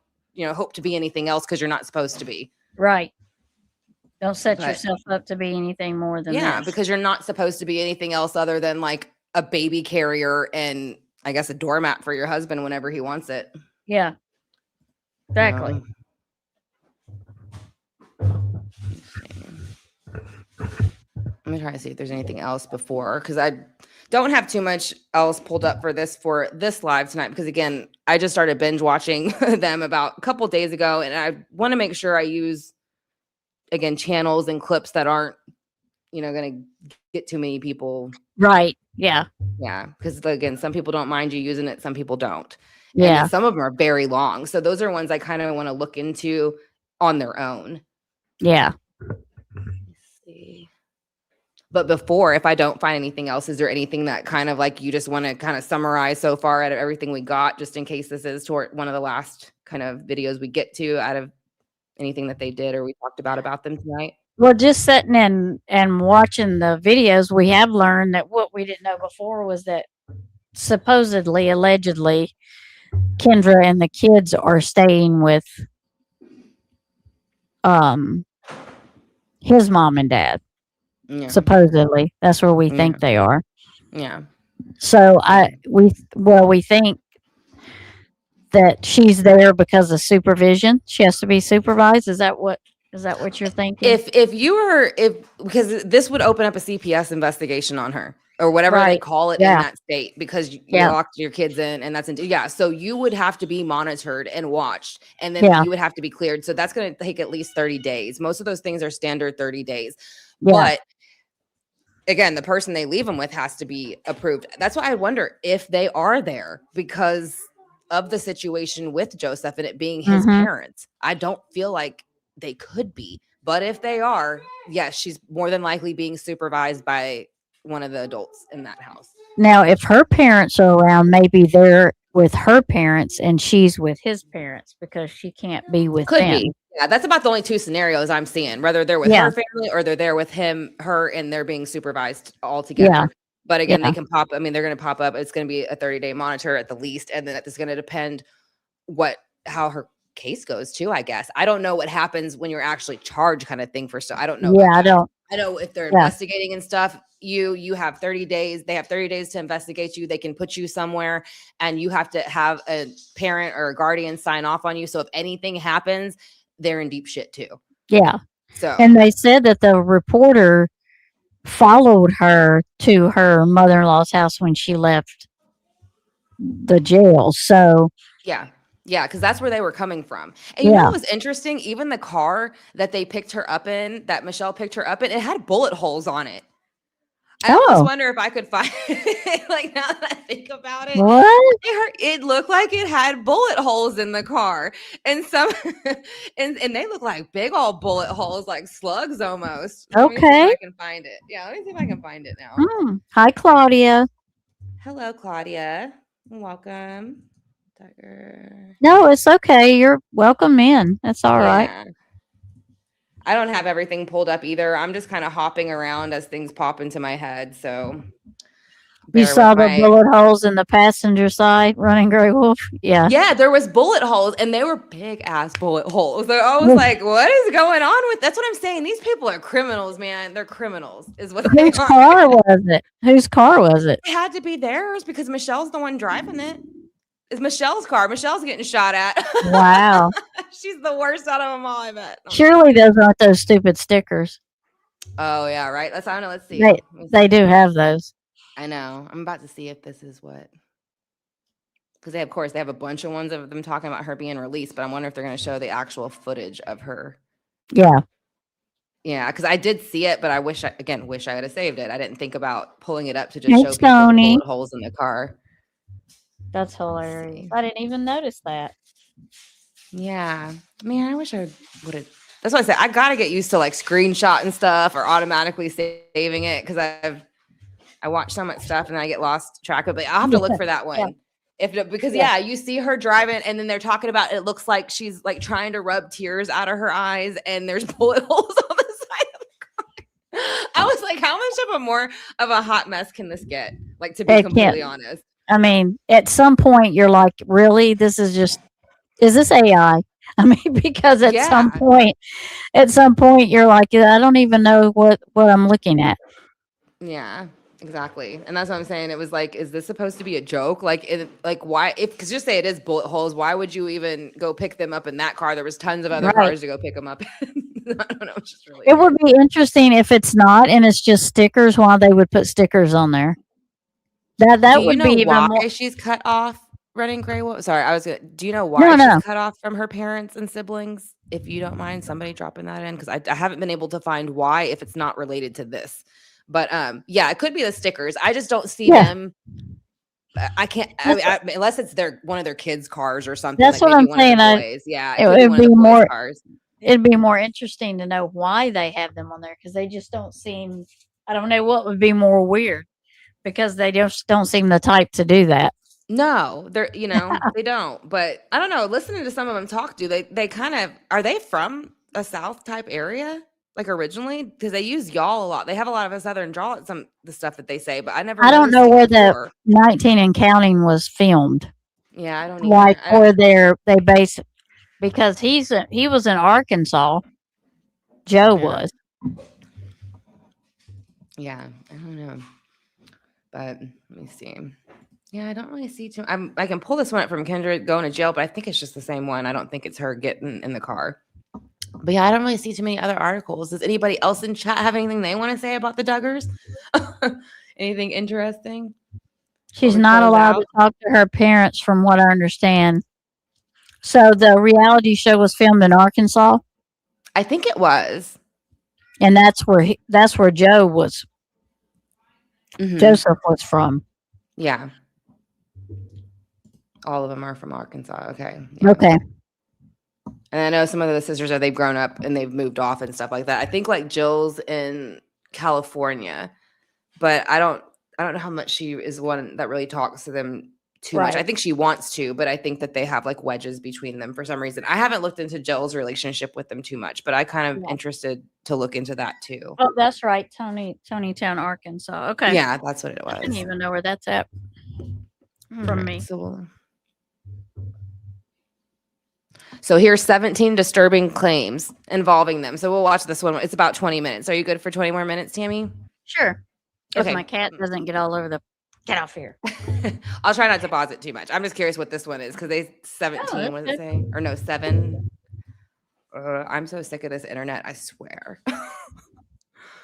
hope to be anything else because you're not supposed to be. Right. Don't set yourself up to be anything more than this. Because you're not supposed to be anything else other than like a baby carrier and I guess a doormat for your husband whenever he wants it. Yeah. Exactly. Let me try to see if there's anything else before, because I don't have too much else pulled up for this live tonight, because again, I just started binge watching them about a couple days ago, and I want to make sure I use again channels and clips that aren't going to get too many people. Right. Yeah. Yeah, because again, some people don't mind you using it, some people don't. Yeah. And some of them are very long. So those are ones I kind of want to look into on their own. Yeah. Let's see. But before, if I don't find anything else, is there anything that kind of like you just want to kind of summarize so far out of everything we got, just in case this is toward one of the last kind of videos we get to out of anything that they did or we talked about them tonight? Well, just sitting and watching the videos, we have learned that what we didn't know before was that supposedly, allegedly, Kendra and the kids are staying with his mom and dad. Yeah. Supposedly, that's where we think they are. Yeah. So we think that she's there because of supervision. She has to be supervised. Is that what you're thinking? Because this would open up a CPS investigation on her or whatever they call it in that state, because you locked your kids in, and so you would have to be monitored and watched, and then you would have to be cleared. So that's going to take at least 30 days. Most of those things are standard 30 days. But again, the person they leave them with has to be approved. That's why I wonder if they are there because of the situation with Joseph and it being his parents. I don't feel like they could be, but if they are, yes, she's more than likely being supervised by one of the adults in that house. Now, if her parents are around, maybe they're with her parents and she's with his parents because she can't be with them. Be. Yeah, that's about the only two scenarios I'm seeing, whether they're with her family or they're there with her, and they're being supervised all together. Yeah. But again, they can pop. I mean, they're going to pop up. It's going to be a 30-day monitor at the least, and then it's going to depend how her case goes too. I guess I don't know what happens when you're actually charged, kind of thing. For stuff, I don't know. Yeah, I don't. I know if they're investigating and stuff. You have 30 days. They have 30 days to investigate you. They can put you somewhere, and you have to have a parent or a guardian sign off on you. So if anything happens, they're in deep shit too. Yeah. So, and they said that the reporter followed her to her mother-in-law's house when she left the jail. So yeah, because that's where they were coming from. And you know what was interesting? Even the car that they picked her up in, that Michelle picked her up in, it had bullet holes on it. I almost wonder if I could find it, like now that I think about it. What? It looked like it had bullet holes in the car. And and they look like big old bullet holes, like slugs almost. Let me see if I can find it. Yeah, let me see if I can find it now. Hi, Claudia. Hello, Claudia. Welcome. Duggar. No, it's okay. You're welcome in. That's all right. I don't have everything pulled up either. I'm just kind of hopping around as things pop into my head. So You bear saw with the my bullet holes in the passenger side running Grey Wolf? Yeah. Yeah, there was bullet holes, and they were big ass bullet holes. So I was like, "What is going on with?" That's what I'm saying. These people are criminals, man. They're criminals, is what they Whose are. car was it? Whose car was it? It had to be theirs because Michelle's the one driving it. It's Michelle's car. Michelle's getting shot at. Wow. She's the worst out of them all, I bet. Surely those aren't those stupid stickers. Oh yeah, right. I don't know. Let's see. They do have those. I know. I'm about to see if this is what. Because of course, they have a bunch of ones of them talking about her being released, but I wonder if they're going to show the actual footage of her. Yeah. Yeah, because I did see it, but I wish I would have saved it. I didn't think about pulling it up to just Hey, show people the Tony. bullet holes in the car. That's hilarious. I didn't even notice that. Yeah, man, I wish I would have. That's what I said. I gotta get used to like screenshotting stuff or automatically saving it because I watch so much stuff and then I get lost track of it. I'll have to look for that one. Yeah. Because Yeah. you see her driving and then they're talking about it looks like she's like trying to rub tears out of her eyes and there's bullet holes on the side of the car. I was like, how much more of a hot mess can this get? Like, to be It completely can't. honest. I mean, at some point, you're like, really? This is just, is this AI? I mean, because at some point, you're like, I don't even know what I'm looking at. Yeah, exactly. And that's what I'm saying. It was like, is this supposed to be a joke? Like, why? Because just say it is bullet holes. Why would you even go pick them up in that car? There was tons of other Right. cars to go pick them up. I don't know. It's just really. It would be interesting if it's not and it's just stickers. Why they would put stickers on there? That Do you would know be even why more. she's cut off running Grey Wolf? Sorry, do you know why No, she's no. cut off from her parents and siblings? If you don't mind somebody dropping that in, because I haven't been able to find why if it's not related to this. But yeah, it could be the stickers. I just don't see them. I can't unless it's one of their kids' cars or something. That's like what I'm maybe one of saying. the boys. Yeah, It could be would one of be the boys' more. cars. It'd be more interesting to know why they have them on there because they just don't seem. I don't know what would be more weird because they just don't seem the type to do that. No, they're they don't. But I don't know. Listening to some of them talk, they kind of are they from a South type area? Like originally, because they use y'all a lot. They have a lot of a Southern drawl at the stuff that they say, but I never. I don't know where the before. 19 and Counting was filmed. Yeah, I don't Like either. where they base it because he was in Arkansas. Joe was. Yeah, I don't know. But let me see. Yeah, I don't really see too. I can pull this one up from Kendra going to jail, but I think it's just the same one. I don't think it's her getting in the car. But yeah, I don't really see too many other articles. Does anybody else in chat have anything they want to say about the Duggars? Anything interesting? She's not allowed to talk to her parents, from what I understand. So the reality show was filmed in Arkansas. I think it was, and that's where Joe was. Mm-hmm. Joseph was from. Yeah, all of them are from Arkansas. Okay. Yeah. Okay. And I know some of the sisters they've grown up and they've moved off and stuff like that. I think like Jill's in California, but I don't know how much she is one that really talks to them too much. I think she wants to, but I think that they have like wedges between them for some reason. I haven't looked into Jill's relationship with them too much, but I kind of interested to look into that too. Oh, that's right. Tonytown, Arkansas. Okay. Yeah, that's what it was. I didn't even know where that's at from me. So here's 17 disturbing claims involving them. So we'll watch this one. It's about 20 minutes. Are you good for 20 more minutes, Tammy? Sure. If Okay. my cat doesn't get all over the get off here. I'll try not to pause it too much. I'm just curious what this one is because they 17. What does it say? Or no, 7. I'm so sick of this internet. I swear.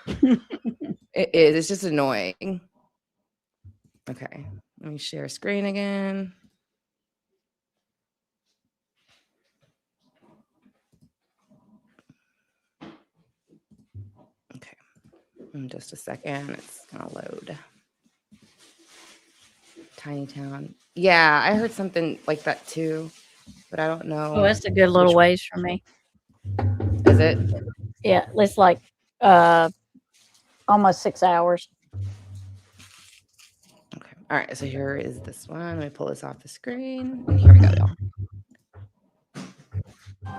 It is. It's just annoying. Okay. Let me share screen again. Okay. In just a second. It's going to load. Tiny town. Yeah, I heard something like that too, but I don't know. Oh, that's a good little ways for me. Is it? Yeah, it's like almost 6 hours. Okay. All right. So here is this one. Let me pull this off the screen. And here we go, y'all.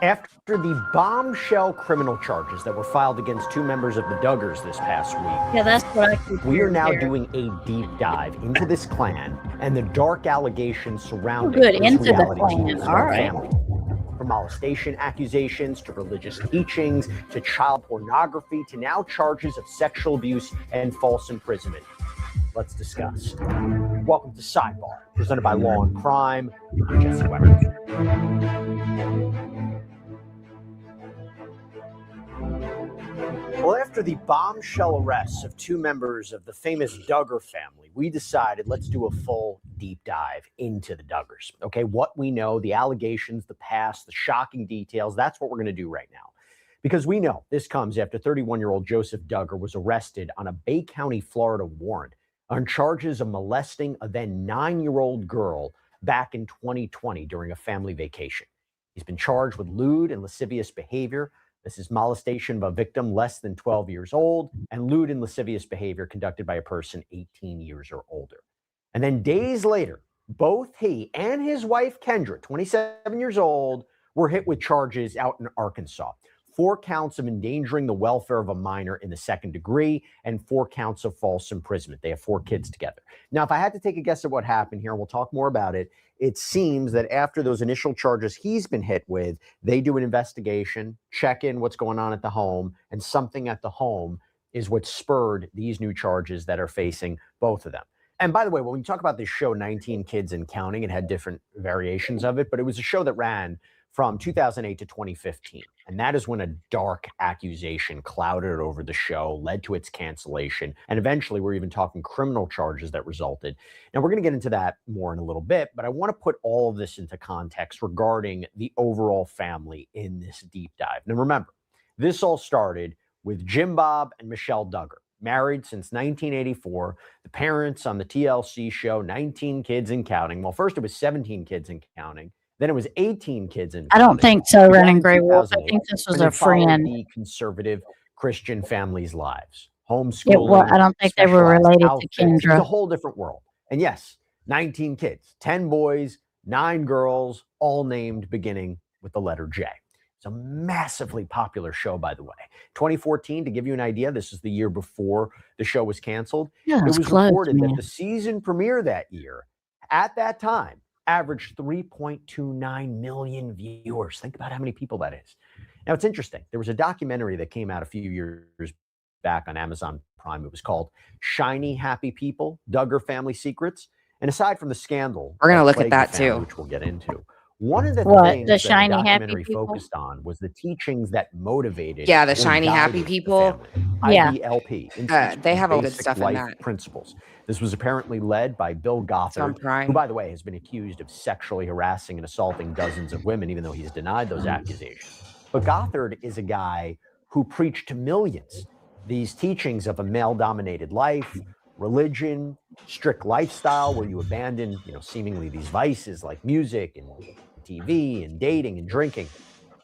After the bombshell criminal charges that were filed against two members of the Duggars this past week, Yeah, that's what I keep we are hearing now here. doing a deep dive into this clan and the dark allegations surrounding Good, this into the reality clan. TV All star right. family. From molestation accusations to religious teachings to child pornography to now charges of sexual abuse and false imprisonment. Let's discuss. Welcome to Sidebar, presented by Law and Crime. I'm Jesse Weber. Well, after the bombshell arrests of two members of the famous Duggar family, we decided let's do a full deep dive into the Duggars. Okay, what we know, the allegations, the past, the shocking details, that's what we're going to do right now. Because we know this comes after 31-year-old Joseph Duggar was arrested on a Bay County, Florida warrant on charges of molesting a then 9-year-old girl back in 2020 during a family vacation. He's been charged with lewd and lascivious behavior. This is molestation of a victim less than 12 years old and lewd and lascivious behavior conducted by a person 18 years or older. And then days later, both he and his wife, Kendra, 27 years old, were hit with charges out in Arkansas. 4 counts of endangering the welfare of a minor in the second degree and 4 counts of false imprisonment. They have 4 kids together. Now, if I had to take a guess at what happened here, and we'll talk more about it, it seems that after those initial charges he's been hit with, they do an investigation, check in what's going on at the home, and something at the home is what spurred these new charges that are facing both of them. And by the way, when we talk about this show, 19 Kids and Counting, it had different variations of it, but it was a show that ran from 2008 to 2015. And that is when a dark accusation clouded over the show, led to its cancellation. And eventually we're even talking criminal charges that resulted. Now we're going to get into that more in a little bit, but I want to put all of this into context regarding the overall family in this deep dive. Now remember, this all started with Jim Bob and Michelle Duggar, married since 1984. The parents on the TLC show, 19 Kids and Counting. Well, first it was 17 Kids and Counting. Then it was 18 kids in. I don't think so, Running Gray Wolf. I think this was a friend. The conservative Christian families' lives, homeschooling. Well, I don't think they were related outfits. to Kendra. It's a whole different world. And yes, 19 kids, 10 boys, 9 girls, all named beginning with the letter J. It's a massively popular show, by the way. 2014, to give you an idea, this is the year before the show was canceled. Yeah, it was close, reported man. that the season premiere that year, at that time, averaged 3.29 million viewers. Think about how many people that is. Now, it's interesting. There was a documentary that came out a few years back on Amazon Prime. It was called Shiny Happy People, Duggar Family Secrets. And aside from the scandal, We're gonna look at plagued the that family, too. which we'll get into. One of the What, things the that Shiny the Happy documentary People? focused on was the teachings that motivated. Yeah, the or Shiny Happy guided the People. family. Yeah. IBLP. They have all good Basic stuff in Life that. Principles. This was apparently led by Bill It's on Gothard, who, Prime. by the way, has been accused of sexually harassing and assaulting dozens of women, even though he's denied those accusations. But Gothard is a guy who preached to millions these teachings of a male-dominated life, religion, strict lifestyle, where you abandon, seemingly these vices like music and TV and dating and drinking.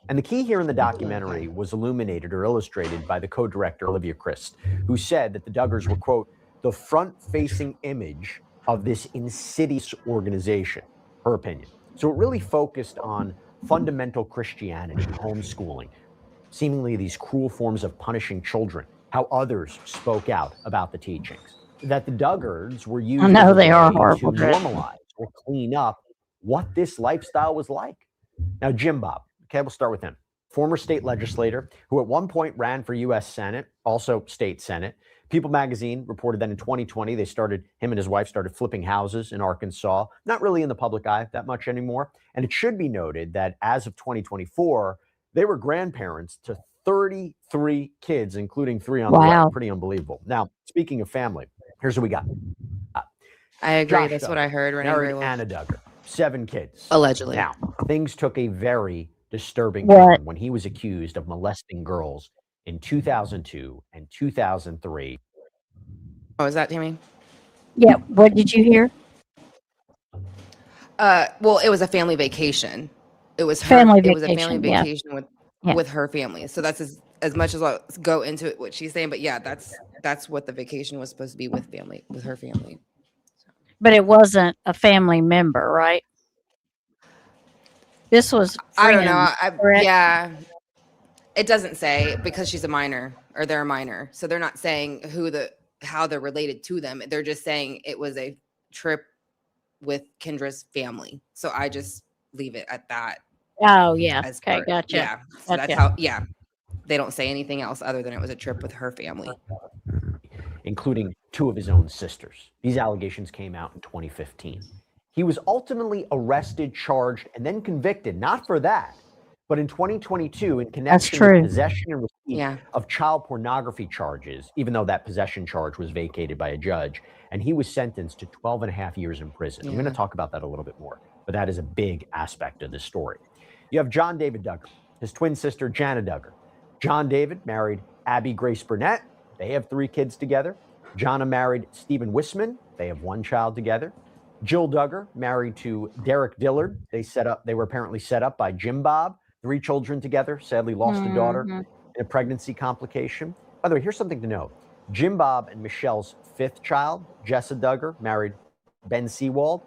And the key here in the documentary was illuminated or illustrated by the co-director, Olivia Christ, who said that the Duggars were, quote, the front-facing image of this insidious organization, her opinion. So it really focused on fundamental Christianity, homeschooling, seemingly these cruel forms of punishing children, how others spoke out about the teachings, that the Duggars were used know as a they are way horrible, to Chris. normalize or clean up what this lifestyle was like. Now, Jim Bob, okay, we'll start with him. Former state legislator who at one point ran for U.S. Senate, also state Senate. People magazine reported that in 2020, him and his wife started flipping houses in Arkansas, not really in the public eye that much anymore. And it should be noted that as of 2024, they were grandparents to 33 kids, including 3 on the way. Wow. Pretty unbelievable. Now, speaking of family, here's what we got. I agree. Josh That's Duggar what I heard. Running married Gray Wolf. Anna Duggar, 7 kids. Allegedly. Now, things took a very disturbing What? turn when he was accused of molesting girls in 2002 and 2003. Oh, is that Tammy? Yeah. What did you hear? Well, it was a family vacation. It was her. Family It was a family vacation, yeah. vacation Yeah. with her family. So that's as much as I'll go into it, what she's saying. But yeah, that's what the vacation was supposed to be with her family. But it wasn't a family member, right? This was I don't know. friends, correct? Yeah, it doesn't say because she's a minor or they're a minor, so they're not saying how they're related to them. They're just saying it was a trip with Kendra's family. So I just leave it at that. Oh, yeah. As Okay, far- gotcha. Yeah, so that's Gotcha. how. Yeah, they don't say anything else other than it was a trip with her family, including 2 of his own sisters. These allegations came out in 2015. He was ultimately arrested, charged, and then convicted, not for that, but in 2022 in connection true. with possession and receipt Yeah. of child pornography charges, even though that possession charge was vacated by a judge, and he was sentenced to 12 and a half years in prison. I'm going to Yeah. talk about that a little bit more, but that is a big aspect of this story. You have John David Duggar, his twin sister, Jana Duggar. John David married Abby Grace Burnett. They have 3 kids together. Jana married Stephen Wisman. They have 1 child together. Jill Duggar married to Derek Dillard. They were apparently set up by Jim Bob. 3 children together, sadly lost a daughter in a pregnancy complication. By the way, here's something to note. Jim Bob and Michelle's 5th child, Jessa Duggar, married Ben Seawald.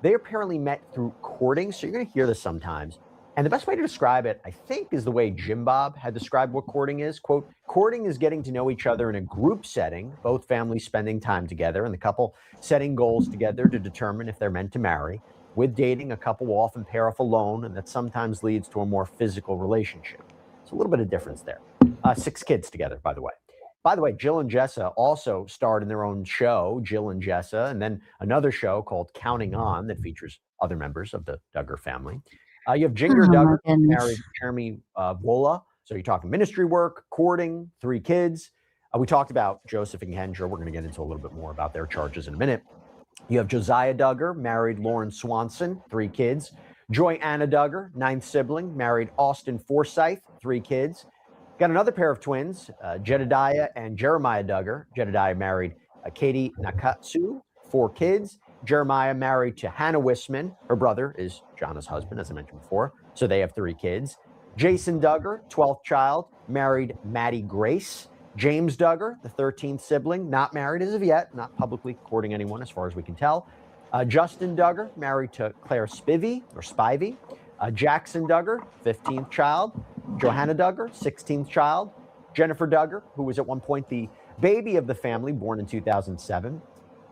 They apparently met through courting, so you're going to hear this sometimes. And the best way to describe it, I think, is the way Jim Bob had described what courting is. Quote, courting is getting to know each other in a group setting, both families spending time together and the couple setting goals together to determine if they're meant to marry. With dating, a couple will often pair off alone, and that sometimes leads to a more physical relationship. It's a little bit of difference there. 6 kids together, by the way. By the way, Jill and Jessa also starred in their own show, Jill and Jessa, and then another show called Counting On that features other members of the Duggar family. You have Jinger Duggar, married Jeremy Wola. So you're talking ministry work, courting, 3 kids. We talked about Joseph and Kendra. We're going to get into a little bit more about their charges in a minute. You have Josiah Duggar, married Lauren Swanson, 3 kids. Joy Anna Duggar, 9th sibling, married Austin Forsyth, 3 kids. Got another pair of twins, Jedediah and Jeremiah Duggar. Jedediah married Katie Nakatsu, 4 kids. Jeremiah married to Hannah Wisman. Her brother is Jana's husband, as I mentioned before. So they have 3 kids. Jason Duggar, 12th child, married Maddie Grace. James Duggar, the 13th sibling, not married as of yet, not publicly courting anyone as far as we can tell. Justin Duggar, married to Claire Spivey. Jackson Duggar, 15th child. Johanna Duggar, 16th child. Jennifer Duggar, who was at one point the baby of the family, born in 2007.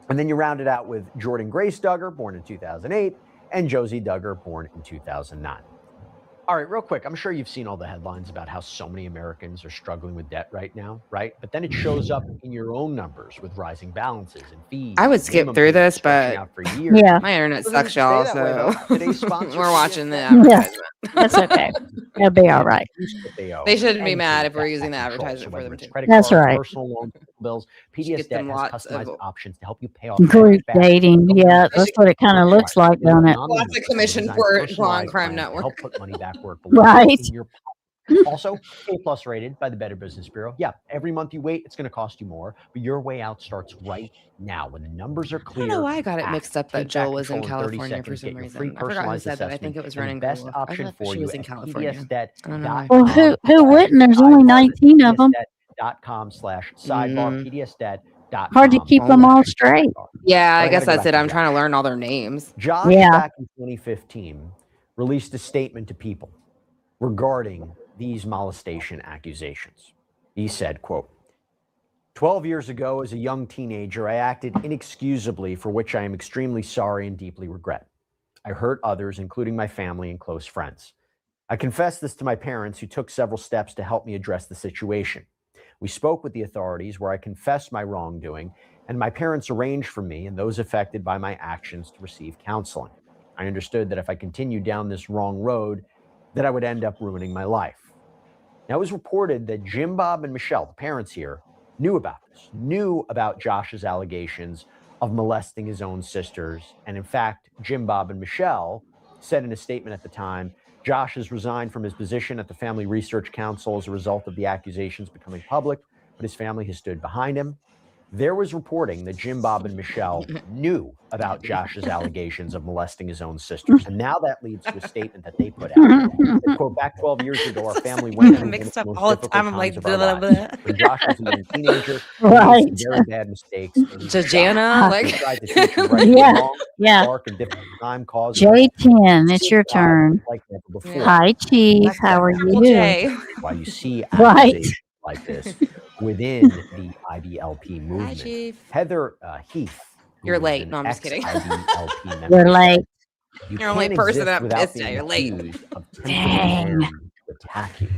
And then you round it out with Jordan Grace Duggar, born in 2008, and Josie Duggar, born in 2009. All right, real quick, I'm sure you've seen all the headlines about how so many Americans are struggling with debt right now, right? But then it shows up in your own numbers with rising balances and fees. I would skip minimum through payments this, stretching but out for years. Yeah. my internet Doesn't sucks, stay y'all. that way, So though. Today's sponsor we're is watching the PDS. Yeah. advertisement. That's okay. It'll be all right. They shouldn't be mad if we're using the advertisement for them too. Cards, That's right. personal loans, bills, PDS get Debt them has lots of- customized options to help you pay off Group debt faster. dating. Yeah, that's what it kind of looks like, don't it? Lots of commission for it on Crime Network. Help put money back where it belongs Right. in your pocket. Also, A+ rated by the Better Business Bureau. Yeah, every month you wait, it's going to cost you more, but your way out starts right now when the numbers are I clear. don't know why I got it act, mixed up that take back Joel was in control 30 California for seconds, some get your free reason. I forgot who personalized said that. I think it assessment, was and running the best Google. I option thought for she you was in at California. PDSdebt.com. I don't know why. Well, who wouldn't? There's only 19 of them. PDSdebt.com/sidebar, PDSdebt.com. Hard to keep them all straight. Yeah, I But I guess gotta go that's back it. to I'm Josh. trying to learn all their names. Josh, Yeah. back in 2015, released a statement to people regarding these molestation accusations. He said, quote, 12 years ago, as a young teenager, I acted inexcusably, for which I am extremely sorry and deeply regret. I hurt others, including my family and close friends. I confessed this to my parents, who took several steps to help me address the situation. We spoke with the authorities, where I confessed my wrongdoing, and my parents arranged for me and those affected by my actions to receive counseling. I understood that if I continued down this wrong road, that I would end up ruining my life. Now, it was reported that Jim Bob and Michelle, the parents here, knew about this, knew about Josh's allegations of molesting his own sisters. And in fact, Jim Bob and Michelle said in a statement at the time, Josh has resigned from his position at the Family Research Council as a result of the accusations becoming public, but his family has stood behind him. There was reporting that Jim Bob and Michelle knew about Josh's allegations of molesting his own sisters. And now that leads to a statement that they put out. They quote, back 12 years ago, our family went through one of the most difficult times of our lives. When Josh was a young teenager, he made some very bad mistakes. And he was Jana, shocked. He tried to teach him right and wrong, dark and difficult time caused J10, it's your turn. like never before. Hi, Chief. How are you? Why you see Right. accusations like this within the IBLP movement. Chief. Heather Heath. who You're is late. an No, I'm just kidding. ex-IBLP member, You're late. You You're only can't person exist that without pissed being you. You're late. accused of Dang. tempting to attack you.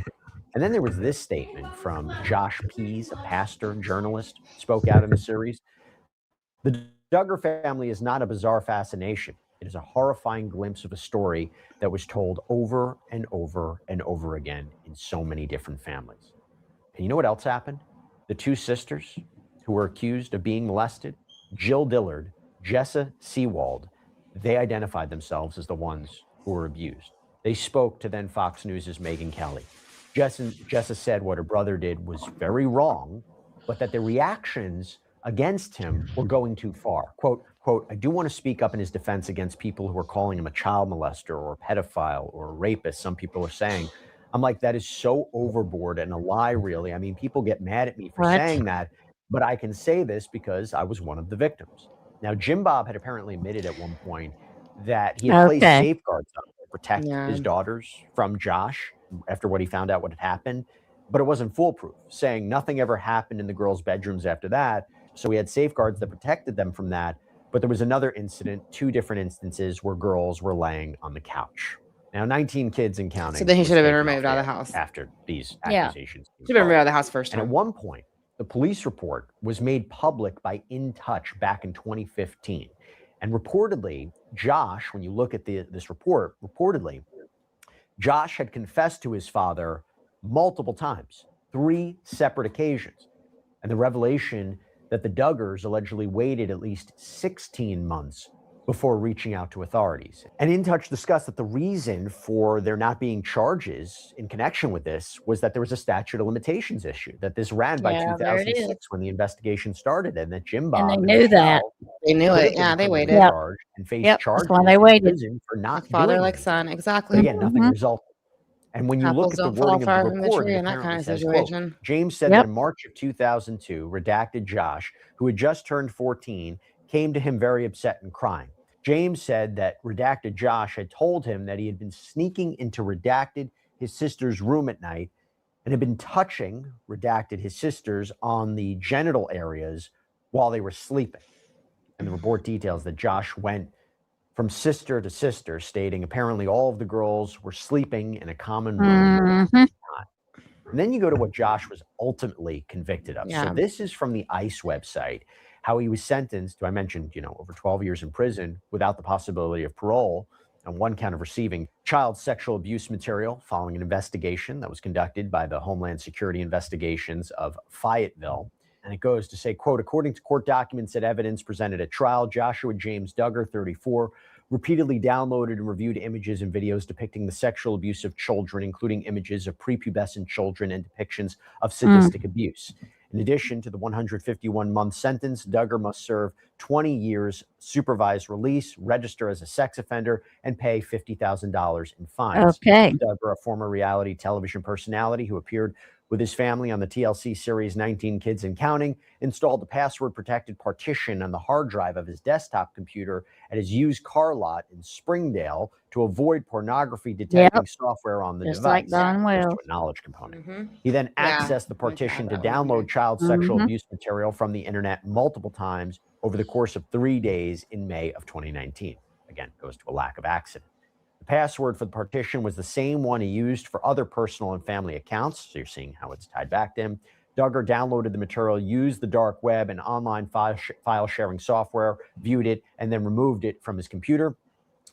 And then there was this statement from Josh Pease, a pastor and journalist, spoke out in the series. The Duggar family is not a bizarre fascination. It is a horrifying glimpse of a story that was told over and over and over again in so many different families. And you know what else happened? The two sisters who were accused of being molested, Jill Dillard, Jessa Seawald, they identified themselves as the ones who were abused. They spoke to then Fox News' Megyn Kelly. Jessa said what her brother did was very wrong, but that the reactions against him were going too far. Quote, I do want to speak up in his defense against people who are calling him a child molester or a pedophile or a rapist, some people are saying. I'm like, that is so overboard and a lie, really. I mean, people get mad at me for saying that, but I can say this because I was one of the victims. Now, Jim Bob had apparently admitted at one point that he had placed safeguards on to protect his daughters from Josh after what he found out what had happened, but it wasn't foolproof, saying nothing ever happened in the girls' bedrooms after that. So he had safeguards that protected them from that. But there was another incident, two different instances where girls were laying on the couch. Now, 19 kids and counting. So then he was should have been taken removed off out the of the air house. after these accusations. Should have been removed out of the house first And time. at one point, the police report was made public by In Touch back in 2015. And reportedly, Josh, when you look at this report, reportedly, Josh had confessed to his father multiple times, 3 separate occasions. And the revelation that the Duggars allegedly waited at least 16 months before reaching out to authorities. And In Touch discussed that the reason for there not being charges in connection with this was that there was a statute of limitations issue, that this ran by 2006 when the investigation started, and that Jim Bob And they knew that. They knew could it. have been Yeah, they criminally waited. charged and faced charges That's why they in waited. prison for not Father doing like it. son, exactly. But again, nothing resulted. And when you look Apples at the don't fall wording of far the from the report, tree it in that kind apparently of says, quote, situation. James said that in March of 2002, redacted Josh, who had just turned 14, came to him very upset and crying. James said that redacted Josh had told him that he had been sneaking into redacted his sister's room at night and had been touching redacted his sisters on the genital areas while they were sleeping. And the report details that Josh went from sister to sister, stating apparently all of the girls were sleeping in a common room. And then you go to what Josh was ultimately convicted of. Yeah. So this is from the ICE website, how he was sentenced to, I mentioned, over 12 years in prison without the possibility of parole on one count of receiving child sexual abuse material following an investigation that was conducted by the Homeland Security Investigations of Fayetteville. And it goes to say, quote, according to court documents and evidence presented at trial, Joshua James Duggar, 34, repeatedly downloaded and reviewed images and videos depicting the sexual abuse of children, including images of prepubescent children and depictions of sadistic abuse. In addition to the 151-month sentence, Duggar must serve 20 years supervised release, register as a sex offender, and pay $50,000 in fines. Okay. Duggar, a former reality television personality who appeared with his family on the TLC series 19 Kids and Counting, installed a password-protected partition on the hard drive of his desktop computer at his used car lot in Springdale to avoid pornography detecting software on the Just device. like Don There's Will. a knowledge component. He then accessed the partition to that one download child sexual abuse material from the internet multiple times over the course of 3 days in May of 2019. Again, goes to a lack of accident. The password for the partition was the same one he used for other personal and family accounts. So you're seeing how it's tied back to him. Duggar downloaded the material, used the dark web and online file sharing software, viewed it, and then removed it from his computer.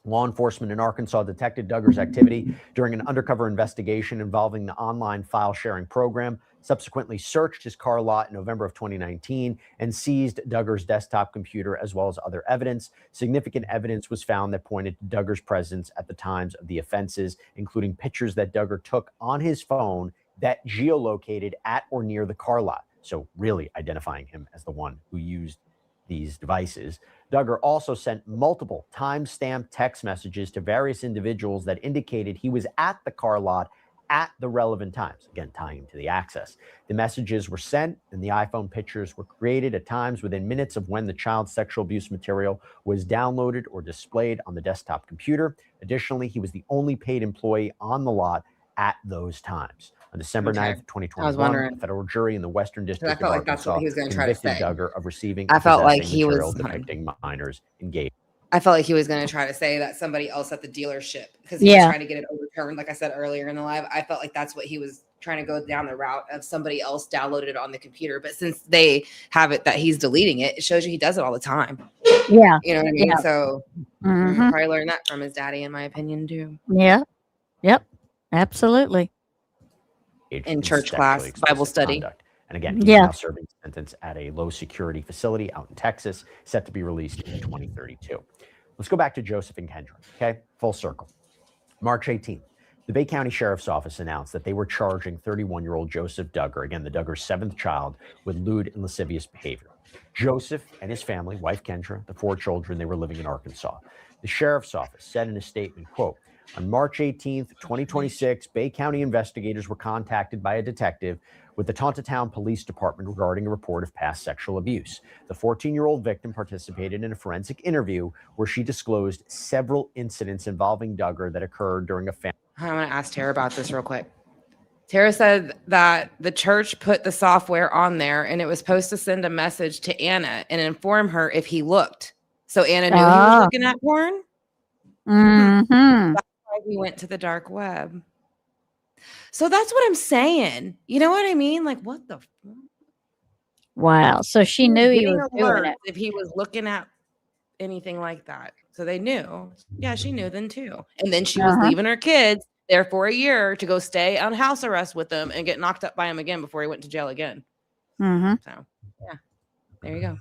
Law enforcement in Arkansas detected Duggar's activity during an undercover investigation involving the online file sharing program, subsequently searched his car lot in November of 2019 and seized Duggar's desktop computer as well as other evidence. Significant evidence was found that pointed to Duggar's presence at the times of the offenses, including pictures that Duggar took on his phone that geolocated at or near the car lot. so really identifying him as the one who used these devices. Duggar also sent multiple time-stamped text messages to various individuals that indicated he was at the car lot at the relevant times, again, tying him to the access. The messages were sent and the iPhone pictures were created at times within minutes of when the child's sexual abuse material was downloaded or displayed on the desktop computer. Additionally, he was the only paid employee on the lot at those times. On December 9th, 2021, a federal jury in the Western District of Arkansas convicted Duggar of receiving and possessing material depicting minors engaged. I felt like he was going to try to say that somebody else at the dealership, because he was trying to get it overturned. Like I said earlier in the live, I felt like that's what he was trying to go down the route of somebody else downloaded it on the computer. But since they have it that he's deleting it, it shows you he does it all the time. Yeah. You know what I mean? Yeah. So Mhm. probably learned that from his daddy, in my opinion, too. Yeah. Yep. Absolutely. In church class, Bible study. And again, he's now serving a sentence at a low security facility out in Texas, set to be released in 2032. Let's go back to Joseph and Kendra, okay? Full circle. March 18th, the Bay County Sheriff's Office announced that they were charging 31-year-old Joseph Duggar, again, the Duggar's 7th child, with lewd and lascivious behavior. Joseph and his family, wife Kendra, the 4 children, they were living in Arkansas. The Sheriff's Office said in a statement, quote, on March 18th, 2026, Bay County investigators were contacted by a detective with the Tontatown Police Department regarding a report of past sexual abuse. The 14-year-old victim participated in a forensic interview where she disclosed several incidents involving Duggar that occurred during a family. I'm going to ask Tara about this real quick. Tara said that the church put the software on there and it was supposed to send a message to Anna and inform her if he looked. So Anna knew he was looking at porn. Mm-hmm. That's why we went to the dark web. So that's what I'm saying. You know what I mean? Like, what the? Wow. So she knew he was doing it. If he was looking at anything like that. So they knew. Yeah, she knew then too. And then she was leaving her kids there for a year to go stay on house arrest with them and get knocked up by him again before he went to jail again. Mm-hmm. So, yeah, there you go.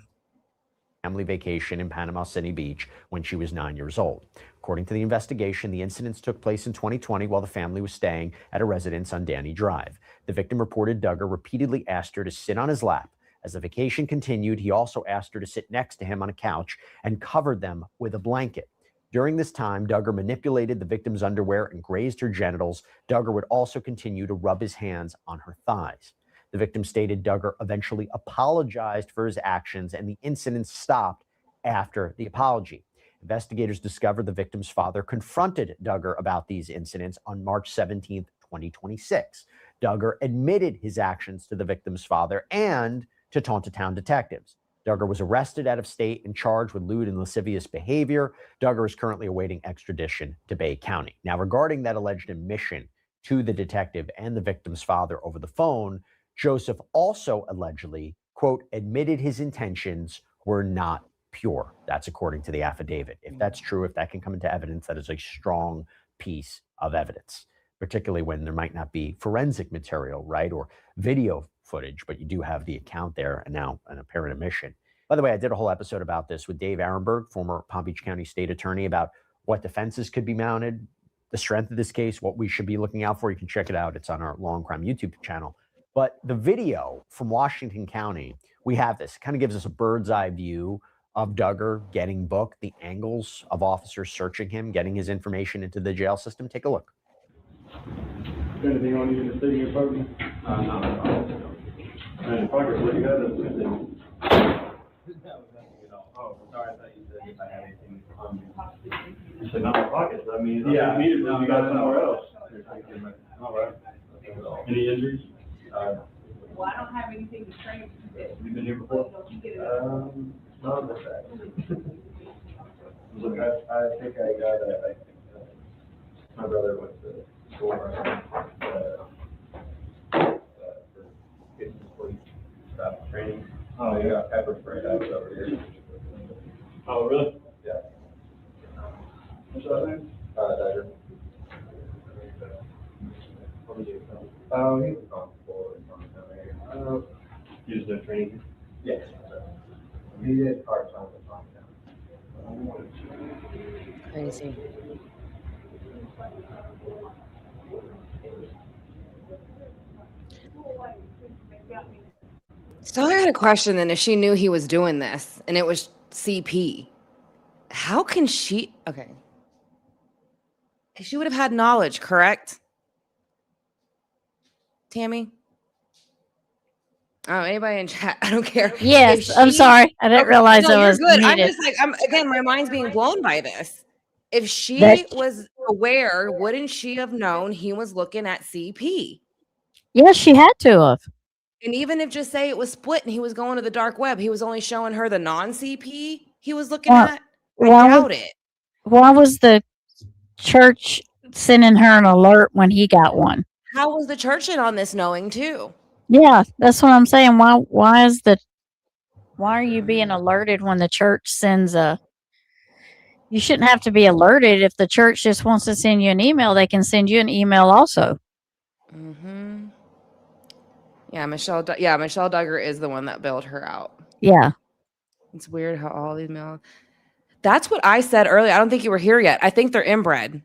Family vacation in Panama City Beach when she was 9 years old. According to the investigation, the incidents took place in 2020 while the family was staying at a residence on Danny Drive. The victim reported Duggar repeatedly asked her to sit on his lap. As the vacation continued, he also asked her to sit next to him on a couch and covered them with a blanket. During this time, Duggar manipulated the victim's underwear and grazed her genitals. Duggar would also continue to rub his hands on her thighs. The victim stated Duggar eventually apologized for his actions and the incident stopped after the apology. Investigators discovered the victim's father confronted Duggar about these incidents on March 17th, 2026. Duggar admitted his actions to the victim's father and to Tontatown detectives. Duggar was arrested out of state and charged with lewd and lascivious behavior. Duggar is currently awaiting extradition to Bay County. Now, regarding that alleged admission to the detective and the victim's father over the phone, Joseph also allegedly, quote, admitted his intentions were not pure. That's according to the affidavit. If that's true, if that can come into evidence, that is a strong piece of evidence, particularly when there might not be forensic material, right, or video footage, but you do have the account there and now an apparent admission. By the way, I did a whole episode about this with Dave Arenberg, former Palm Beach County State Attorney, about what defenses could be mounted, the strength of this case, what we should be looking out for. You can check it out. It's on our Law and Crime YouTube channel. But the video from Washington County, we have this. It kind of gives us a bird's eye view of Duggar getting booked, the angles of officers searching him, getting his information into the jail system. Take a look. Anything on you in the city of Pokey? No. And pockets, what you got? Oh, sorry, I thought you said if I had anything on me. You said not my pockets, I mean, yeah, you got somewhere else. All right. Any injuries? Well, I don't have anything to train. You've been here before? Not this side. Look, I think I got my brother went to school for getting police staff training. Oh, yeah. Got pepper sprayed out over here. Oh, really? Yeah. What's that name? Duggar. What did you do? Oh, he was on before. He was doing training? Yes. He did part-time with Tontatown. Crazy. So I had a question then. If she knew he was doing this and it was CP, how can she? Okay. She would have had knowledge, correct? Tammy? Oh, anybody in chat? I don't care. Yes, I'm sorry. I didn't realize no, I you're was good. I'm muted. just like, again, my mind's being blown by this. If she That- was aware, wouldn't she have known he was looking at CP? Yes, she had to have. And even if just say it was split and he was going to the dark web, he was only showing her the non-CP he was looking Why- at. I why doubt was- it. Why was the church sending her an alert when he got one? How was the church in on this knowing too? Yeah, that's what I'm saying. Why are you being alerted when the church sends a you shouldn't have to be alerted if the church just wants to send you an email, they can send you an email also. Mm-hmm. Yeah, Michelle Duggar is the one that bailed her out. Yeah. It's weird how all these male. That's what I said earlier. I don't think you were here yet. I think they're inbred.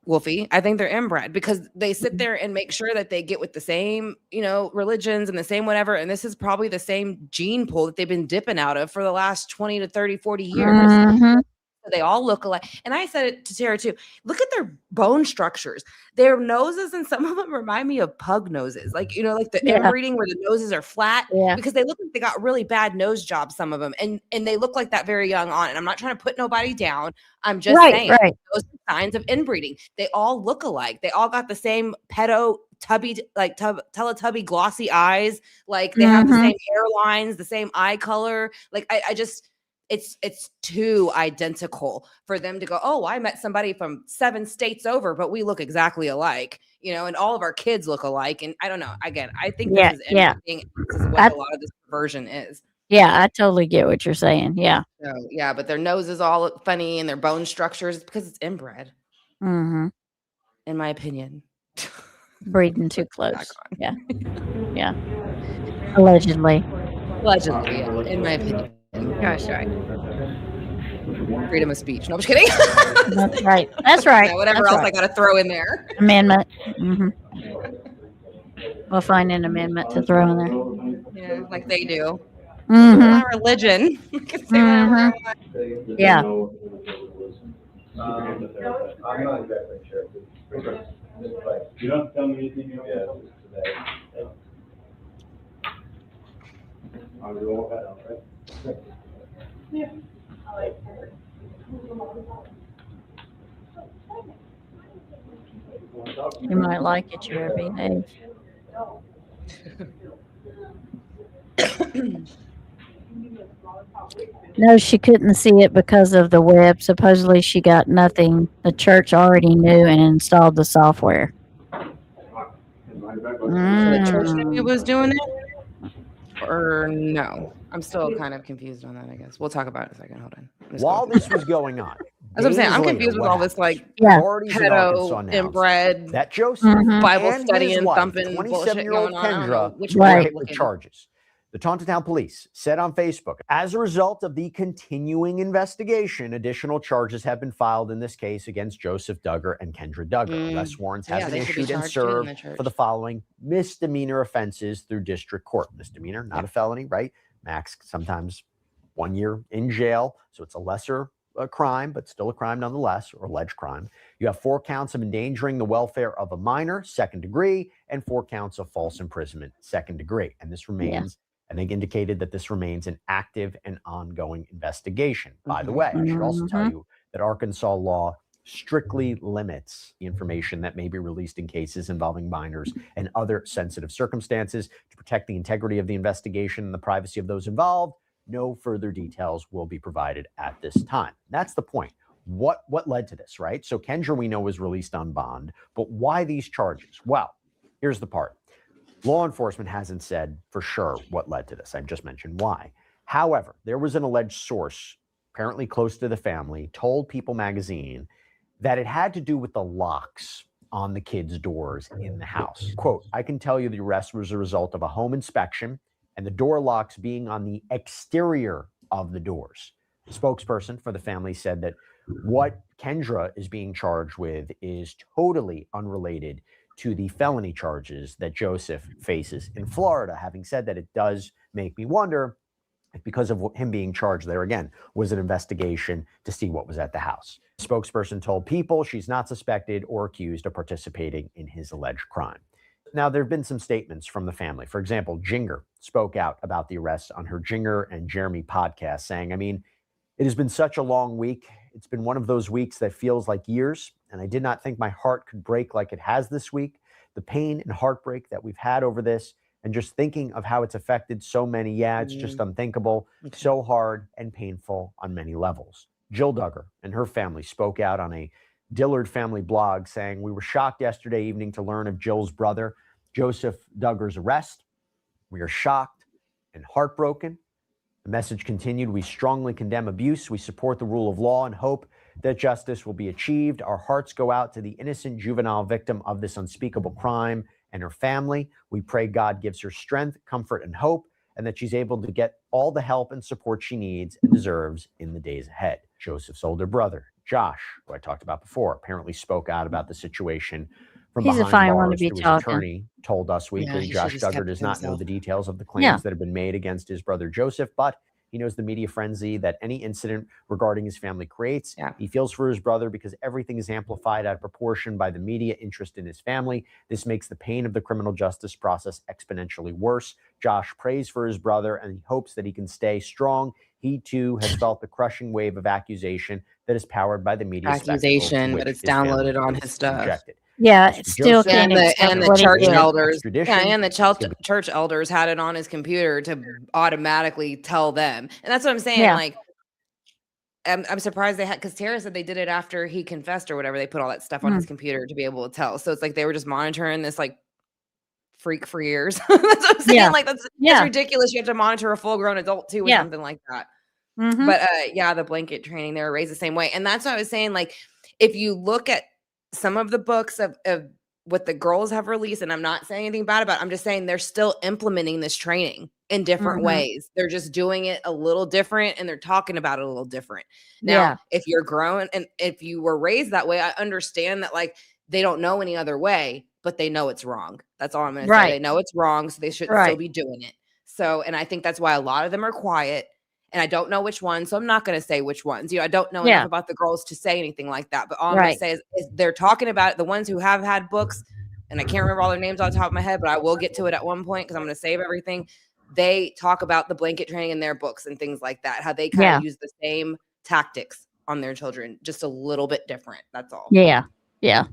Wolfie, I think they're inbred because they sit there and make sure that they get with the same, religions and the same whatever. And this is probably the same gene pool that they've been dipping out of for the last 20 to 30, 40 years. Mhm. They all look alike. And I said it to Tara too. Look at their bone structures. Their noses, and some of them remind me of pug noses. Like, like the Yeah. inbreeding where the noses are flat. Yeah. Because they look like they got really bad nose jobs, some of them. And they look like that very young on. And I'm not trying to put nobody down. I'm just saying Right. those are signs of inbreeding. They all look alike. They all got the same Teletubby glossy eyes. Like they have the Mhm. same hairlines, the same eye color. Like I just it's too identical for them to go, oh, I met somebody from 7 states over, but we look exactly alike, and all of our kids look alike. And I don't know. Again, I think Yeah, this is yeah. inbreeding. This is what a lot of this perversion is. Yeah, I totally get what you're saying. Yeah. So yeah, but their nose is all funny and their bone structures, it's because it's inbred, Mhm. in my opinion. Breathing too close. Yeah. Yeah. Allegedly. Allegedly, yeah, in my opinion. Gosh, right. Freedom of speech. No, I'm just kidding. That's right. That's right. Yeah, whatever That's else right. I got to throw in there. Amendment. Mhm. We'll find an amendment to throw in there. Yeah, like they do. Mhm. My religion. I can say whatever I Mhm. want. Yeah. I'm not exactly sure. You don't tell me anything you know today. I'll go with that, okay? Yeah. You might like it, you better behave. No, she couldn't see it because of the web. Supposedly she got nothing. The church already knew and installed the software. So the church knew he was doing it? Or no? I'm still kind of confused on that, I guess. We'll talk about it in a second. Hold on. While this was going on, That's what I'm saying. days I'm later, confused with what all this, happens? like, Authorities in Arkansas pedo, announced inbred, that Joseph Bible and studying, his wife, thumping bullshit 27-year-old going on. I don't know Kendra, which were way I'm hit with looking. charges. The Tontitown police said on Facebook, as a result of the continuing investigation, additional charges have been filed in this case against Joseph Duggar and Kendra Duggar. Arrest warrants have Yeah, been they should be issued and charged too in served the church. for the following misdemeanor offenses through district court. Misdemeanor, not a felony, right? Max sometimes 1 year in jail. So it's a lesser crime, but still a crime nonetheless, or alleged crime. You have 4 counts of endangering the welfare of a minor, 2nd degree, and 4 counts of false imprisonment, 2nd degree. And this remains, and they indicated that this remains an active and ongoing investigation. By the way, I should also tell you that Arkansas law strictly limits the information that may be released in cases involving minors and other sensitive circumstances to protect the integrity of the investigation and the privacy of those involved. No further details will be provided at this time. That's the point. What led to this, right? So Kendra, we know, was released on bond, but why these charges? Well, here's the part. Law enforcement hasn't said for sure what led to this. I've just mentioned why. However, there was an alleged source, apparently close to the family, told People magazine that it had to do with the locks on the kids' doors in the house. Quote, I can tell you the arrest was a result of a home inspection and the door locks being on the exterior of the doors. The spokesperson for the family said that what Kendra is being charged with is totally unrelated to the felony charges that Joseph faces in Florida. Having said that, it does make me wonder if, because of him being charged there again, was an investigation to see what was at the house. The spokesperson told People she's not suspected or accused of participating in his alleged crime. Now, there have been some statements from the family. For example, Jinger spoke out about the arrest on her Jinger and Jeremy podcast, saying, it has been such a long week. It's been one of those weeks that feels like years, and I did not think my heart could break like it has this week. The pain and heartbreak that we've had over this, and just thinking of how it's affected so many, it's just unthinkable, so hard and painful on many levels. Jill Duggar and her family spoke out on a Dillard family blog saying, we were shocked yesterday evening to learn of Jill's brother, Joseph Duggar's arrest. We are shocked and heartbroken. The message continued, we strongly condemn abuse. We support the rule of law and hope that justice will be achieved. Our hearts go out to the innocent juvenile victim of this unspeakable crime and her family. We pray God gives her strength, comfort, and hope, and that she's able to get all the help and support she needs and deserves in the days ahead. Joseph's older brother, Josh, who I talked about before, apparently spoke out about the situation from He's a behind fine one to bars be through his talking. attorney told Us Weekly. he Josh should've just Duggar kept does it not know himself. the details of the claims that have been made against his brother Joseph, but he knows the media frenzy that any incident regarding his family creates. He feels for his brother because everything is amplified out of proportion by the media interest in his family. This makes the pain of the criminal justice process exponentially worse. Josh prays for his brother and he hopes that he can stay strong. He too has felt the crushing wave of accusation that is powered by the media Accusation, but it's downloaded on his stuff. Rejected. Yeah, it still can't and accept the what he church did. elders, Extradition. and the church elders had it on his computer to automatically tell them, and that's what I'm saying. Yeah. Like, I'm surprised they had, because Tara said they did it after he confessed or whatever. They put all that stuff on his computer to be able to tell. So it's like they were just monitoring this like freak for years. That's what I'm saying. Yeah. Like that's ridiculous. You have to monitor a full grown adult too, or something like that. But the blanket training, they were raised the same way. And that's what I was saying. Like, if you look at some of the books of what the girls have released, and I'm not saying anything bad about it, I'm just saying they're still implementing this training in different ways. They're just doing it a little different and they're talking about it a little different. Now, if you're grown and if you were raised that way, I understand that like they don't know any other way, but they know it's wrong. That's all I'm going to say. They know it's wrong, so they should still be doing it. So, and I think that's why a lot of them are quiet. And I don't know which ones, so I'm not going to say which ones. I don't know enough about the girls to say anything like that. But all I'm going to say is they're talking about it. The ones who have had books, and I can't remember all their names off the top of my head, but I will get to it at one point because I'm going to save everything. They talk about the blanket training in their books and things like that, how they kind of use the same tactics on their children, just a little bit different. That's all. Yeah. Yeah.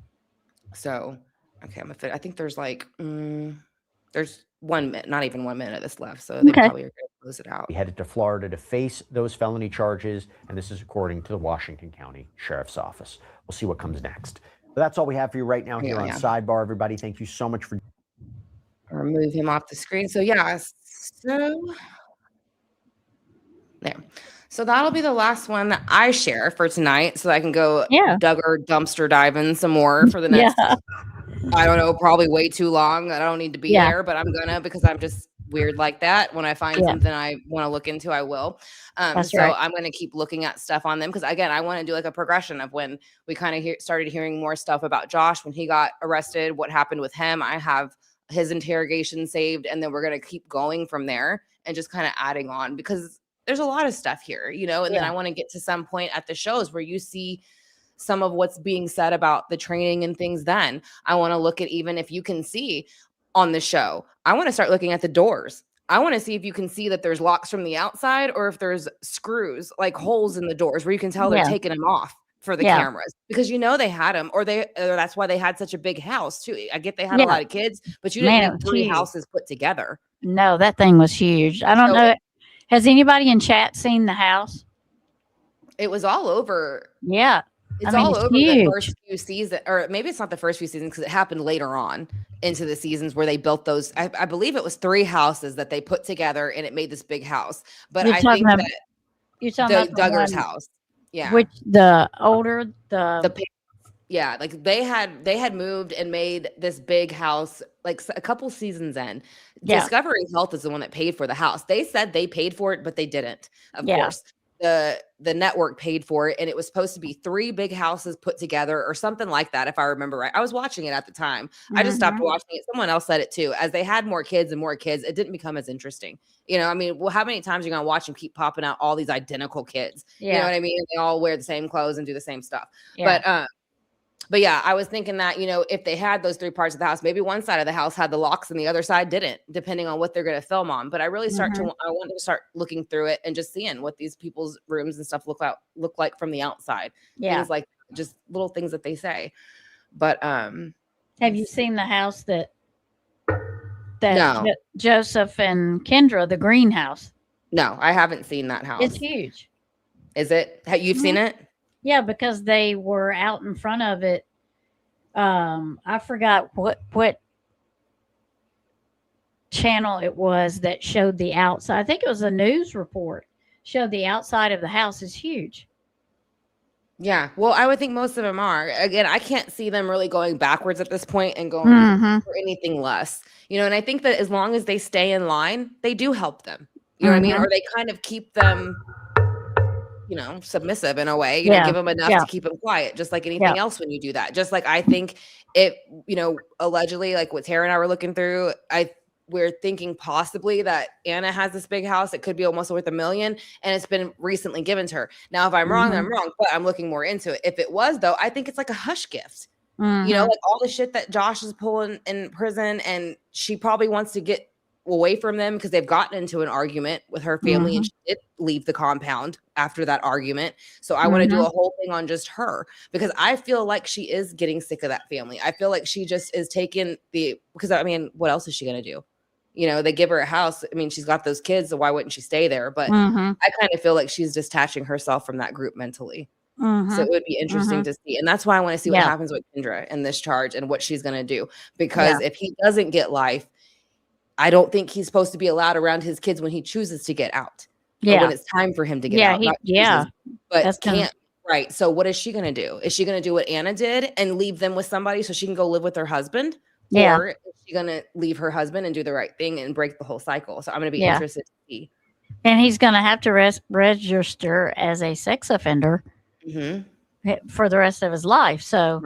So, okay, I think there's like, there's 1 minute, not even 1 minute of this left. So they probably are going to close it out. He headed to Florida to face those felony charges, and this is according to the Washington County Sheriff's Office. We'll see what comes next. But that's all we have for you right now here on Sidebar, everybody. Thank you so much for remove him off the screen. So there. So that'll be the last one that I share for tonight, so I can go Duggar dumpster diving some more for the next. I don't know, probably way too long. I don't need to be there, but I'm gonna, because I'm just weird like that. When I find something I want to look into, I will. So I'm going to keep looking at stuff on them, because again, I want to do like a progression of when we kind of started hearing more stuff about Josh when he got arrested, what happened with him. I have his interrogation saved, and then we're going to keep going from there and just kind of adding on, because there's a lot of stuff here, and then I want to get to some point at the shows where you see some of what's being said about the training and things. Then I want to look at, even if you can see on the show, I want to start looking at the doors. I want to see if you can see that there's locks from the outside, or if there's screws, like holes in the doors where you can tell they're taking them off for the cameras, because they had them, or that's why they had such a big house too. I get they had a lot of kids, but you didn't need 3 houses put together. No, that thing was huge. I don't know. Has anybody in chat seen the house? It was all over. Yeah. It's all over the first few seasons, or maybe it's not the first few seasons, because it happened later on into the seasons where they built those. I believe it was 3 houses that they put together, and it made this big house. But I think that you're talking about Duggar's house, which the older like they had moved and made this big house like a couple seasons in. Discovery Health is the one that paid for the house. They said they paid for it, but they didn't, of course. the network paid for it, and it was supposed to be 3 big houses put together or something like that, if I remember right. I was watching it at the time. I just stopped watching it. Someone else said it too. As they had more kids and more kids, it didn't become as interesting. You know, I mean, well, how many times are you gonna watch and keep popping out all these identical kids? You know Yeah. what I mean? They all wear the same clothes and do the same stuff. Yeah. But yeah, I was thinking that, you know, if they had those 3 parts of the house, maybe one side of the house had the locks and the other side didn't, depending on what they're going to film on. But I really I want to start looking through it and just seeing what these people's rooms and stuff look like from the outside. Yeah. Things like just little things that they say. But have you seen the house that No. Joseph and Kendra, the greenhouse? No, I haven't seen that house. It's huge. Is it? You've seen it? Yeah, because they were out in front of it. I forgot what channel it was that showed the outside. I think it was a news report. Showed the outside of the house is huge. Yeah. Well, I would think most of them are. Again, I can't see them really going backwards at this point and going for anything less. You know, and I think that as long as they stay in line, they do help them. You know what I mean? Or they kind of keep them, you know, submissive in a way, you know, give them enough to keep them quiet, just like anything else when you do that. Just like I think it, you know, allegedly, like what Tara and I were looking through, we're thinking possibly that Anna has this big house. It could be almost worth $1 million, and it's been recently given to her. Now, if I'm wrong, I'm wrong, but I'm looking more into it. If it was, though, I think it's like a hush gift. You know, like all the shit that Josh is pulling in prison, and she probably wants to get away from them because they've gotten into an argument with her family and she did leave the compound after that argument. So I want to do a whole thing on just her because I feel like she is getting sick of that family. I feel like she just is taking because I mean, what else is she going to do? You know, they give her a house. I mean, she's got those kids, so why wouldn't she stay there? But I kind of feel like she's detaching herself from that group mentally. So it would be interesting to see. And that's why I want to see what happens with Kendra in this charge and what she's going to do. Because if he doesn't get life, I don't think he's supposed to be allowed around his kids when he chooses to get out. Or when it's time for him to get out. But can't. Right. So what is she going to do? Is she going to do what Anna did and leave them with somebody so she can go live with her husband? Yeah. Or is she going to leave her husband and do the right thing and break the whole cycle? So I'm going to be interested to see. And he's going to have to register as a sex offender for the rest of his life. So,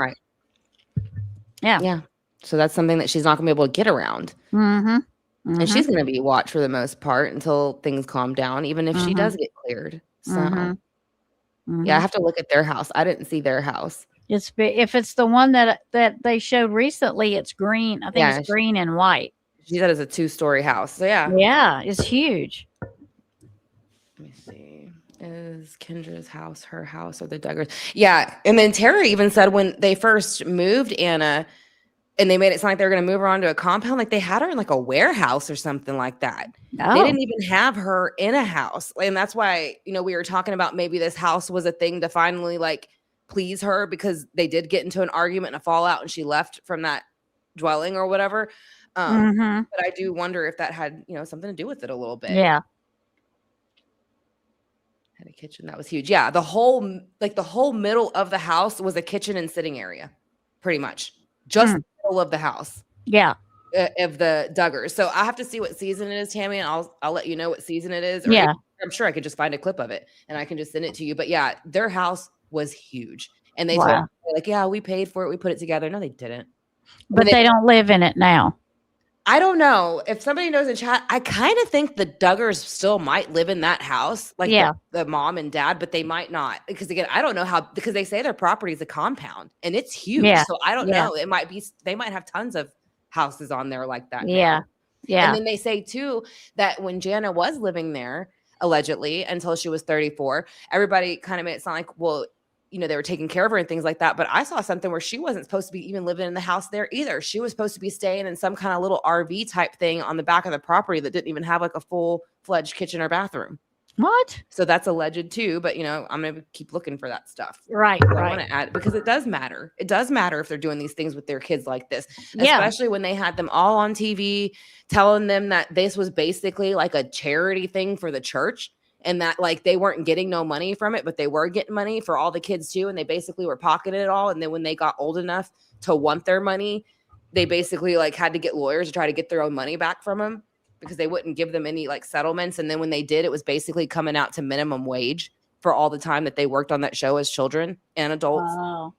Yeah. So that's something that she's not going to be able to get around. And she's going to be watched for the most part until things calm down, even if she does get cleared. So, yeah, I have to look at their house. I didn't see their house. If it's the one that they showed recently, it's green. I think it's green and white. She said it's a 2-story house. So, yeah, it's huge. Let me see. Is Kendra's house her house or the Duggars? Yeah. And then Tara even said when they first moved Anna, and they made it sound like they were going to move her onto a compound. Like they had her in like a warehouse or something like that. Oh. They didn't even have her in a house. And that's why, you know, we were talking about maybe this house was a thing to finally like please her because they did get into an argument and a fallout and she left from that dwelling or whatever. But I do wonder if that had, you know, something to do with it a little bit. Yeah. Had a kitchen that was huge. Yeah. The whole middle of the house was a kitchen and sitting area pretty much. Just the middle of the house. Yeah. Of the Duggars. So I have to see what season it is, Tammy, and I'll let you know what season it is. Or I'm sure I could just find a clip of it and I can just send it to you. But yeah, their house was huge. And they told me, like, yeah, we paid for it. We put it together. No, they didn't. But they don't live in it now. I don't know. If somebody knows in chat, I kind of think the Duggars still might live in that house, like the mom and dad, but they might not. Because again, I don't know how, because they say their property is a compound and it's huge. Yeah. So I don't know. It might be, they might have tons of houses on there like that. Yeah. now. Yeah. And then they say too, that when Jana was living there, allegedly, until she was 34, everybody kind of made it sound like, well, you know, they were taking care of her and things like that. But I saw something where she wasn't supposed to be even living in the house there either. She was supposed to be staying in some kind of little RV type thing on the back of the property that didn't even have like a full-fledged kitchen or bathroom. What? So that's alleged too. But, you know, I'm going to keep looking for that stuff. Right. I want to add, because it does matter. It does matter if they're doing these things with their kids like this, especially when they had them all on TV telling them that this was basically like a charity thing for the church. And that like they weren't getting no money from it, but they were getting money for all the kids too. And they basically were pocketing it all. And then when they got old enough to want their money, they basically like had to get lawyers to try to get their own money back from them because they wouldn't give them any like settlements. And then when they did, it was basically coming out to minimum wage for all the time that they worked on that show as children and adults. Oh.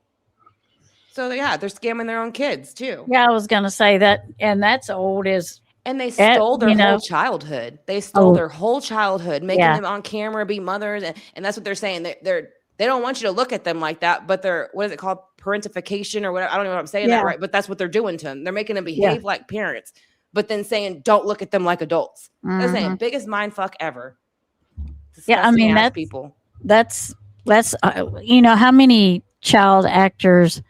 So yeah, they're scamming their own kids too. Yeah, I was going to say that, and that's old as. And they stole their you know. whole childhood. They stole Oh. their whole childhood, making Yeah. them on camera be mothers, and that's what they're saying. They don't want you to look at them like that, but they're, what is it called, parentification or whatever? I don't know if I'm saying that right, but that's what they're doing to them. They're making them behave like parents, but then saying don't look at them like adults. They're saying biggest mind fuck ever. Yeah, I Disgusting mean ass people. That's you know, how many child actors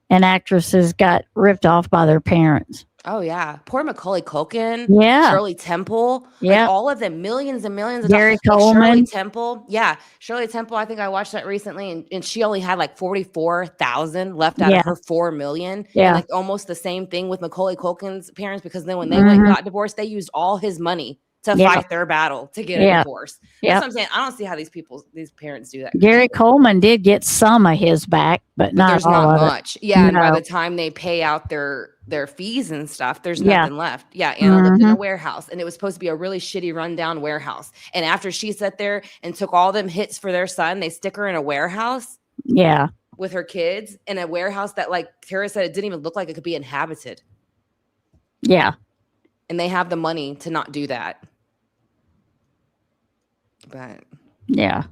and actresses got ripped off by their parents? Oh yeah, poor Macaulay Culkin. Yeah. Shirley Temple. Yeah. Like all of them, millions and millions of Gary dollars. Like Shirley Coleman. Temple. Yeah, Shirley Temple. I think I watched that recently, and she only had like 44,000 left out of her 4 million. Yeah. And like almost the same thing with Macaulay Culkin's parents, because then when they went and got divorced, they used all his money to fight their battle to get a divorce. That's what I'm saying. I don't see how these parents do that. Gary Coleman did get some of his back, but not There's all not of it. much. Yeah, and by No. the time they pay out their fees and stuff, there's nothing left. Yeah, Mm-hmm. Anna lived in a warehouse, and it was supposed to be a really shitty rundown warehouse. And after she sat there and took all them hits for their son, they stick her in a warehouse Yeah. with her kids in a warehouse that, like Tara said, it didn't even look like it could be inhabited. Yeah. And they have the money to not do that. But Yeah.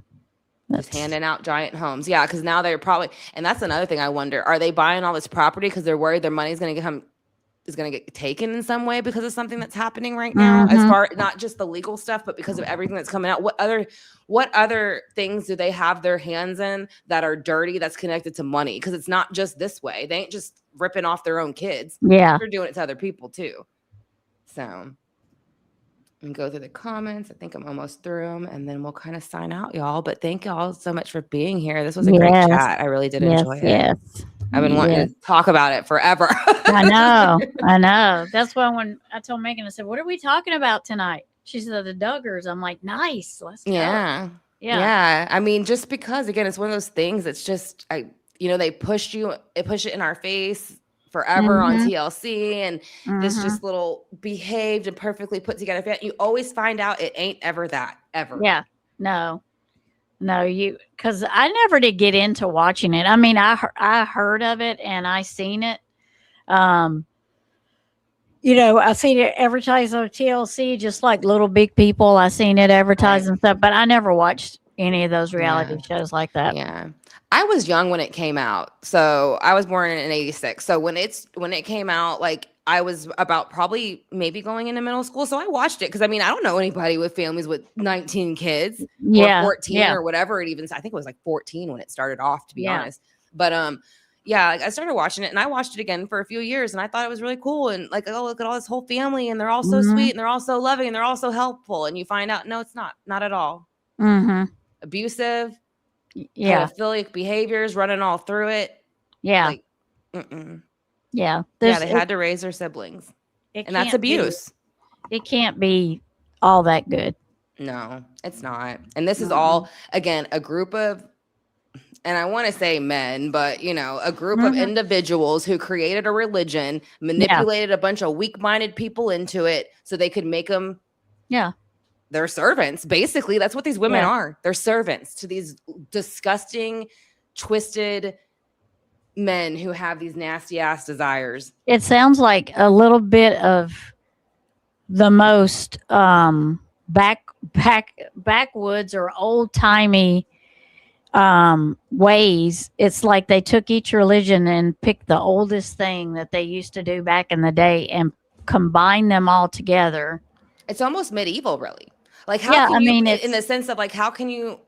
just handing out giant homes. Yeah, because now they're probably, and that's another thing I wonder, are they buying all this property because they're worried their money is going to get taken in some way because of something that's happening right now, as far not just the legal stuff, but because of everything that's coming out? What other things do they have their hands in that are dirty that's connected to money? Because it's not just this way. They ain't just ripping off their own kids. Yeah. They're doing it to other people too. So and go through the comments. I think I'm almost through them, and then we'll kind of sign out, y'all. But thank y'all so much for being here. This was a great chat. I really did enjoy it. Yes. I've been wanting to talk about it forever. I know. That's why when I told Megan, I said, "What are we talking about tonight?" She said, "The Duggars." I'm like, "Nice, let's go." Yeah. I mean, just because again, it's one of those things. It's just they push it in our face forever on TLC, and this just little behaved and perfectly put together family. You always find out it ain't ever that, ever. Yeah. No, because I never did get into watching it. I mean, I heard of it and I seen it. I seen it advertised on TLC, just like Little Big People. I seen it advertised and stuff, but I never watched any of those reality shows like that. Yeah. I was young when it came out. So I was born in 86. So when it came out, like I was about probably maybe going into middle school. So I watched it because I don't know anybody with families with 19 kids or 14 or whatever it even. I think it was like 14 when it started off, to be honest. But I started watching it, and I watched it again for a few years, and I thought it was really cool. And like, oh, look at all this whole family, and they're all so sweet, and they're all so loving, and they're all so helpful. And you find out, no, it's not at all. Abusive. Pedophilic behaviors running all through it. Yeah. Yeah. They had to raise their siblings. And that's abuse. It can't be all that good. No, it's not. And this is all, again, a group of, and I want to say men, but a group of individuals who created a religion, manipulated a bunch of weak-minded people into it so they could make them they're servants. Basically, that's what these women are. They're servants to these disgusting, twisted men who have these nasty ass desires. It sounds like a little bit of the most backwoods or old timey ways. It's like they took each religion and picked the oldest thing that they used to do back in the day and combined them all together. It's almost medieval, really. Like, how can you, in the sense of like, how can you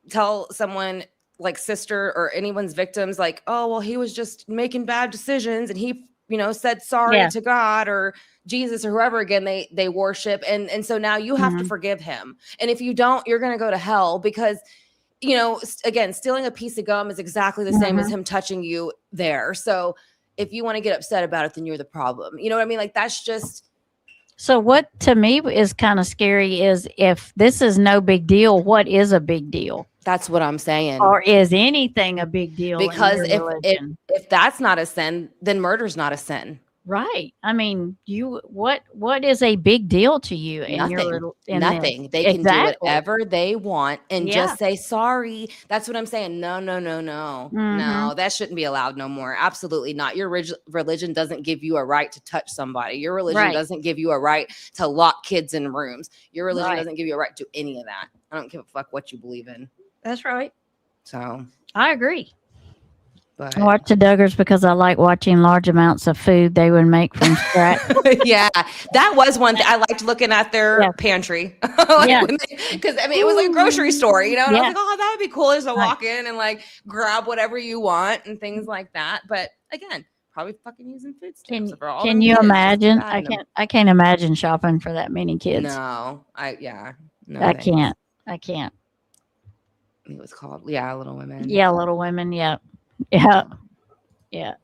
tell someone like sister or anyone's victims, like, oh, well, he was just making bad decisions and he, said sorry to God or Jesus or whoever, again, they worship. And so now you have to forgive him. And if you don't, you're going to go to hell because, again, stealing a piece of gum is exactly the same as him touching you there. So if you want to get upset about it, then you're the problem. You know what I mean? Like, that's just. So what to me is kind of scary is if this is no big deal, what is a big deal? That's what I'm saying. Or is anything a big deal? Because if that's not a sin, then murder's not a sin. Right. I mean, what is a big deal to you in Nothing. in Nothing. this? They can do Exactly. whatever they want and Yeah. just say sorry. That's what I'm saying. No, no, no, no. Mhm. No, that shouldn't be allowed no more. Absolutely not. Your religion doesn't give you a right to touch somebody. Your religion Right. doesn't give you a right to lock kids in rooms. Your religion Right. doesn't give you a right to any of that. I don't give a fuck what you believe in. That's right. So, I agree. but I watch the Duggars because I like watching large amounts of food they would make from scratch. yeah, that was one thing. I liked looking at their pantry. Yeah. Because I mean, it was like a grocery store, you know? And I was Yeah. like, oh, that would be cool just to Right. walk in and like grab whatever you want and things like that. But again, probably fucking using food stamps for all Can them you kids, just imagine? fattening them. I can't imagine shopping for that many kids. No, no, I thanks. can't. I can't. It was called Little Women. Yeah, Little Women. Yeah. Yeah. Yeah.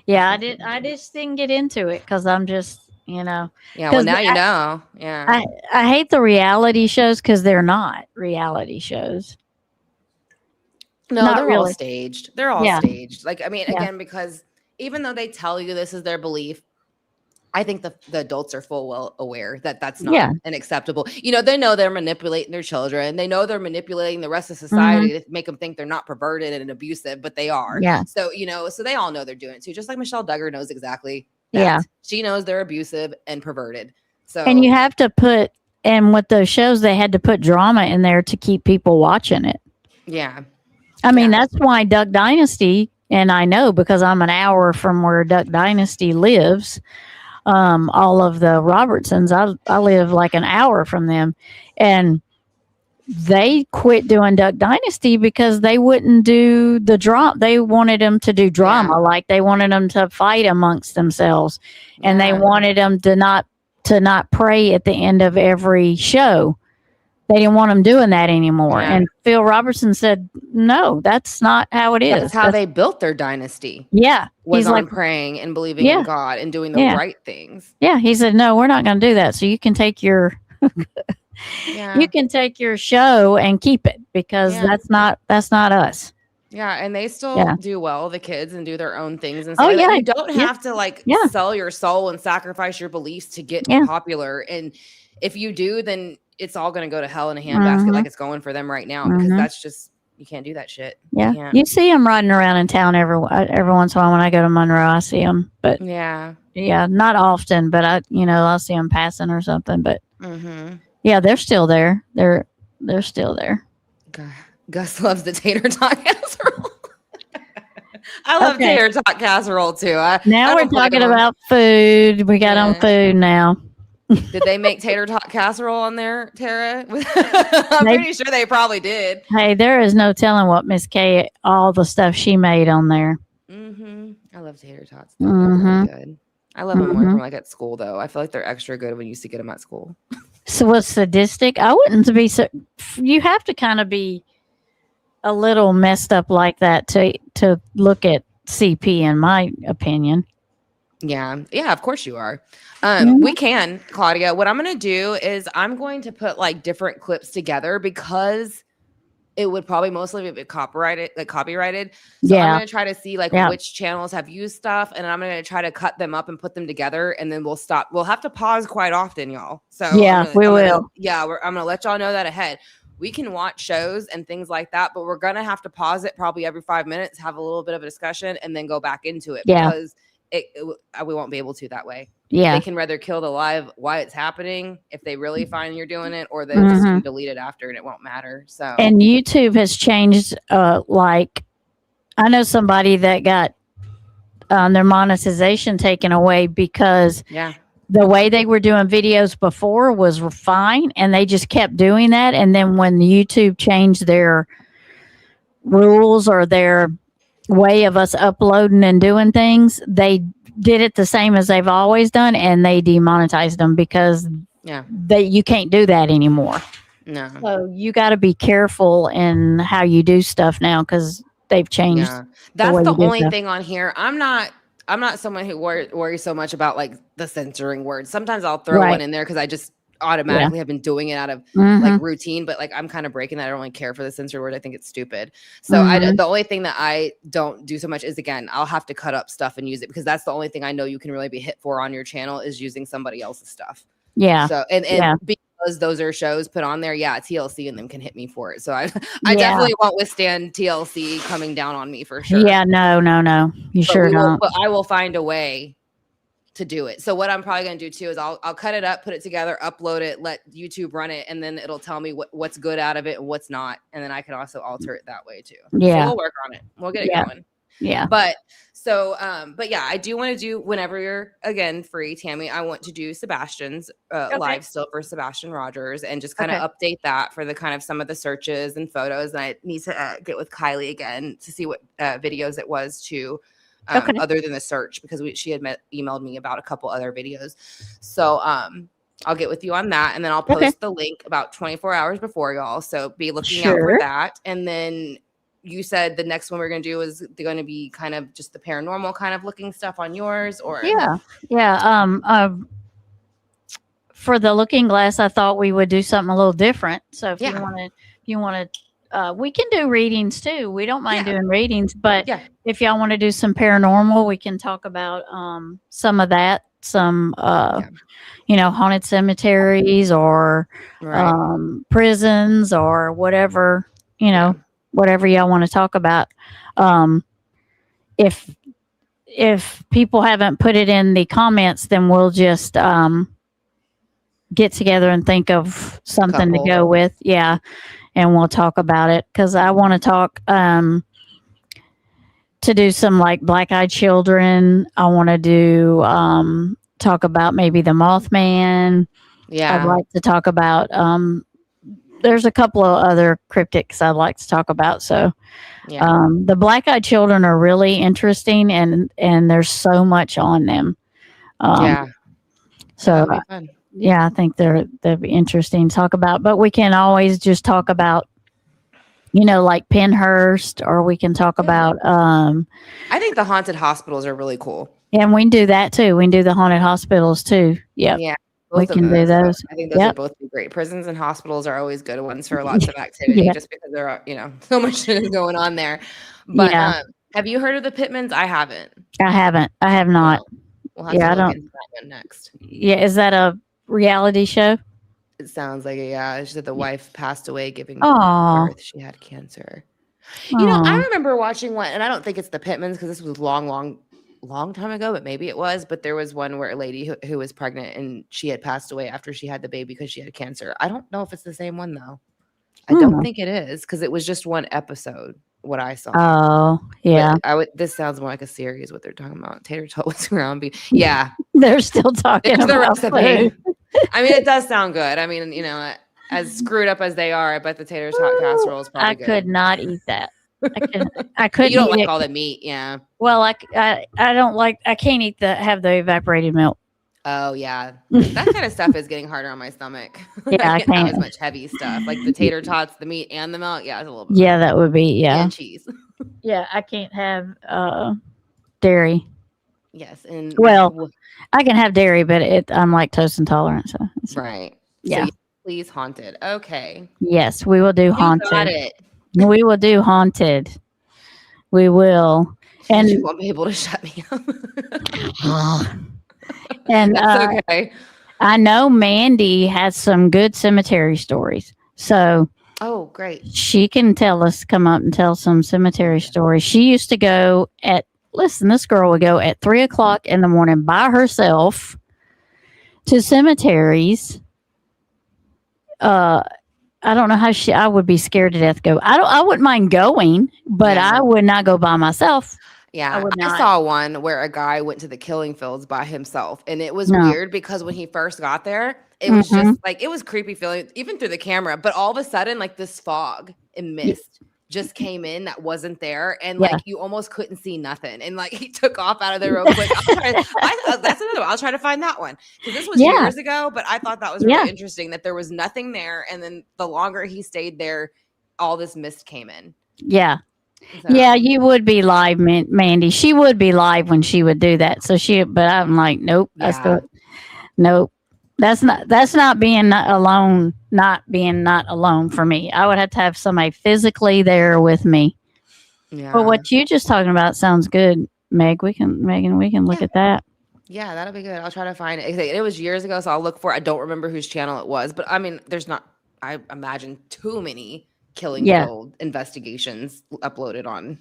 Yeah. I just didn't get into it because I'm just, Yeah, well 'cause now you know. Yeah. I hate the reality shows because they're not reality shows. No, Not they're all really. staged. They're all Yeah. staged. Like, I mean, Yeah. again, because even though they tell you this is their belief, I think the adults are full well aware that that's not Yeah. an acceptable. You know, they know they're manipulating their children. They know they're manipulating the rest of Mm-hmm. society to make them think they're not perverted and abusive, but they are. Yeah. So, so they all know they're doing it too. Just like Michelle Duggar knows exactly that. Yeah. She knows they're abusive and perverted. So, And you have to put, and with those shows, they had to put drama in there to keep people watching it. yeah. I mean, that's why Duck Dynasty, and I know because I'm an hour from where Duck Dynasty lives, all of the Robertsons, I live like an hour from them. And they quit doing Duck Dynasty because they wouldn't do the drama. They wanted them to do drama. Like they wanted them to fight amongst themselves. And they wanted them to not pray at the end of every show. They didn't want them doing that anymore. Yeah. And Phil Robertson said, no, that's not how it is. That's how they built their dynasty. Yeah. Was He's on like, praying and believing Yeah. in God and doing the Yeah. right things. yeah. He said, no, we're not going to do that. So you can take your, Yeah. you can take your show and keep it because Yeah. that's not us. Yeah, and they still Yeah. do well, the kids, and do their own things. And Oh, so like, yeah. you don't Yeah. have to like Yeah. sell your soul and sacrifice your beliefs to get Yeah. popular. And if you do, then it's all going to go to hell in a handbasket Mhm. like it's going for them right now because Mhm. that's just, you can't do that shit. Yeah. You can't. You see them riding around in town every once in a while when I go to Monroe, I see them, but Yeah. yeah, not often, but I'll see them passing or something, but Mm-hmm. yeah, they're still there. They're still there. Gus loves the tater tot casserole. I love Okay. tater tot casserole too. Now we're talking about food. We got on food now. Did they make tater tot casserole on there, Tara? I'm They- pretty sure they probably did. Hey, there is no telling what Miss Kay, all the stuff she made on there. Mm-hmm. I love tater tots. They're Mhm. really good. I love them more Mhm. from like at school though. I feel like they're extra good when you used to get them at school. So what's sadistic? I wouldn't be so. You have to kind of be a little messed up like that to look at CP, in my opinion. Yeah. Yeah, of course you are. Mhm. We can, Claudia. What I'm going to do is I'm going to put like different clips together because it would probably mostly be copyrighted. So Yeah. I'm going to try to see like Yeah. which channels have used stuff and I'm going to try to cut them up and put them together and then we'll stop. We'll have to pause quite often, y'all. So Yeah, we will. I'm going to let y'all know that ahead. We can watch shows and things like that, but we're going to have to pause it probably every 5 minutes, have a little bit of a discussion and then go back into it Yeah. because we won't be able to that way. Yeah. They can rather kill the live while it's happening if they really find you're doing it, or they just can Mhm. delete it after and it won't matter. So And YouTube has changed. Like, I know somebody that got their monetization taken away because yeah. the way they were doing videos before was fine, and they just kept doing that. And then when YouTube changed their rules or their way of us uploading and doing things, they did it the same as they've always done, and they demonetized them because Yeah. you can't do that anymore. No. So you got to be careful in how you do stuff now because they've changed. Yeah. That's way the you do only stuff. thing on here. I'm not someone who worries so much about like the censoring words. Sometimes I'll throw Right. one in there because I just automatically have been doing it out of like routine, but like I'm kind of breaking that. I don't really care for the censored word. I think it's stupid. So the only thing that I don't do so much is, again, I'll have to cut up stuff and use it, because that's the only thing I know you can really be hit for on your channel is using somebody else's stuff. Yeah. So and because those are shows put on there, TLC and them can hit me for it. So I definitely won't withstand TLC coming down on me for sure. Yeah, no. You sure don't. But I will find a way to do it. So what I'm probably going to do too is I'll cut it up, put it together, upload it, let YouTube run it, and then it'll tell me what's good out of it and what's not. And then I can also alter it that way too. Yeah. So we'll work on it. We'll get it going. Yeah. But so, but yeah, I do want to do, whenever you're again free, Tammy, I want to do Sebastian's live still for Sebastian Rogers, and just kind of update that for the kind of some of the searches and photos. And I need to get with Kylie again to see what videos it was too. Other than the search, because she had emailed me about a couple other videos. So I'll get with you on that, and then I'll post the link about 24 hours before, y'all. So be looking out for that. And then you said the next one we're going to do is going to be kind of just the paranormal kind of looking stuff on yours, or for the looking glass, I thought we would do something a little different. So if you want to. We can do readings too. We don't mind doing readings, but if y'all want to do some paranormal, we can talk about some of that, some haunted cemeteries or prisons or whatever, whatever y'all want to talk about. If people haven't put it in the comments, then we'll just get together and think of something to go with. Yeah. And we'll talk about it, because I want to talk to do some like black-eyed children. I want to do talk about maybe the Mothman. Yeah, I'd like to talk about. There's a couple of other cryptids I'd like to talk about. So the black-eyed children are really interesting, and there's so much on them. So. Yeah, I think they'd be interesting to talk about, but we can always just talk about, like Penhurst, or we can talk about. I think the haunted hospitals are really cool. And we can do that too. We can do the haunted hospitals too. Yep. Yeah. We can do those. I think those are both great. Prisons and hospitals are always good ones for lots of activity, just because there are, so much shit is going on there. But have you heard of the Pittmans? I haven't. I have not. We'll have to look into that one next. Yeah. Is that a reality show? It sounds like it. Yeah, she said the wife passed away giving birth. She had cancer. I remember watching one, and I don't think it's the Pittmans, because this was long time ago, but maybe it was. But there was one where a lady who was pregnant, and she had passed away after she had the baby because she had cancer. I don't know if it's the same one though. I don't think it is, because it was just one episode. What I saw. Oh, yeah. This sounds more like a series. What they're talking about. Tater tot was around. Yeah, they're still talking about the recipe. I mean, it does sound good. I mean, as screwed up as they are, I bet the tater tot casserole is probably good. I could not eat that. I couldn't. You don't like all the meat, yeah. Well, I don't like. I can't eat have the evaporated milk. Oh yeah, that kind of stuff is getting harder on my stomach. Yeah, I can't. Not as much heavy stuff like the tater tots, the meat, and the milk. Yeah, it's a little bit. Yeah, that would be and cheese. Yeah, I can't have dairy. Yes, and I can have dairy, but I'm lactose intolerant. So right. Yeah. So please, haunted. Okay. Yes, we will do haunted. Got it. We will do haunted. We will, and you won't be able to shut me up. And that's okay. I know Mandy has some good cemetery stories. So great. She can come up and tell some cemetery stories. She used to go this girl would go at 3:00 in the morning by herself to cemeteries. I don't know how I would be scared to death go. I wouldn't mind going, but I would not go by myself. Yeah, I saw one where a guy went to the killing fields by himself, and it was weird because when he first got there, it was just like, it was creepy feeling even through the camera, but all of a sudden, like this fog and mist just came in that wasn't there, and like you almost couldn't see nothing, and like he took off out of there real quick. That's another one. I'll try to find that one, because this was years ago, but I thought that was really interesting that there was nothing there, and then the longer he stayed there, all this mist came in. Yeah. So. Yeah, you would be live, Mandy. She would be live when she would do that. But I'm like, nope. Nope. That's not being not alone. Not being not alone for me. I would have to have somebody physically there with me. Yeah. But what you just talking about sounds good, Megan. We can look at that. Yeah, that'll be good. I'll try to find it. It was years ago, so I'll look for it. I don't remember whose channel it was, but I mean, there's not, I imagine, too many killing Joel investigations uploaded on.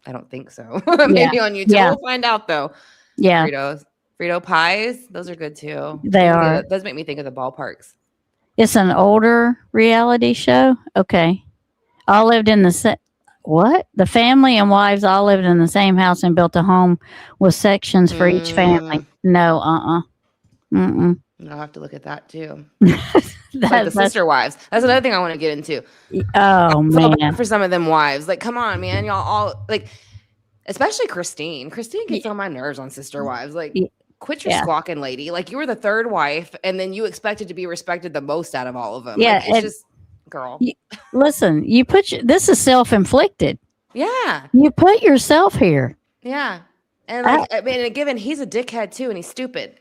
I don't think so. Maybe on YouTube. Yeah. We'll find out though. Yeah. Frito pies. Those are good too. They are. Those make me think of the ballparks. It's an older reality show. Okay. All lived in the what? The family and wives all lived in the same house and built a home with sections for each family. No, Mm-mm. I'll have to look at that too. Like the sister wives. That's another thing I want to get into. Oh man. For some of them wives. Like, come on, man. Y'all all like, especially Christine. Christine gets on my nerves on Sister Wives. Like, quit your squawking, lady. Like, you were the third wife, and then you expected to be respected the most out of all of them. Yeah, like, it's just, girl. Listen, you put this is self-inflicted. Yeah. You put yourself here. Yeah. And like, I mean, given he's a dickhead too, and he's stupid.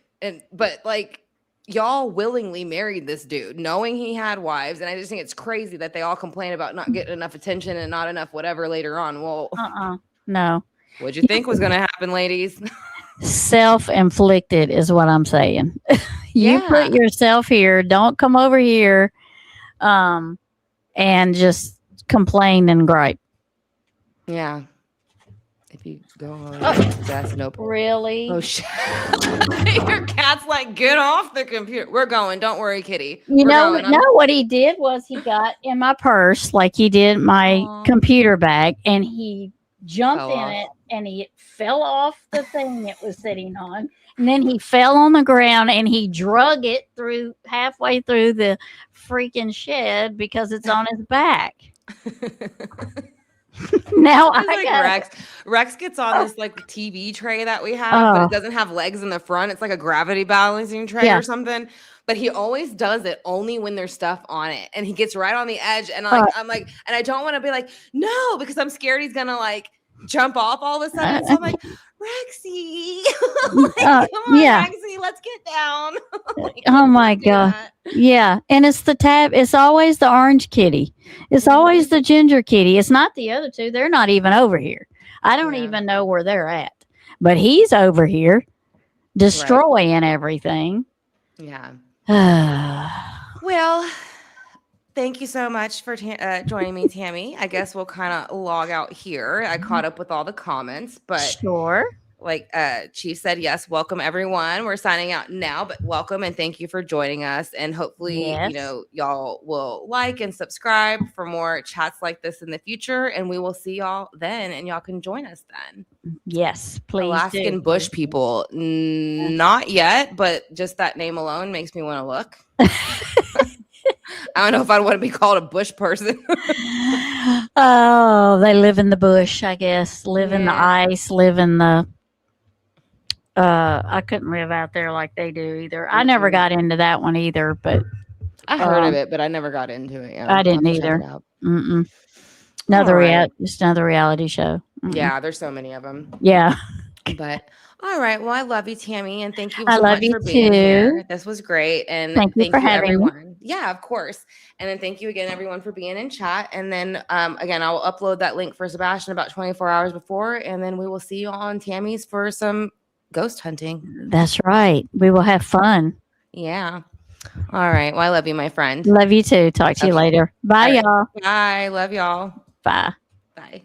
But like, y'all willingly married this dude, knowing he had wives, and I just think it's crazy that they all complain about not getting enough attention and not enough whatever later on. Well, no. What'd you think was going to happen, ladies? Self-inflicted is what I'm saying. You put yourself here. Don't come over here, and just complain and gripe. Yeah. If you go on, that's no problem. Really? Oh shit! Your cat's like, get off the computer. We're going. Don't worry, kitty. You know what he did was he got in my purse like he did my computer bag, and he jumped in it, and he fell off the thing it was sitting on, and then he fell on the ground, and he drug it through halfway through the freaking shed because it's on his back. Now I like got Rex gets on this like TV tray that we have, but it doesn't have legs in the front. It's like a gravity balancing tray or something. But he always does it only when there's stuff on it, and he gets right on the edge. And I'm like, and I don't want to be like, no, because I'm scared he's gonna like jump off all of a sudden. So I'm like, Rexy, like, come on, Rexy, let's get down. Like, oh my god, yeah. And it's the tab. It's always the orange kitty. It's always the ginger kitty. It's not the other two. They're not even over here. I don't even know where they're at. But he's over here destroying everything. Yeah. Well, thank you so much for joining me, Tammy. I guess we'll kind of log out here. I caught up with all the comments, but sure. Like Chief said, yes, welcome everyone. We're signing out now, but welcome and thank you for joining us. And hopefully, you know, y'all will like and subscribe for more chats like this in the future. And we will see y'all then, and y'all can join us then. Yes, please. Alaskan Bush people, not yet, but just that name alone makes me want to look. I don't know if I'd want to be called a bush person. Oh, they live in the bush, I guess. Live in the ice, live in the I couldn't live out there like they do either. I never got into that one either, but I heard of it, but I never got into it. Yeah, I didn't either. Just another reality show. Yeah, there's so many of them. Yeah. But all right. Well, I love you, Tammy, and thank you I so love much you for being too. here. This was great. And Thank you for having me. everyone. Yeah, of course. And then thank you again, everyone, for being in chat. And then again, I will upload that link for Sebastian about 24 hours before, and then we will see you on Tammy's for some ghost hunting. That's right. We will have fun. Yeah. All right. Well, I love you, my friend. Love you too. Talk to you later. Bye, y'all. Bye. Love y'all. Bye. Bye.